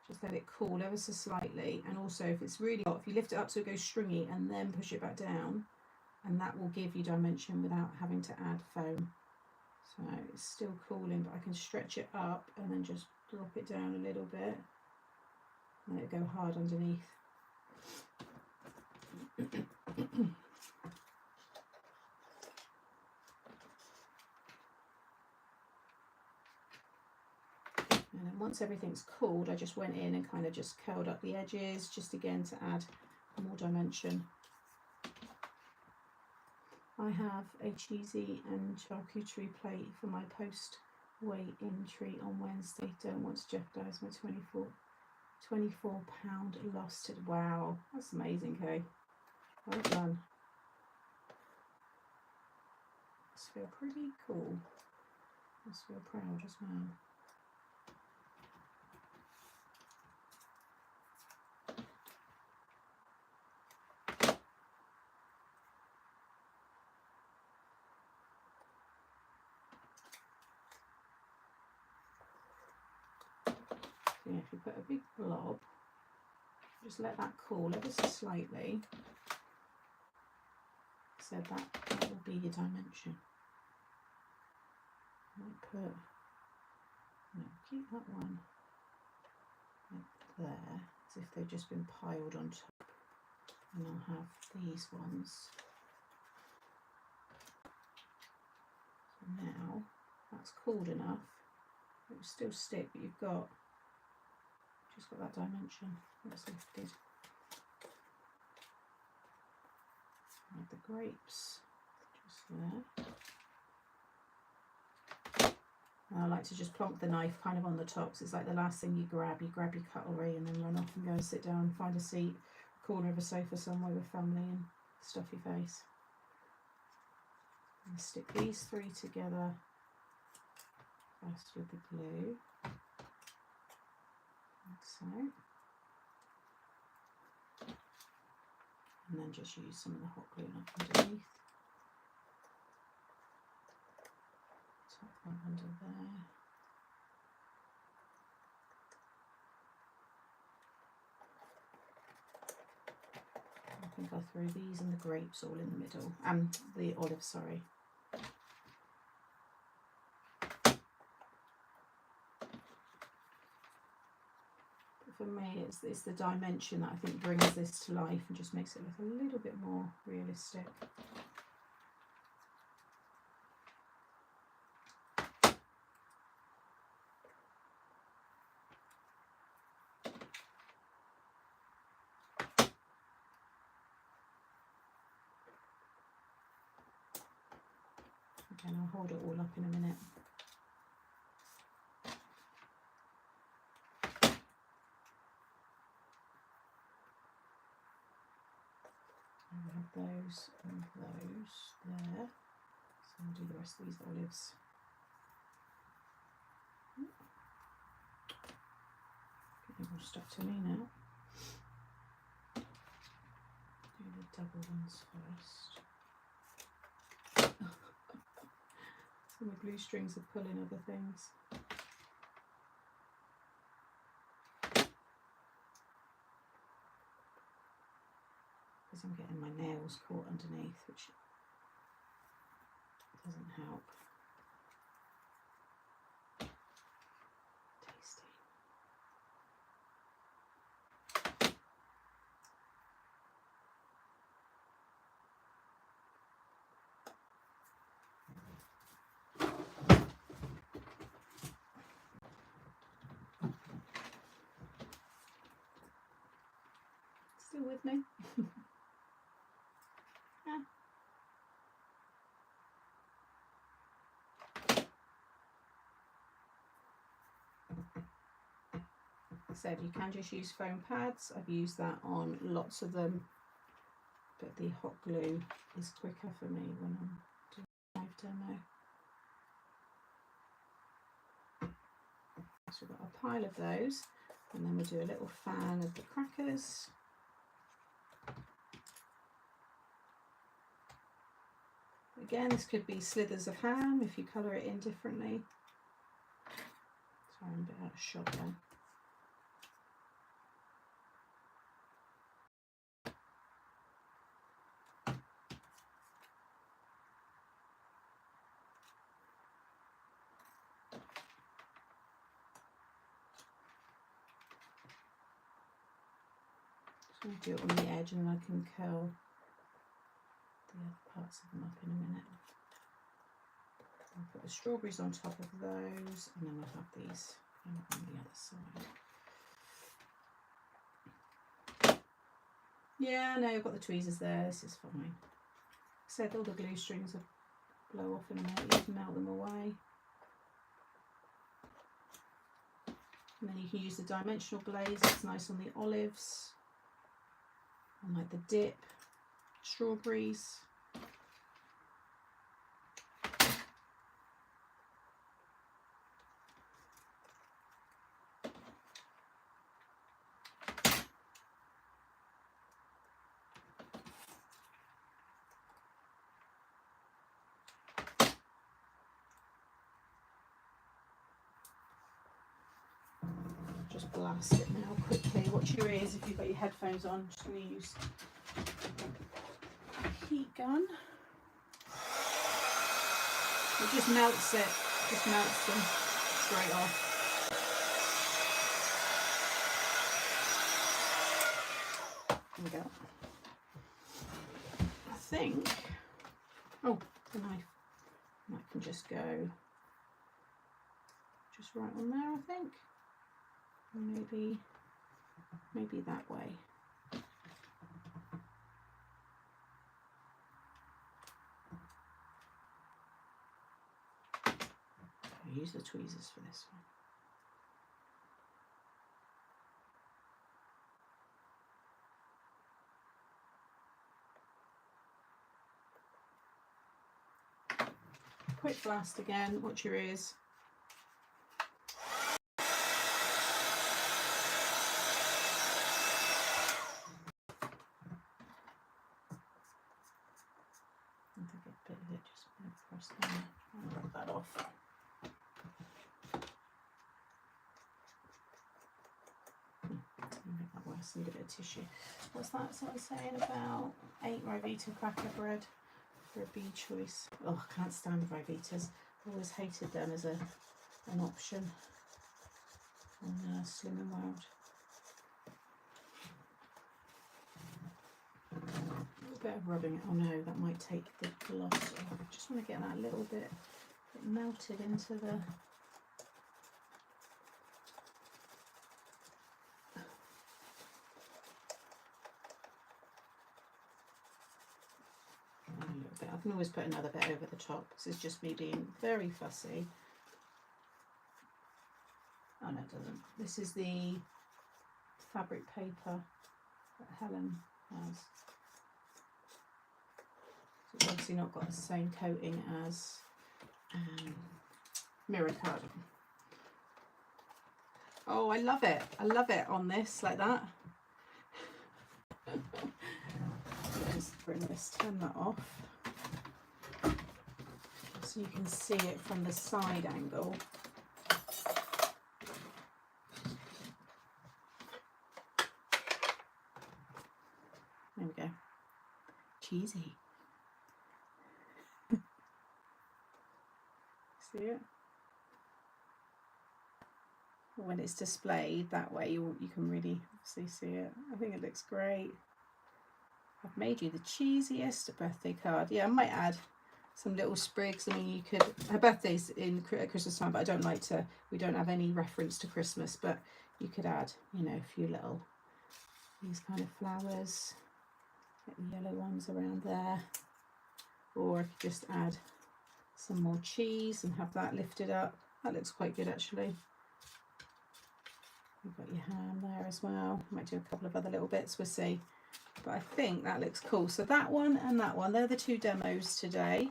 just let it cool ever so slightly. And also if it's really hot, if you lift it up so it goes stringy and then push it back down, and that will give you dimension without having to add foam. So it's still cooling, but I can stretch it up and then just drop it down a little bit. Let it go hard underneath. And then once everything's cooled, I just went in and kind of just curled up the edges, just again to add more dimension. I have a cheesy and charcuterie plate for my post-weigh-in treat on Wednesday. Don't want to jeopardise my 24-pound loss. Wow, that's amazing, Kay. Well done. Must feel pretty cool. Must feel proud as well. Yeah, if you put a big blob, just let that cool ever so slightly. So that will be your dimension. Keep that one like there, as if they've just been piled on top. And I'll have these ones. So now that's cooled enough. It will still stick, but you've just got that dimension that's lifted. Add the grapes just there. And I like to just plonk the knife kind of on the top, so it's like the last thing you grab your cutlery and then run off and go and sit down, find a seat, corner of a sofa somewhere with family and stuff your face. And stick these three together first with the glue, like so. And then just use some of the hot glue underneath. Tuck that under there. I think I'll throw these and the grapes all in the middle, the olives, sorry. For me, it's the dimension that I think brings this to life and just makes it look a little bit more realistic. Again, I'll hold it all up in a minute. We have those and those there. So I'll do the rest of these olives. Getting all stuck to me now. Do the double ones first. Some of the glue strings are pulling other things. Because I'm getting my nails caught underneath, which doesn't help. Tasty. Still with me? Yeah. Said you can just use foam pads. I've used that on lots of them, but the hot glue is quicker for me when I'm doing a live demo. So we've got a pile of those, and then we'll do a little fan of the crackers. Again, this could be slithers of ham if you colour it in differently. Sorry, I'm a bit out of shot there. I'm going to do it on the edge, and then I can curl the other parts of them up in a minute. I'll put the strawberries on top of those, and then we'll have these on the other side. Yeah, no, I've got the tweezers there, this is fine. Like I said, all the glue strings will blow off in a minute, you can melt them away. And then you can use the dimensional glaze, it's nice on the olives. And like the dip, strawberries. Just blast it now quickly. Watch your ears if you've got your headphones on. I'm just going to use a heat gun. It just melts it, just melts them straight off. There we go. I think, oh, the knife. That can just go just right on there, I think. Maybe that way. I'll use the tweezers for this one. Quick blast again, watch your ears. Rub that off. Make that worse, need a bit of tissue. What's that sort of saying about 8 Rivita cracker bread for a bee choice? Oh, I can't stand the Rivitas. Always hated them as an option on Slim and Wild. A little bit of rubbing it. Oh no, that might take the gloss off. I just want to get that little bit melted into the. A little bit. I can always put another bit over the top. This is just me being very fussy. Oh no, it doesn't. This is the fabric paper that Helen has. So it's obviously not got the same coating as mirror card. Oh, I love it. I love it on this like that. Just bring this, turn that off, so you can see it from the side angle. There we go. Cheesy. See it? When it's displayed that way, you can really obviously see it. I think it looks great. I've made you the cheesiest birthday card. Yeah, I might add some little sprigs. I mean, you could. Her birthday's at Christmas time, but I don't like to. We don't have any reference to Christmas, but you could add, you know, a few little these kind of flowers, get the yellow ones around there, or I could just add some more cheese and have that lifted up. That looks quite good actually. You've got your ham there as well. Might do a couple of other little bits, we'll see. But I think that looks cool. So that one and that one, they're the two demos today.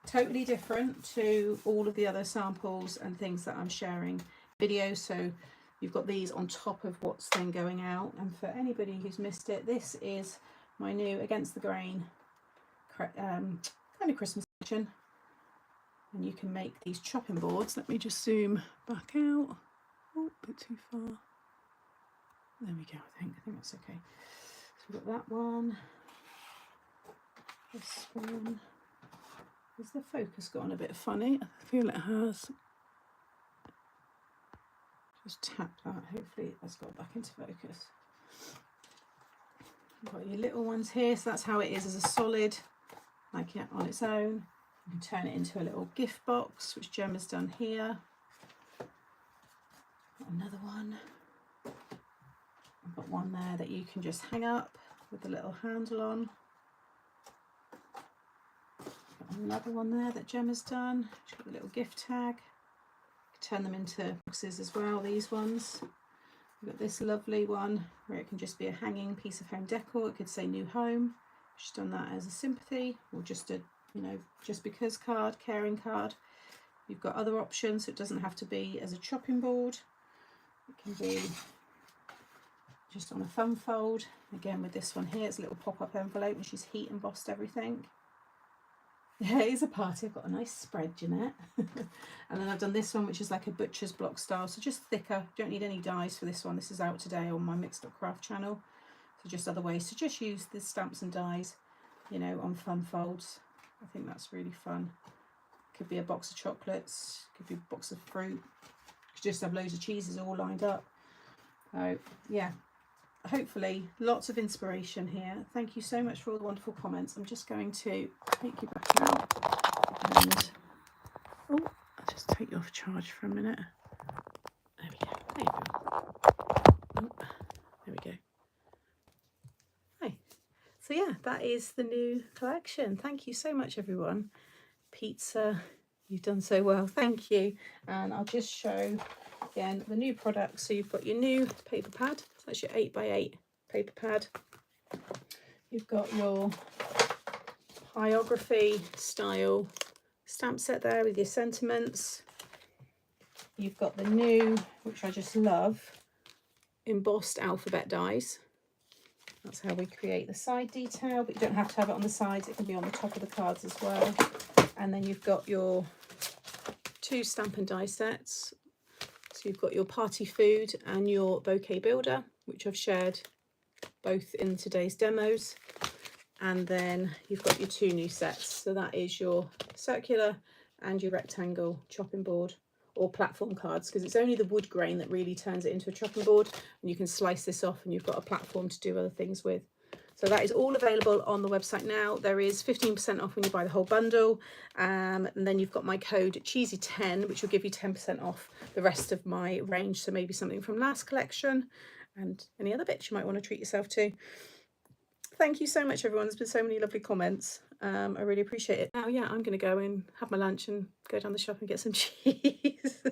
Totally different to all of the other samples and things that I'm sharing videos. So you've got these on top of what's then going out. And for anybody who's missed it, this is my new Against the Grain kind of Christmas collection. And you can make these chopping boards. Let me just zoom back out. Oh, a bit too far. There we go, I think that's okay. So we've got that one. This one. Has the focus gone a bit funny? I feel it has. Just tap that, hopefully that's got back into focus. You've got your little ones here, so that's how it is as a solid, like it on its own. You can turn it into a little gift box, which Gemma's done here. Got another one. I've got one there that you can just hang up with the little handle on. Got another one there that Gemma's done. She's got a little gift tag. Turn them into boxes as well, these ones. We've got this lovely one where it can just be a hanging piece of home decor. It could say new home. She's done that as a sympathy or just a, you know, just because card, caring card. You've got other options, so it doesn't have to be as a chopping board. It can be just on a thumb fold. Again, with this one here, it's a little pop-up envelope and she's heat embossed everything. Yeah, it is a party. I've got a nice spread, Jeanette. And then I've done this one, which is like a butcher's block style, so just thicker. Don't need any dies for this one. This is out today on my Mixed Up Craft channel. So just other ways to just use the stamps and dies, you know, on fun folds. I think that's really fun. Could be a box of chocolates, could be a box of fruit. Could just have loads of cheeses all lined up. So yeah, hopefully lots of inspiration here. Thank you so much for all the wonderful comments. I'm just going to take you back out and oh, I'll just take you off charge for a minute. There we go. There you go. Oh, there we go. Hi. So yeah, that is the new collection. Thank you so much, everyone. Pizza, you've done so well. Thank you. And I'll just show again the new products. So you've got your new paper pad. So that's your 8x8 paper pad. You've got your pyrography style stamp set there with your sentiments. You've got the new, which I just love, embossed alphabet dies. That's how we create the side detail, but you don't have to have it on the sides. It can be on the top of the cards as well. And then you've got your two stamp and die sets. So you've got your party food and your bouquet builder, which I've shared both in today's demos. And then you've got your two new sets. So that is your circular and your rectangle chopping board or platform cards, because it's only the wood grain that really turns it into a chopping board, and you can slice this off and you've got a platform to do other things with. So that is all available on the website now. There is 15% off when you buy the whole bundle. And then you've got my code cheesy10, which will give you 10% off the rest of my range. So maybe something from last collection and any other bits you might want to treat yourself to. Thank you so much, everyone. There's been so many lovely comments. I really appreciate it. Now, yeah, I'm going to go and have my lunch and go down the shop and get some cheese.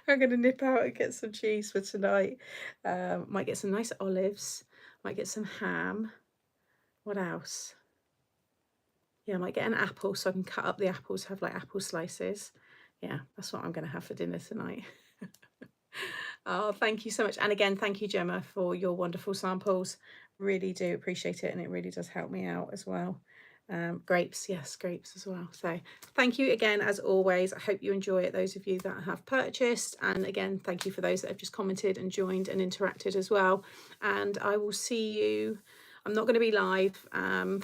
I'm going to nip out and get some cheese for tonight. Might get some nice olives. Might get some ham. What else? Yeah, I might get an apple so I can cut up the apples, have like apple slices. Yeah, that's what I'm going to have for dinner tonight. Oh, thank you so much. And again, thank you, Gemma, for your wonderful samples. Really do appreciate it, and it really does help me out as well. Grapes, yes, grapes as well. So thank you again, as always. I hope you enjoy it, those of you that have purchased. And again, thank you for those that have just commented and joined and interacted as well. And I will see you. I'm not going to be live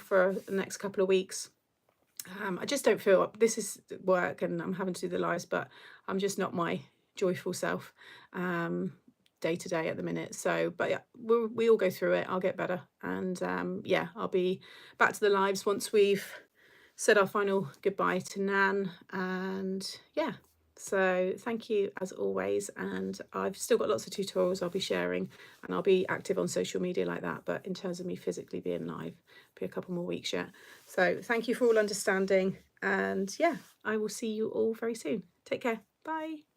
for the next couple of weeks. I just don't feel, this is work and I'm having to do the lives, but I'm just not my joyful self day to day at the minute. So, but yeah, we all go through it. I'll get better. And yeah, I'll be back to the lives once we've said our final goodbye to Nan. And yeah, So thank you as always, and I've still got lots of tutorials I'll be sharing, and I'll be active on social media like that, but in terms of me physically being live, be a couple more weeks yet. So thank you for all understanding, and yeah, I will see you all very soon. Take care. Bye.